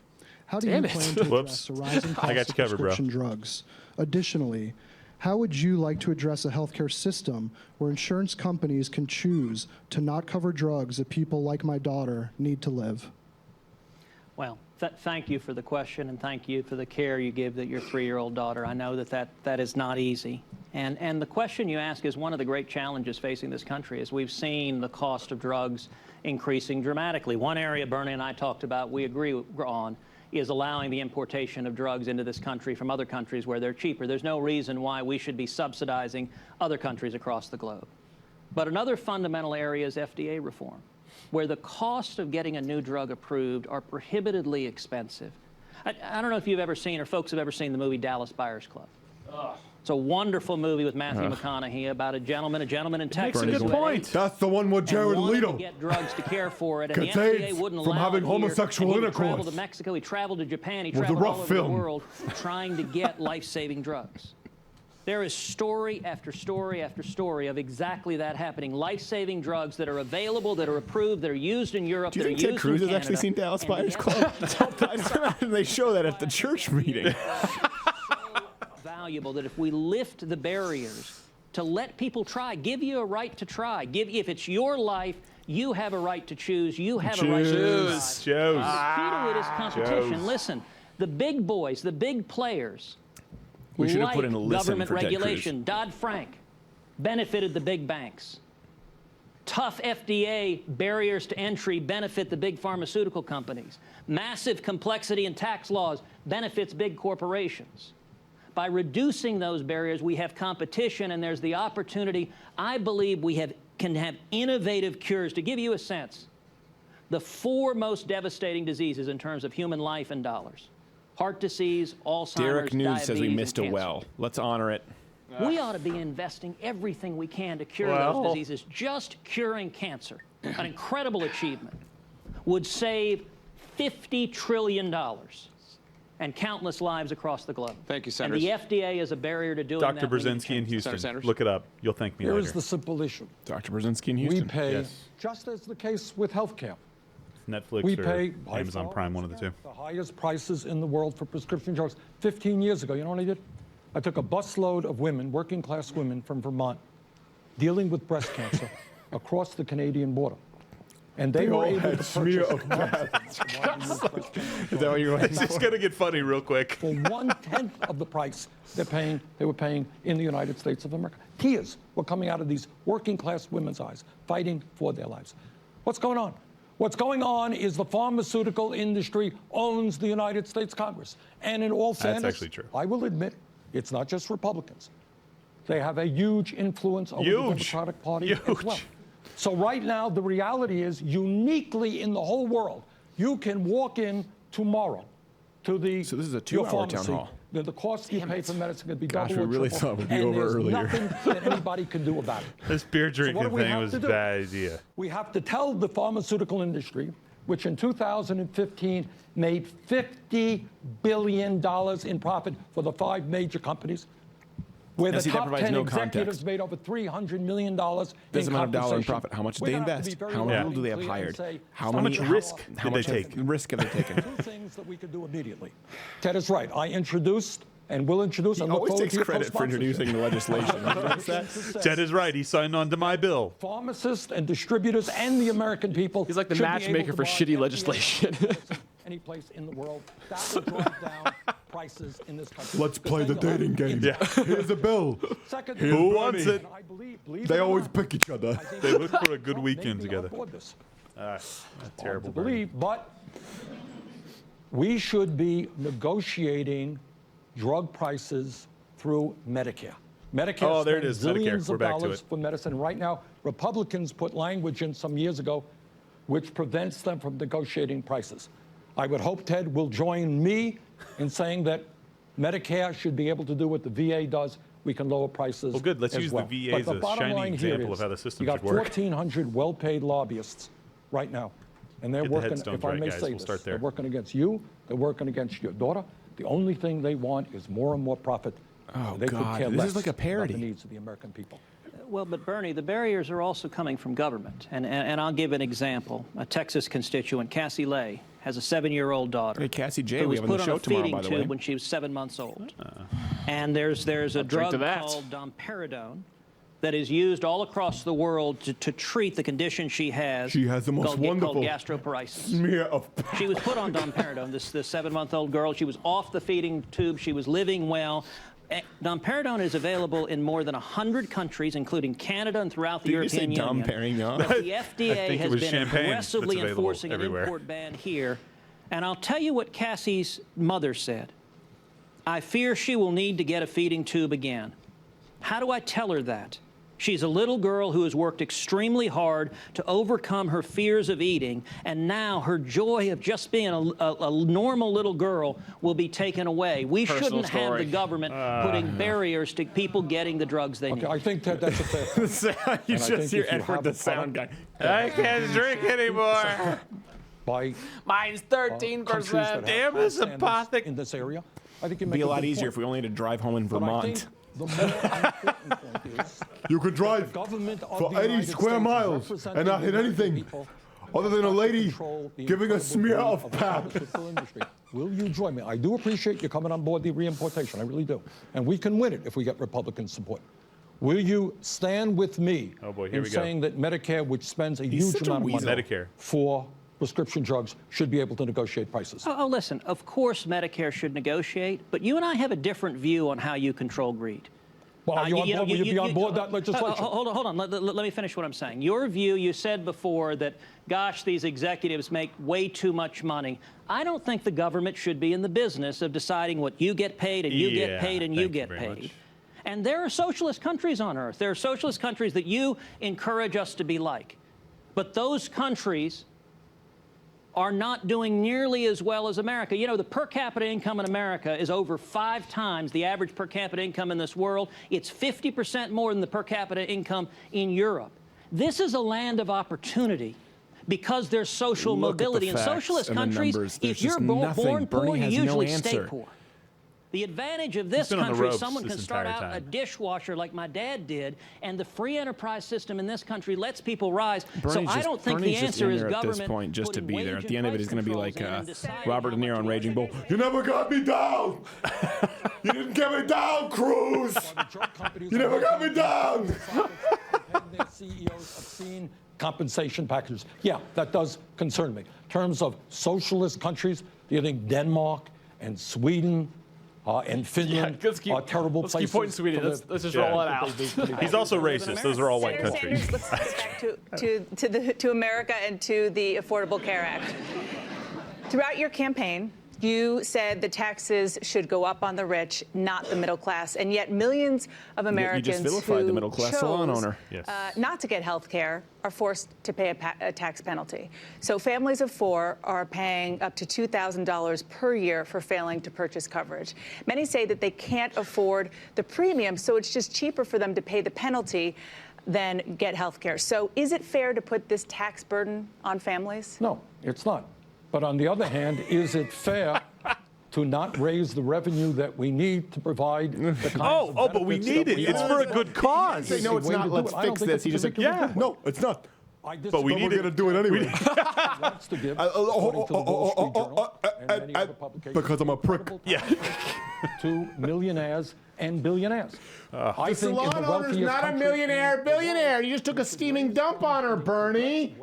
Speaker 16: how do
Speaker 2: Damn
Speaker 16: you
Speaker 2: it.
Speaker 16: plan to
Speaker 3: Whoops.
Speaker 16: address the rising
Speaker 3: I
Speaker 16: cost
Speaker 3: got
Speaker 16: of
Speaker 3: you covered, bro.
Speaker 16: prescription drugs? Additionally, how would you like to address a healthcare system where insurance companies can choose to not cover drugs that people like my daughter need to live?
Speaker 7: Well, thank you for the question, and thank you for the care you give that your 3-year-old daughter. I know that is not easy. And the question you ask is one of the great challenges facing this country, as we've seen the cost of drugs increasing dramatically. One area Bernie and I talked about, we agree on, is allowing the importation of drugs into this country from other countries where they're cheaper. There's no reason why we should be subsidizing other countries across the globe. But another fundamental area is FDA reform, where the cost of getting a new drug approved are prohibitively expensive. I don't know if you've ever seen or folks have ever seen the movie Dallas Buyers Club. It's a wonderful movie with Matthew McConaughey about a gentleman in Texas.
Speaker 1: Makes a good point. That's the one with Jared
Speaker 7: Leto.
Speaker 1: Leto.
Speaker 7: Get drugs to care for it, and the
Speaker 1: Gets
Speaker 7: FDA
Speaker 1: AIDS
Speaker 7: wouldn't
Speaker 1: from
Speaker 7: allow
Speaker 1: having
Speaker 7: it here.
Speaker 1: homosexual
Speaker 7: And he
Speaker 1: intercourse.
Speaker 7: traveled to Mexico. He traveled to Japan. He
Speaker 1: Was a
Speaker 7: traveled all
Speaker 1: rough
Speaker 7: over
Speaker 1: film.
Speaker 7: the world trying to get life-saving drugs. There is story after story after story of exactly that happening. Life-saving drugs that are available, that are approved, that are used in Europe,
Speaker 1: Do you
Speaker 7: that
Speaker 1: think
Speaker 7: are
Speaker 1: Ted
Speaker 7: used
Speaker 1: Cruz
Speaker 7: in
Speaker 1: has actually
Speaker 7: Canada,
Speaker 1: seen Dallas
Speaker 7: and
Speaker 1: Buyers Club? They show that at the church meeting.
Speaker 7: Valuable that if we lift the barriers to let people try, give you a right to try, if it's your life, you have a right to choose, you have a right to choose.
Speaker 3: Choose.
Speaker 7: And the key to it is competition. Listen, the big boys, the big players,
Speaker 1: We should have
Speaker 7: like
Speaker 1: put in a listen
Speaker 7: government
Speaker 1: for Ted Cruz.
Speaker 7: regulation, Dodd-Frank, benefited the big banks. Tough FDA barriers to entry benefit the big pharmaceutical companies. Massive complexity in tax laws benefits big corporations. By reducing those barriers, we have competition, and there's the opportunity. I believe we can have innovative cures. To give you a sense, the 4 most devastating diseases in terms of human life and dollars: heart disease, Alzheimer's,
Speaker 1: Derek News
Speaker 7: diabetes,
Speaker 1: says we missed a
Speaker 7: and cancer.
Speaker 1: well. Let's honor it.
Speaker 7: We ought to be investing everything we can to cure those diseases. Just curing cancer, an incredible achievement, would save $50 trillion and countless lives across the globe.
Speaker 8: Thank you, Senators.
Speaker 7: And the FDA is a barrier to doing
Speaker 3: Dr.
Speaker 7: that. We need to
Speaker 3: Brzezinski in
Speaker 7: change.
Speaker 3: Houston.
Speaker 8: Sanders.
Speaker 3: Look it up. You'll thank me
Speaker 6: Here
Speaker 3: later.
Speaker 6: is the simple issue.
Speaker 1: Dr. Brzezinski in Houston.
Speaker 6: We pay,
Speaker 3: Yes.
Speaker 6: just as the case with healthcare,
Speaker 3: Netflix
Speaker 6: we
Speaker 3: or
Speaker 6: pay by
Speaker 3: Amazon
Speaker 6: far
Speaker 3: Prime, one of the two.
Speaker 6: the highest prices in the world for prescription drugs. 15 years ago, you know what I did? I took a busload of women, working class women from Vermont, dealing with breast cancer across the Canadian border. And they were able to
Speaker 1: smear
Speaker 6: purchase
Speaker 1: of Is that what you're
Speaker 3: It's just going to get funny real quick.
Speaker 6: for 1/10 of the price they were paying in the United States of America. Tears were coming out of these working class women's eyes, fighting for their lives. What's going on? What's going on is the pharmaceutical industry owns the United States Congress. And in all fairness,
Speaker 3: actually true.
Speaker 6: I will admit, it's not just Republicans. They have a huge influence over the Democratic Party as well. So right now, the reality is, uniquely in the whole world, you can walk in tomorrow to the
Speaker 1: So this is a
Speaker 6: your
Speaker 1: 2-hour town
Speaker 6: pharmacy.
Speaker 1: hall.
Speaker 6: The cost you pay for medicine could be
Speaker 1: Gosh,
Speaker 6: double
Speaker 1: we
Speaker 6: or
Speaker 1: really
Speaker 6: triple,
Speaker 1: thought we'd be
Speaker 6: and
Speaker 1: over
Speaker 6: there's
Speaker 1: earlier.
Speaker 6: nothing that anybody can do about it.
Speaker 3: This beer drinking
Speaker 6: what do we
Speaker 3: thing
Speaker 6: have
Speaker 3: was
Speaker 6: to
Speaker 3: a
Speaker 6: do?
Speaker 3: bad idea.
Speaker 6: We have to tell the pharmaceutical industry, which in 2015 made $50 billion in profit for the 5 major companies, where
Speaker 1: Now,
Speaker 6: the
Speaker 1: see, that
Speaker 6: top
Speaker 1: provides
Speaker 6: 10
Speaker 1: no
Speaker 6: executives
Speaker 1: context.
Speaker 6: made over $300 million
Speaker 1: This
Speaker 6: in
Speaker 1: amount of dollar in
Speaker 6: compensation.
Speaker 1: profit. How much did
Speaker 6: We're
Speaker 1: they
Speaker 6: gonna have to
Speaker 1: invest?
Speaker 6: be very
Speaker 1: How
Speaker 6: loud
Speaker 1: little do they have
Speaker 6: and clear
Speaker 1: hired?
Speaker 6: and say,
Speaker 1: How
Speaker 3: How
Speaker 1: many
Speaker 3: much risk
Speaker 1: how
Speaker 3: did
Speaker 1: much
Speaker 3: they take?
Speaker 1: risk have they taken?
Speaker 6: 2 things that we could do immediately. Ted is right. I introduced and will introduce
Speaker 1: He
Speaker 6: and look
Speaker 1: always
Speaker 6: forward
Speaker 1: takes
Speaker 6: to your
Speaker 1: credit for
Speaker 6: co-sponsorship.
Speaker 1: introducing the legislation. Notice that?
Speaker 3: Ted is right. He signed on to my bill.
Speaker 6: Pharmacists and distributors and the American people.
Speaker 2: He's like the
Speaker 6: should be able
Speaker 2: matchmaker
Speaker 6: to
Speaker 2: for
Speaker 6: buy
Speaker 2: shitty
Speaker 6: FDA
Speaker 2: legislation.
Speaker 6: any place in the world. That will drive down prices in this country.
Speaker 1: Let's play the dating game. Yeah. Here's a bill.
Speaker 6: Second,
Speaker 1: Here's
Speaker 3: Who
Speaker 1: Bernie.
Speaker 3: wants it?
Speaker 1: They always pick each other.
Speaker 3: They look for a good weekend together.
Speaker 6: This.
Speaker 3: That's terrible.
Speaker 6: To believe, but we should be negotiating drug prices through Medicare. Medicare
Speaker 3: there it is,
Speaker 6: spends
Speaker 3: Medicare.
Speaker 6: zillions
Speaker 3: We're
Speaker 6: of
Speaker 3: back to
Speaker 6: dollars
Speaker 3: it.
Speaker 6: for medicine. Right now, Republicans put language in some years ago which prevents them from negotiating prices. I would hope Ted will join me in saying that Medicare should be able to do what the VA does. We can lower prices.
Speaker 3: Well, good. Let's
Speaker 6: as
Speaker 3: use
Speaker 6: well.
Speaker 3: the VA
Speaker 6: But
Speaker 3: as
Speaker 6: the
Speaker 3: a
Speaker 6: bottom
Speaker 3: shining
Speaker 6: line here
Speaker 3: example
Speaker 6: is
Speaker 3: of how the system
Speaker 6: you got
Speaker 3: should work.
Speaker 6: 1,400 well-paid lobbyists right now, and they're
Speaker 3: Get the
Speaker 6: working.
Speaker 3: headstones
Speaker 6: If I
Speaker 3: right,
Speaker 6: may
Speaker 3: guys.
Speaker 6: say
Speaker 3: We'll
Speaker 6: this,
Speaker 3: start there.
Speaker 6: they're working against you. They're working against your daughter. The only thing they want is more and more profit.
Speaker 1: Oh,
Speaker 6: they could
Speaker 1: God.
Speaker 6: care
Speaker 1: This
Speaker 6: less
Speaker 1: is like a parody.
Speaker 6: about the needs of the American people.
Speaker 7: Well, but Bernie, the barriers are also coming from government. And I'll give an example. A Texas constituent, Cassie Lay, has a 7-year-old daughter.
Speaker 1: Hey, Cassie J,
Speaker 7: who
Speaker 1: we
Speaker 7: was
Speaker 1: have on
Speaker 7: put
Speaker 1: the show
Speaker 7: a
Speaker 1: tomorrow,
Speaker 7: feeding
Speaker 1: by the
Speaker 7: tube
Speaker 1: way.
Speaker 7: when she was 7 months old. And there's a
Speaker 2: drink
Speaker 7: drug
Speaker 2: to that.
Speaker 7: called domperidone that is used all across the world to treat the condition she has.
Speaker 1: She has the most
Speaker 7: called
Speaker 1: wonderful
Speaker 7: gastroparesis.
Speaker 1: smear of
Speaker 7: She was put on domperidone, this 7-month-old girl. She was off the feeding tube. She was living well. Domperidone is available in more than 100 countries, including Canada and throughout the European Union.
Speaker 1: Domperidone?
Speaker 7: But the FDA has been
Speaker 3: champagne
Speaker 7: aggressively
Speaker 3: that's available
Speaker 7: enforcing an
Speaker 3: everywhere.
Speaker 7: import ban here. And I'll tell you what Cassie's mother said. I fear she will need to get a feeding tube again. How do I tell her that? She's a little girl who has worked extremely hard to overcome her fears of eating, and now her joy of just being a normal little girl will be taken away. We shouldn't have the government putting barriers to people getting the drugs they need.
Speaker 6: I think that that's a fair.
Speaker 1: You
Speaker 6: And I
Speaker 1: just
Speaker 6: think
Speaker 1: hear
Speaker 6: if you
Speaker 1: Edward
Speaker 6: have
Speaker 1: the
Speaker 6: a
Speaker 1: sound guy.
Speaker 3: I can't drink anymore.
Speaker 6: By
Speaker 2: Mine's 13%.
Speaker 6: countries that have
Speaker 3: Damn,
Speaker 6: high
Speaker 3: this
Speaker 6: standards
Speaker 3: apothic.
Speaker 6: in this area, I think you
Speaker 1: It'd
Speaker 6: make
Speaker 1: be a lot
Speaker 6: good
Speaker 1: easier
Speaker 6: point.
Speaker 1: if we only had to drive home in
Speaker 6: But I think
Speaker 1: Vermont.
Speaker 6: the more important point is
Speaker 1: You could drive
Speaker 6: government of
Speaker 1: for
Speaker 6: the
Speaker 1: 80
Speaker 6: United
Speaker 1: square
Speaker 6: States
Speaker 1: miles
Speaker 6: representing
Speaker 1: and not hit
Speaker 6: the American
Speaker 1: anything
Speaker 6: people
Speaker 1: other than a lady
Speaker 6: control the
Speaker 1: giving a
Speaker 6: incredible
Speaker 1: smear
Speaker 6: greed
Speaker 1: of
Speaker 6: the
Speaker 1: pap.
Speaker 6: pharmaceutical industry. Will you join me? I do appreciate you coming on board the reimportation. I really do. And we can win it if we get Republican support. Will you stand with me
Speaker 3: Oh, boy, here
Speaker 6: in
Speaker 3: we go.
Speaker 6: saying that Medicare, which spends a
Speaker 1: He's
Speaker 6: huge
Speaker 1: such a
Speaker 6: amount of money
Speaker 3: Medicare.
Speaker 6: for prescription drugs, should be able to negotiate prices?
Speaker 7: Oh, listen, of course Medicare should negotiate, but you and I have a different view on how you control greed.
Speaker 6: Well, are you on board? Will you be on board that legislation?
Speaker 7: Hold on. Let me finish what I'm saying. Your view, you said before that, gosh, these executives make way too much money. I don't think the government should be in the business of deciding what you get paid and you get paid and you get paid. And there are socialist countries on earth. There are socialist countries that you encourage us to be like. But those countries are not doing nearly as well as America. You know, the per capita income in America is over 5 times the average per capita income in this world. It's 50% more than the per capita income in Europe. This is a land of opportunity because there's social mobility. In socialist countries, if you're born poor, you usually stay poor. The advantage of this country, someone can start out a dishwasher like my dad did, and the free enterprise system in this country lets people rise. So I don't think the answer is government.
Speaker 1: At this point, just to be there. At the end of it, he's going to be like
Speaker 7: deciding
Speaker 1: Robert De Niro on Raging Bull. You never got me down. You didn't get me down, Cruz. You never got me down.
Speaker 6: Their CEOs obscene compensation packages. Yeah, that does concern me. In terms of socialist countries, do you think Denmark and Sweden and Finland are terrible places?
Speaker 2: Let's keep pointing Sweden. Let's just roll it out.
Speaker 3: He's also racist. Those are all white
Speaker 5: Senator
Speaker 3: countries.
Speaker 5: Sanders, let's get back to America and to the Affordable Care Act. Throughout your campaign, you said the taxes should go up on the rich, not the middle class, and yet millions of Americans
Speaker 1: you just vilified
Speaker 5: who
Speaker 1: the middle class salon owner.
Speaker 5: Not to get health care are forced to pay a tax penalty. So families of 4 are paying up to $2,000 per year for failing to purchase coverage. Many say that they can't afford the premium, so it's just cheaper for them to pay the penalty than get health care. So is it fair to put this tax burden on families?
Speaker 6: No, it's not. But on the other hand, is it fair to not raise the revenue that we need to provide the kinds of
Speaker 3: but we
Speaker 6: benefits
Speaker 3: need
Speaker 6: that
Speaker 3: it. It's for a good cause.
Speaker 1: Say, no, it's not. Let's fix this. He just said, yeah, no, it's not.
Speaker 3: But we need
Speaker 1: we're going to do it anyway.
Speaker 6: wants to give, according to the Wall Street Journal and many other publications,
Speaker 1: because I'm a prick.
Speaker 6: to millionaires and billionaires. I
Speaker 4: The
Speaker 6: think in the
Speaker 4: salon owner's
Speaker 6: wealthiest
Speaker 4: not a
Speaker 6: countries-
Speaker 4: millionaire, billionaire. You just took a steaming dump on her, Bernie.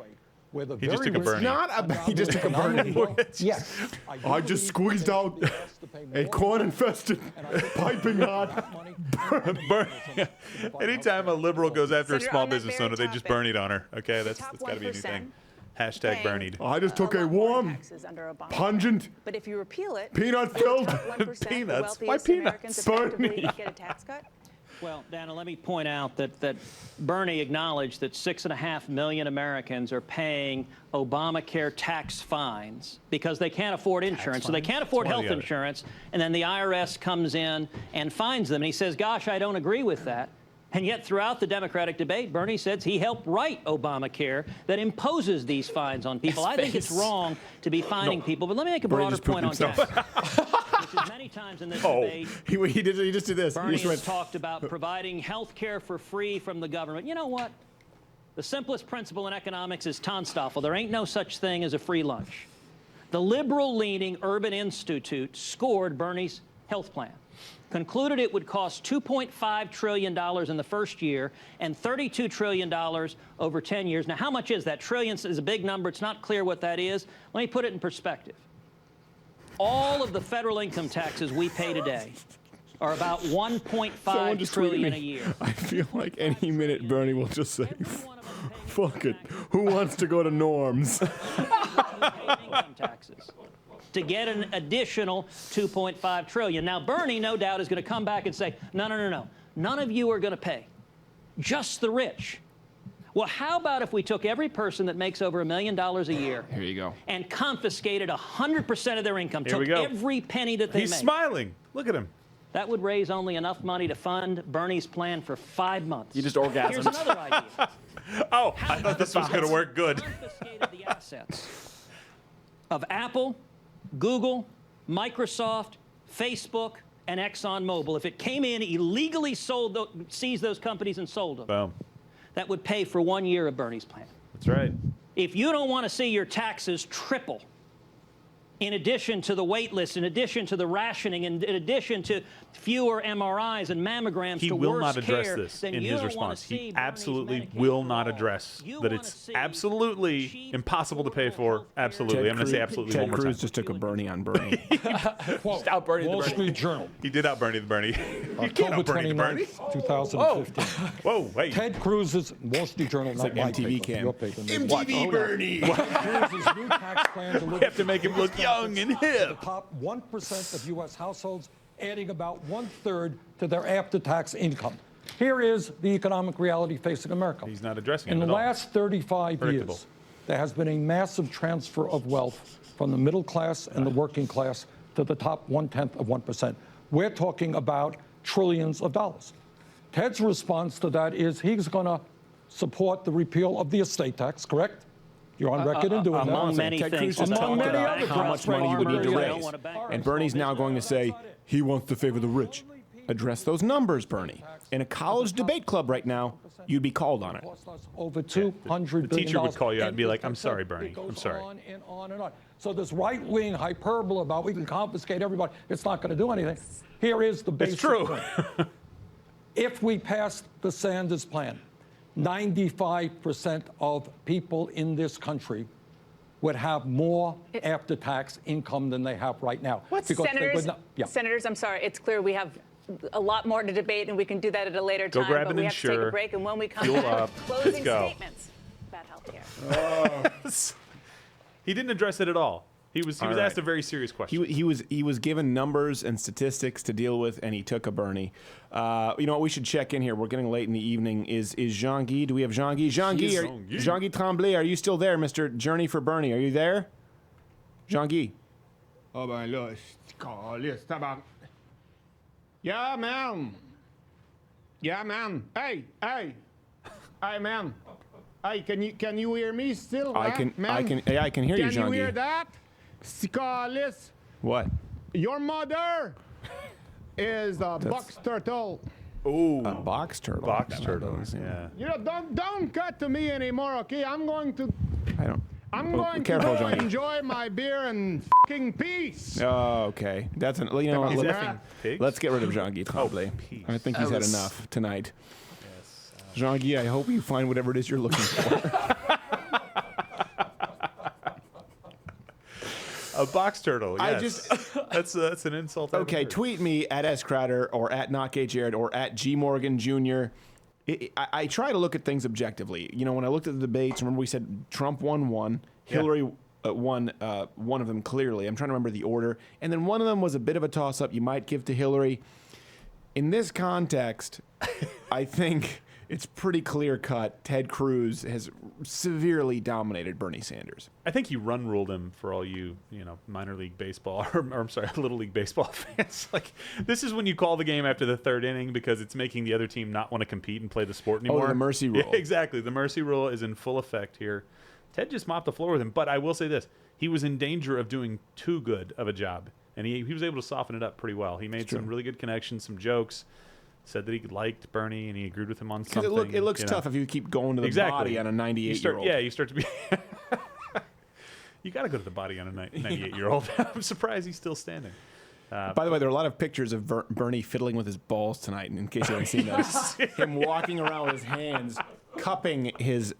Speaker 6: where the
Speaker 3: He just
Speaker 6: very
Speaker 3: took a
Speaker 6: rich
Speaker 3: Bernie.
Speaker 1: Not a, he just took a Bernie.
Speaker 6: Yes.
Speaker 1: I just squeezed out a corn-infested piping hot.
Speaker 3: Anytime a liberal goes after a
Speaker 5: Senator,
Speaker 3: small
Speaker 5: on that
Speaker 3: business
Speaker 5: very
Speaker 3: owner, they just
Speaker 5: topic,
Speaker 3: Bernied on her. Okay, that's
Speaker 5: top
Speaker 3: got to be a new
Speaker 5: 1%
Speaker 3: thing. Hashtag Bernied.
Speaker 1: I just took a warm, pungent,
Speaker 5: But if you repeal it,
Speaker 1: peanut-filled
Speaker 5: top 1%, the
Speaker 3: Peanuts. Why
Speaker 5: wealthiest Americans
Speaker 1: peanuts?
Speaker 5: effectively
Speaker 1: Bernie.
Speaker 5: get a tax cut?
Speaker 7: Well, Dana, let me point out that Bernie acknowledged that 6.5 million Americans are paying Obamacare tax fines because they can't afford insurance. So they can't afford health insurance, and then the IRS comes in and fines them. And he says, gosh, I don't agree with that. And yet throughout the Democratic debate, Bernie says he helped write Obamacare that imposes these fines on people. I think it's wrong to be fining people, but let me make a
Speaker 1: Bernie
Speaker 7: broader
Speaker 1: just pooped
Speaker 7: point on
Speaker 1: himself.
Speaker 7: taxes. Which is many times in this debate,
Speaker 1: He just did this.
Speaker 7: Bernie
Speaker 1: He just
Speaker 7: has
Speaker 1: went,
Speaker 7: talked about providing health care for free from the government. You know what? The simplest principle in economics is Tonstoffel. There ain't no such thing as a free lunch. The liberal-leaning Urban Institute scored Bernie's health plan, concluded it would cost $2.5 trillion in the first year and $32 trillion over 10 years. Now, how much is that? Trillions is a big number. It's not clear what that is. Let me put it in perspective. All of the federal income taxes we pay today are about
Speaker 1: Someone
Speaker 7: $1.5
Speaker 1: just tweeted
Speaker 7: trillion
Speaker 1: me.
Speaker 7: a year.
Speaker 1: I feel like any minute Bernie will just say, fuck it. Who wants to go to Norm's?
Speaker 7: Income taxes to get an additional $2.5 trillion. Now, Bernie, no doubt, is going to come back and say, no, no, no, no. None of you are going to pay. Just the rich. Well, how about if we took every person that makes over $1 million a year
Speaker 1: Here you go.
Speaker 7: and confiscated 100% of their income,
Speaker 3: Here we
Speaker 7: took
Speaker 3: go.
Speaker 7: every penny that they
Speaker 3: He's
Speaker 7: make?
Speaker 3: smiling. Look at him.
Speaker 7: That would raise only enough money to fund Bernie's plan for 5 months.
Speaker 2: You just orgasmed.
Speaker 7: Here's another idea.
Speaker 3: Oh, I thought this was going to work good.
Speaker 7: Confiscated the assets of Apple, Google, Microsoft, Facebook, and ExxonMobil. If it came in, illegally seized those companies and sold them,
Speaker 3: Boom.
Speaker 7: that would pay for 1 year of Bernie's plan.
Speaker 3: That's right.
Speaker 7: If you don't want to see your taxes triple, in addition to the wait list, in addition to the rationing, in addition to fewer MRIs and mammograms
Speaker 3: He
Speaker 7: to
Speaker 3: will
Speaker 7: worse
Speaker 3: not address
Speaker 7: care,
Speaker 3: this
Speaker 7: then
Speaker 3: in
Speaker 7: you
Speaker 3: his
Speaker 7: don't wanna
Speaker 3: response.
Speaker 7: see
Speaker 3: He
Speaker 7: Bernie's
Speaker 3: absolutely
Speaker 7: Medicaid
Speaker 3: will
Speaker 7: for
Speaker 3: not
Speaker 7: all.
Speaker 3: address
Speaker 7: You
Speaker 3: that
Speaker 7: wanna
Speaker 3: it's
Speaker 7: see
Speaker 3: absolutely
Speaker 7: cheap,
Speaker 3: impossible to pay for. Absolutely. I'm going to say absolutely
Speaker 1: Ted
Speaker 3: one more time.
Speaker 1: Cruz just took a Bernie on Bernie.
Speaker 2: Just out Bernie the
Speaker 6: Wall
Speaker 2: Bernie.
Speaker 6: Street Journal,
Speaker 3: He did out Bernie the Bernie. You can't
Speaker 6: October
Speaker 3: out Bernie the Bernie.
Speaker 6: 29th, 2015.
Speaker 3: Whoa, wait.
Speaker 6: Ted Cruz's Wall Street Journal, not
Speaker 1: like
Speaker 6: my
Speaker 1: MTV
Speaker 6: paper,
Speaker 1: cam.
Speaker 6: your paper.
Speaker 1: MTV Bernie.
Speaker 6: Ted Cruz's new tax plan
Speaker 3: We have to make him look young and
Speaker 6: the
Speaker 3: hip.
Speaker 6: top 1% of U.S. households, adding about 1/3 to their after-tax income. Here is the economic reality facing America.
Speaker 3: He's not addressing
Speaker 6: In
Speaker 3: it
Speaker 6: the
Speaker 3: at all.
Speaker 6: last 35
Speaker 3: Predictable.
Speaker 6: years, there has been a massive transfer of wealth from the middle class and the working class to the top 1/10 of 1%. We're talking about trillions of dollars. Ted's response to that is he's going to support the repeal of the estate tax, correct? You're on record in doing that.
Speaker 7: Among many
Speaker 1: Ted Cruz
Speaker 7: things.
Speaker 1: just
Speaker 6: Among
Speaker 1: talked
Speaker 6: many
Speaker 1: about
Speaker 6: other
Speaker 1: how much money he would need to
Speaker 7: farmers,
Speaker 1: raise.
Speaker 7: want to bankrupt
Speaker 1: And Bernie's
Speaker 7: small
Speaker 1: now going to say he wants to favor the rich. Address those numbers, Bernie. In a college debate club right now, you'd be called on it.
Speaker 6: Cost us over $200 billion.
Speaker 3: the teacher would call you out and be
Speaker 6: it
Speaker 3: like, "I'm
Speaker 6: goes
Speaker 3: sorry,
Speaker 6: on-
Speaker 3: Bernie.
Speaker 6: it goes
Speaker 3: I'm sorry."
Speaker 6: On and on and on. So this right-wing hyperbole about we can confiscate everybody, it's not going to do anything. Here is the basic
Speaker 3: It's true.
Speaker 6: point. If we passed the Sanders plan, 95% of people in this country would have more after-tax income than they have right now. Because they
Speaker 5: Senators,
Speaker 6: would not- yeah.
Speaker 5: Senators, I'm sorry. It's clear we have a lot more to debate, and we can do that at a later
Speaker 3: Go
Speaker 5: time.
Speaker 3: grab
Speaker 5: but
Speaker 3: an
Speaker 5: we have to take
Speaker 3: Ensure.
Speaker 5: a break, and when we come
Speaker 3: Fuel
Speaker 5: back,
Speaker 3: up.
Speaker 5: closing
Speaker 3: Let's go.
Speaker 5: statements about healthcare.
Speaker 3: He didn't address it at all. He was
Speaker 1: All
Speaker 3: asked
Speaker 1: right.
Speaker 3: a very serious question.
Speaker 1: He was given numbers and statistics to deal with, and he took a Bernie. You know what? We should check in here. We're getting late in the evening. Is Jean Guy? Do we have Jean Guy? Jean Guy, Jean Guy Tremblay, are you still there, Mr. Journey for Bernie? Are you there? Jean Guy.
Speaker 4: Ah ben là, caliste, tabarnak. Yeah, man. Yeah, man. Hey, man. Hey, can you hear me still?
Speaker 1: I
Speaker 4: huh,
Speaker 1: can
Speaker 4: man?
Speaker 1: I can hear you,
Speaker 4: Can
Speaker 1: Jean
Speaker 4: you
Speaker 1: Guy.
Speaker 4: hear that? Caliste.
Speaker 1: What?
Speaker 4: Your mother is a box turtle.
Speaker 3: Ooh.
Speaker 1: A box turtle.
Speaker 3: Box turtles, yeah.
Speaker 4: You know, don't cut to me anymore, okay? I'm going to
Speaker 1: Careful,
Speaker 4: go
Speaker 1: Jean Guy.
Speaker 4: enjoy my beer and fucking peace.
Speaker 1: Oh, okay. That's an. You know what?
Speaker 3: He's
Speaker 1: Let's,
Speaker 3: effing pigs?
Speaker 1: let's get rid of Jean Guy Tremblay. I think he's had enough tonight. Jean Guy, I hope you find whatever it is you're looking for.
Speaker 3: A box turtle. Yes. That's an insult.
Speaker 1: Okay, tweet me at S Crowder or at Not Gay Jared or at G Morgan Jr. I try to look at things objectively. You know, when I looked at the debates, remember we said Trump won one, Hillary won one of them clearly. I'm trying to remember the order, and then one of them was a bit of a toss-up. You might give to Hillary. In this context, I think it's pretty clear-cut. Ted Cruz has severely dominated Bernie Sanders.
Speaker 3: I think he ruled him for all you minor league baseball, or I'm sorry, little league baseball fans. Like, this is when you call the game after the third inning because it's making the other team not want to compete and play the sport anymore.
Speaker 1: Oh, the mercy rule.
Speaker 3: Yeah, exactly. The mercy rule is in full effect here. Ted just mopped the floor with him, but I will say this. He was in danger of doing too good of a job, and he was able to soften it up pretty well. He made some really good connections, some jokes, said that he liked Bernie, and he agreed with him on something.
Speaker 1: It looks tough if you keep going to the body on a 98-year-old.
Speaker 3: Yeah, you start to be... You got to go to the body on a 98-year-old. I'm surprised he's still standing.
Speaker 1: By the way, there are a lot of pictures of Bernie fiddling with his balls tonight, in case you haven't seen those. Him walking around with his hands, cupping his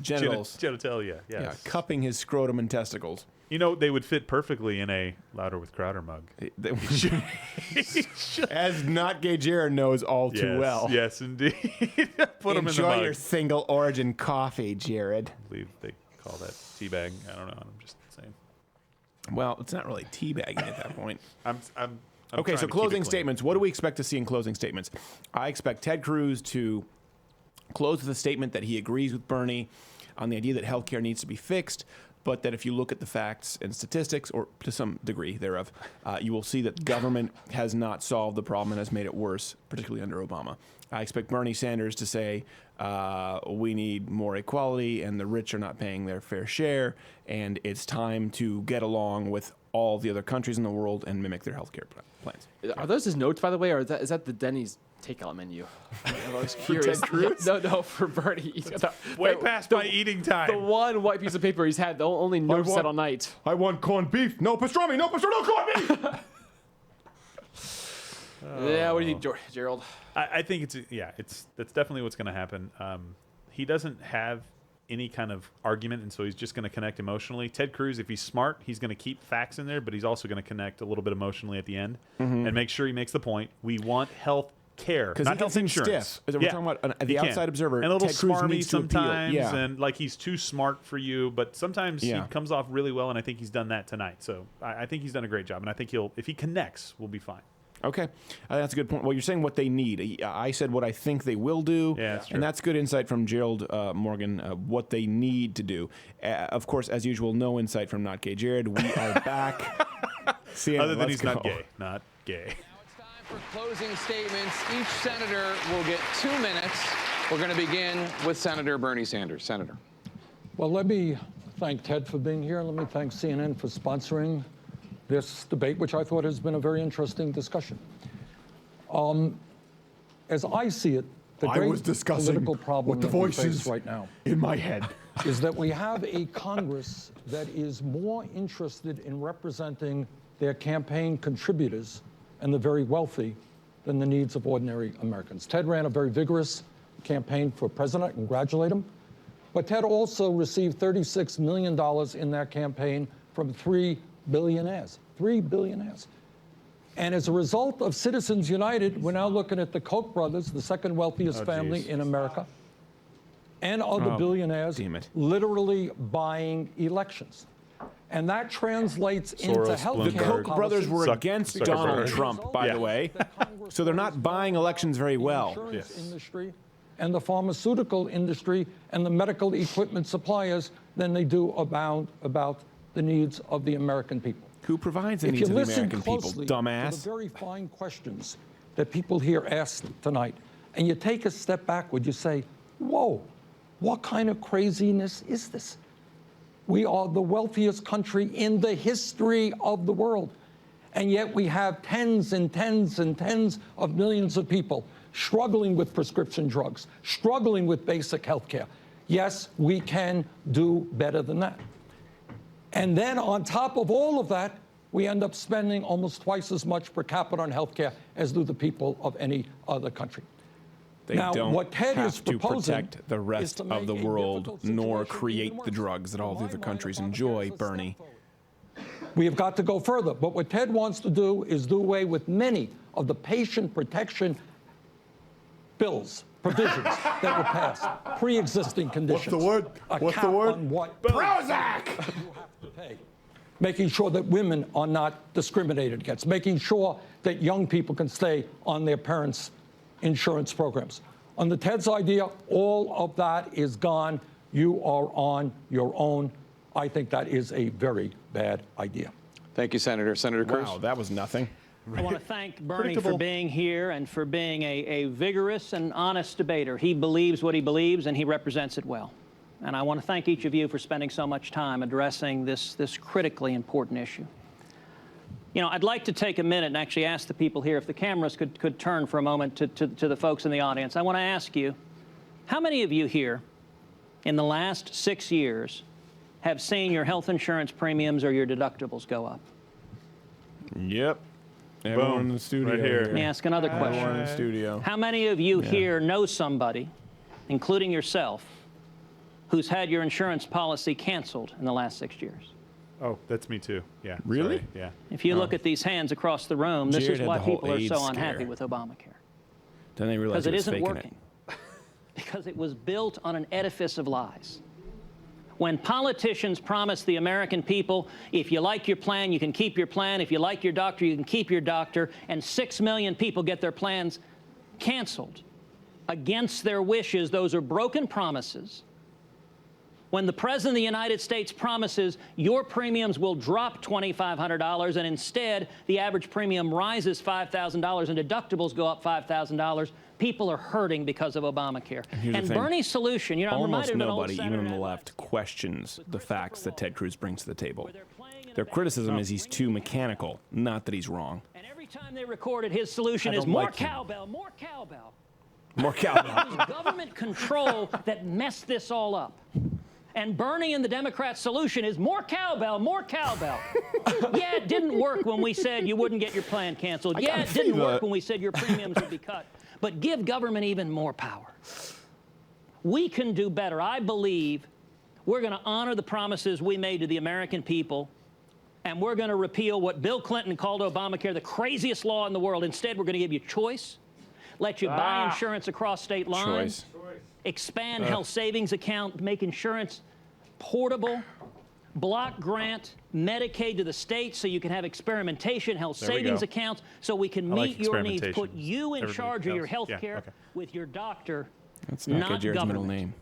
Speaker 1: genitals.
Speaker 3: Genitalia, yes.
Speaker 1: Yeah, cupping his scrotum and testicles.
Speaker 3: You know, they would fit perfectly in a Louder with Crowder mug.
Speaker 1: As Not Gay Jared knows all too well.
Speaker 3: Yes, indeed. Put them in the mug.
Speaker 1: Enjoy your single origin coffee, Jared.
Speaker 3: I believe they call that teabag. I don't know. I'm just saying.
Speaker 1: Well, it's not really teabagging at that point.
Speaker 3: I'm
Speaker 1: okay, so closing statements. What do we expect to see in closing statements? I expect Ted Cruz to close with a statement that he agrees with Bernie on the idea that healthcare needs to be fixed, but that if you look at the facts and statistics, or to some degree thereof, you will see that government has not solved the problem and has made it worse, particularly under Obama. I expect Bernie Sanders to say we need more equality and the rich are not paying their fair share, and it's time to get along with all the other countries in the world and mimic their healthcare plans.
Speaker 2: Are those his notes, by the way, or is that the Denny's takeout menu? I was curious.
Speaker 1: For Ted Cruz?
Speaker 2: No, for Bernie. He's got
Speaker 3: way past my eating time.
Speaker 2: The one white piece of paper he's had, the only note set all night.
Speaker 1: I want corned beef. No pastrami. No pastrami. No corned beef.
Speaker 2: Yeah, what do you think, Gerald?
Speaker 3: I think that's definitely what's going to happen. He doesn't have any kind of argument, and so he's just going to connect emotionally. Ted Cruz, if he's smart, he's going to keep facts in there, but he's also going to connect a little bit emotionally at the end and make sure he makes the point. We want health care, not health insurance.
Speaker 1: Stiff. We're talking about the outside observer.
Speaker 3: And a little
Speaker 1: Ted Cruz
Speaker 3: smarmy
Speaker 1: needs to
Speaker 3: sometimes,
Speaker 1: appeal. Yeah.
Speaker 3: and like he's too smart for you, but sometimes he comes off really well, and I think he's done that tonight. So I think he's done a great job, and I think if he connects, we'll be fine.
Speaker 1: Okay, that's a good point. Well, you're saying what they need. I said what I think they will do, and that's good insight from Gerald Morgan, what they need to do. Of course, as usual, no insight from Not Gay Jared. We are back.
Speaker 3: Other than he's not gay. Not gay.
Speaker 8: Now it's time for closing statements. Each senator will get 2 minutes. We're going to begin with Senator Bernie Sanders. Senator.
Speaker 6: Well, let me thank Ted for being here. Let me thank CNN for sponsoring this debate, which I thought has been a very interesting discussion. As I see it, the great political problem that we face right now
Speaker 1: in my head
Speaker 6: is that we have a Congress that is more interested in representing their campaign contributors and the very wealthy than the needs of ordinary Americans. Ted ran a very vigorous campaign for president. I congratulate him. But Ted also received $36 million in that campaign from 3 billionaires. And as a result of Citizens United, we're now looking at the Koch brothers, the second wealthiest family in America, and other billionaires literally buying elections. And that translates into health care.
Speaker 1: The Koch brothers were against Donald Trump, by the way. So they're not buying elections very well.
Speaker 6: The insurance industry and the pharmaceutical industry and the medical equipment suppliers than they do about the needs of the American people.
Speaker 1: Who provides the needs of the American people, dumbass?
Speaker 6: To the very fine questions that people here asked tonight, and you take a step backward, you say, whoa, what kind of craziness is this? We are the wealthiest country in the history of the world, and yet we have tens and tens and tens of millions of people struggling with prescription drugs, struggling with basic health care. Yes, we can do better than that. And then on top of all of that, we end up spending almost twice as much per capita on health care as do the people of any other country.
Speaker 1: They don't have to protect the rest of the world, nor create the drugs that all the other countries enjoy, Bernie.
Speaker 6: We have got to go further. But what Ted wants to do is do away with many of the patient protection bills, provisions that were passed, pre-existing conditions.
Speaker 15: What's the word? What's the word?
Speaker 6: On what
Speaker 15: Prozac!
Speaker 6: you have to pay. Making sure that women are not discriminated against, making sure that young people can stay on their parents' insurance programs. Under Ted's idea, all of that is gone. You are on your own. I think that is a very bad idea.
Speaker 8: Thank you, Senator. Senator Cruz.
Speaker 1: Wow, that was nothing.
Speaker 7: I want to thank Bernie for being here and for being a vigorous and honest debater. He believes what he believes, and he represents it well. And I want to thank each of you for spending so much time addressing this critically important issue. You know, I'd like to take a minute and actually ask the people here if the cameras could turn for a moment to the folks in the audience. I want to ask you, how many of you here in the last 6 years have seen your health insurance premiums or your deductibles go up?
Speaker 1: Yep. Everyone in the studio.
Speaker 3: Right here.
Speaker 7: Let me ask another question.
Speaker 1: Everyone in the studio.
Speaker 7: How many of you here know somebody, including yourself, who's had your insurance policy canceled in the last 6 years?
Speaker 3: Oh, that's me too. Yeah.
Speaker 1: Really?
Speaker 3: Sorry. Yeah.
Speaker 7: If you look at these hands across the room, this
Speaker 1: Jared
Speaker 7: is why
Speaker 1: had the whole
Speaker 7: people are
Speaker 1: AIDS
Speaker 7: so unhappy
Speaker 1: scare.
Speaker 7: with Obamacare.
Speaker 1: Then they realized
Speaker 7: Because it
Speaker 1: was
Speaker 7: isn't
Speaker 1: faking
Speaker 7: working. Because it was built on an edifice of lies. When politicians promise the American people, if you like your plan, you can keep your plan. If you like your doctor, you can keep your doctor. And 6 million people get their plans canceled against their wishes. Those are broken promises. When the President of the United States promises your premiums will drop $2,500 and instead the average premium rises $5,000 and deductibles go up $5,000, people are hurting because of Obamacare.
Speaker 1: And
Speaker 7: Bernie's solution, you know, I'm
Speaker 1: almost
Speaker 7: reminded of an old
Speaker 1: nobody, even
Speaker 7: Senator
Speaker 1: on the left, questions the facts that Ted Cruz brings to the table. Their criticism is he's too mechanical, not that he's wrong.
Speaker 7: And every time they recorded, his solution is more cowbell, more cowbell.
Speaker 1: More cowbell.
Speaker 7: It was government control that messed this all up. And Bernie and the Democrats' solution is more cowbell, more cowbell. Yeah, it didn't work when we said you wouldn't get your plan canceled. Yeah, it didn't work when we said your premiums would be cut. But give government even more power. We can do better. I believe we're going to honor the promises we made to the American people, and we're going to repeal what Bill Clinton called Obamacare the craziest law in the world. Instead, we're going to give you choice, let you buy insurance across state lines, expand health savings account, make insurance portable, block grant Medicaid to the states so you can have experimentation, health savings accounts so we can meet your needs, put you in charge of your health care with your doctor,
Speaker 1: That's not
Speaker 7: not
Speaker 1: Jared's middle
Speaker 7: government.
Speaker 1: name.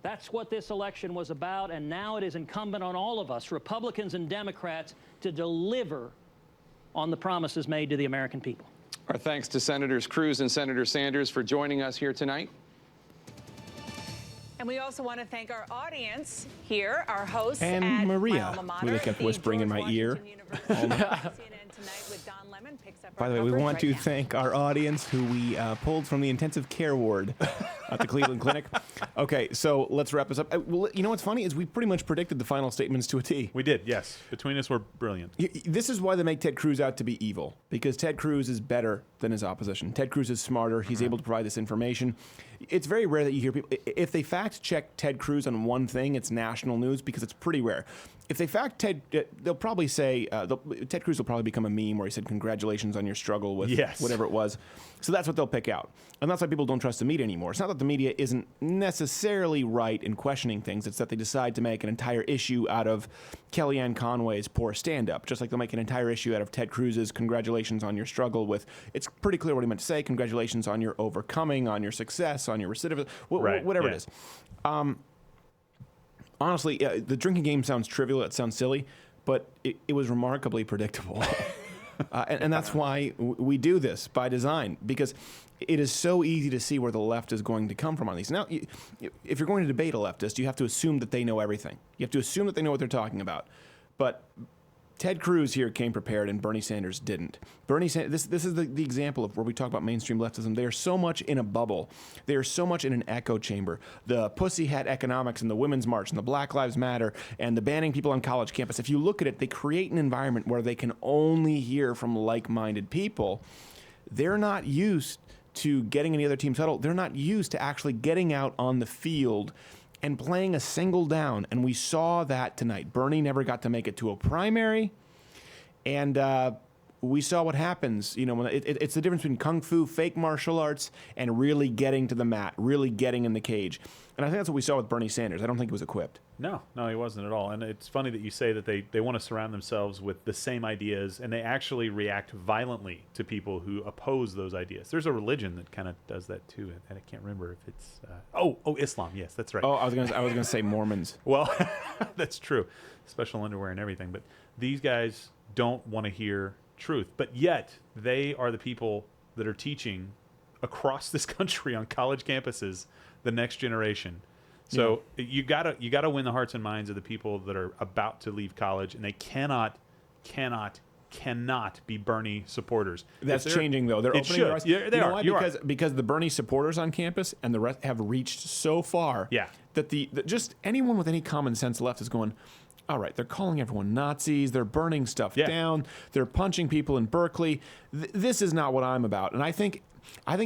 Speaker 7: That's what this election was about, and now it is incumbent on all of us, Republicans and Democrats, to deliver on the promises made to the American people.
Speaker 8: Our thanks to Senators Cruz and Senator Sanders for joining us here tonight.
Speaker 5: And we also want to thank our audience here, our hosts
Speaker 1: And
Speaker 5: at
Speaker 1: Maria,
Speaker 5: my alma mater,
Speaker 1: who they kept
Speaker 5: the
Speaker 1: whispering in
Speaker 5: George
Speaker 1: my ear.
Speaker 5: Washington University. CNN Tonight with Don Lemon picks up
Speaker 1: By
Speaker 5: our
Speaker 1: the way, we
Speaker 5: coverage
Speaker 1: want
Speaker 5: right
Speaker 1: to
Speaker 5: now.
Speaker 1: thank our audience who we pulled from the intensive care ward at the Cleveland Clinic. Okay, so let's wrap this up. Well, you know what's funny is we pretty much predicted the final statements to a T.
Speaker 3: We did, yes. Between us, we're brilliant.
Speaker 1: This is why they make Ted Cruz out to be evil, because Ted Cruz is better than his opposition. Ted Cruz is smarter. He's able to provide this information. It's very rare that you hear people, if they fact check Ted Cruz on one thing, it's national news because it's pretty rare. If they fact Ted, they'll probably say, Ted Cruz will probably become a meme where he said, congratulations on your struggle with whatever it was. So that's what they'll pick out. And that's why people don't trust the media anymore. It's not that the media isn't necessarily right in questioning things. It's that they decide to make an entire issue out of Kellyanne Conway's poor stand-up, just like they'll make an entire issue out of Ted Cruz's congratulations on your struggle with, it's pretty clear what he meant to say, congratulations on your overcoming, on your success, on your recidivism, whatever it is. Honestly, the drinking game sounds trivial, it sounds silly, but it was remarkably predictable. And that's why we do this by design, because it is so easy to see where the left is going to come from on these. Now, if you're going to debate a leftist, you have to assume that they know everything. You have to assume that they know what they're talking about. But Ted Cruz here came prepared, and Bernie Sanders didn't. This is the example of where we talk about mainstream leftism. They are so much in a bubble. They are so much in an echo chamber. The pussy hat economics and the Women's March and the Black Lives Matter and the banning people on college campus. If you look at it, they create an environment where they can only hear from like-minded people. They're not used to getting any other teams huddle. They're not used to actually getting out on the field and playing a single down. And we saw that tonight. Bernie never got to make it to a primary. And we saw what happens. You know, when it's the difference between kung fu, fake martial arts, and really getting to the mat, really getting in the cage. And I think that's what we saw with Bernie Sanders. I don't think he was equipped.
Speaker 3: No, he wasn't at all. And it's funny that you say that they want to surround themselves with the same ideas, and they actually react violently to people who oppose those ideas. There's a religion that kind of does that too, and I can't remember if it's Islam. Yes, that's right.
Speaker 1: Oh, I was gonna say Mormons.
Speaker 3: Well, that's true. Special underwear and everything. But these guys don't want to hear truth, but yet they are the people that are teaching across this country on college campuses the next generation. So you gotta win the hearts and minds of the people that are about to leave college, and they cannot be Bernie supporters.
Speaker 1: That's changing though. They're opening their eyes.
Speaker 3: Yeah, they are.
Speaker 1: Because the Bernie supporters on campus and the rest have reached so far. That just anyone with any common sense left is going, all right, they're calling everyone Nazis. They're burning stuff down. They're punching people in Berkeley. This is not what I'm about. And I think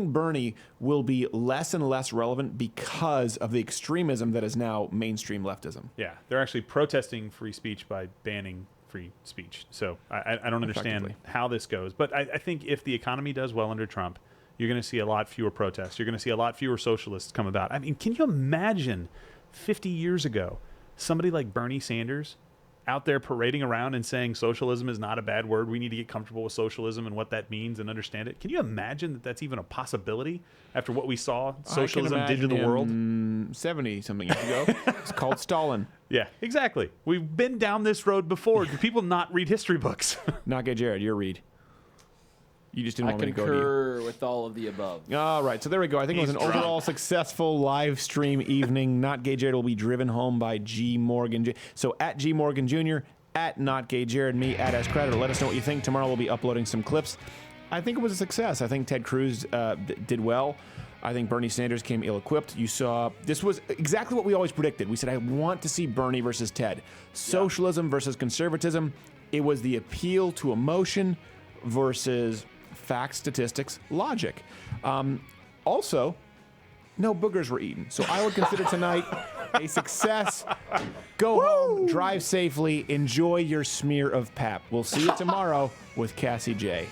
Speaker 1: Bernie will be less and less relevant because of the extremism that is now mainstream leftism.
Speaker 3: Yeah, they're actually protesting free speech by banning free speech. So I don't understand how this goes. But I think if the economy does well under Trump, you're going to see a lot fewer protests. You're going to see a lot fewer socialists come about. I mean, can you imagine 50 years ago somebody like Bernie Sanders out there parading around and saying socialism is not a bad word. We need to get comfortable with socialism and what that means and understand it. Can you imagine that that's even a possibility after what we saw socialism did to the world?
Speaker 1: 70-something years ago. It's called Stalin.
Speaker 3: Yeah, exactly. We've been down this road before. Do people not read history books?
Speaker 1: Not gay, Jared. Your read. You just didn't want me to go to you.
Speaker 2: I concur with all of the above.
Speaker 1: All right, so there we go. I think it was an overall successful live stream evening. Not Gay Jared will be driven home by G. Morgan. So at G. Morgan Jr., at Not Gay Jared, me, at S. Creditor. Let us know what you think. Tomorrow we'll be uploading some clips. I think it was a success. I think Ted Cruz did well. I think Bernie Sanders came ill-equipped. You saw, this was exactly what we always predicted. We said, I want to see Bernie versus Ted. Socialism versus conservatism. It was the appeal to emotion versus facts, statistics, logic. Also, no boogers were eaten. So I would consider tonight a success. Go home, drive safely, enjoy your smear of pap. We'll see you tomorrow with Cassie J.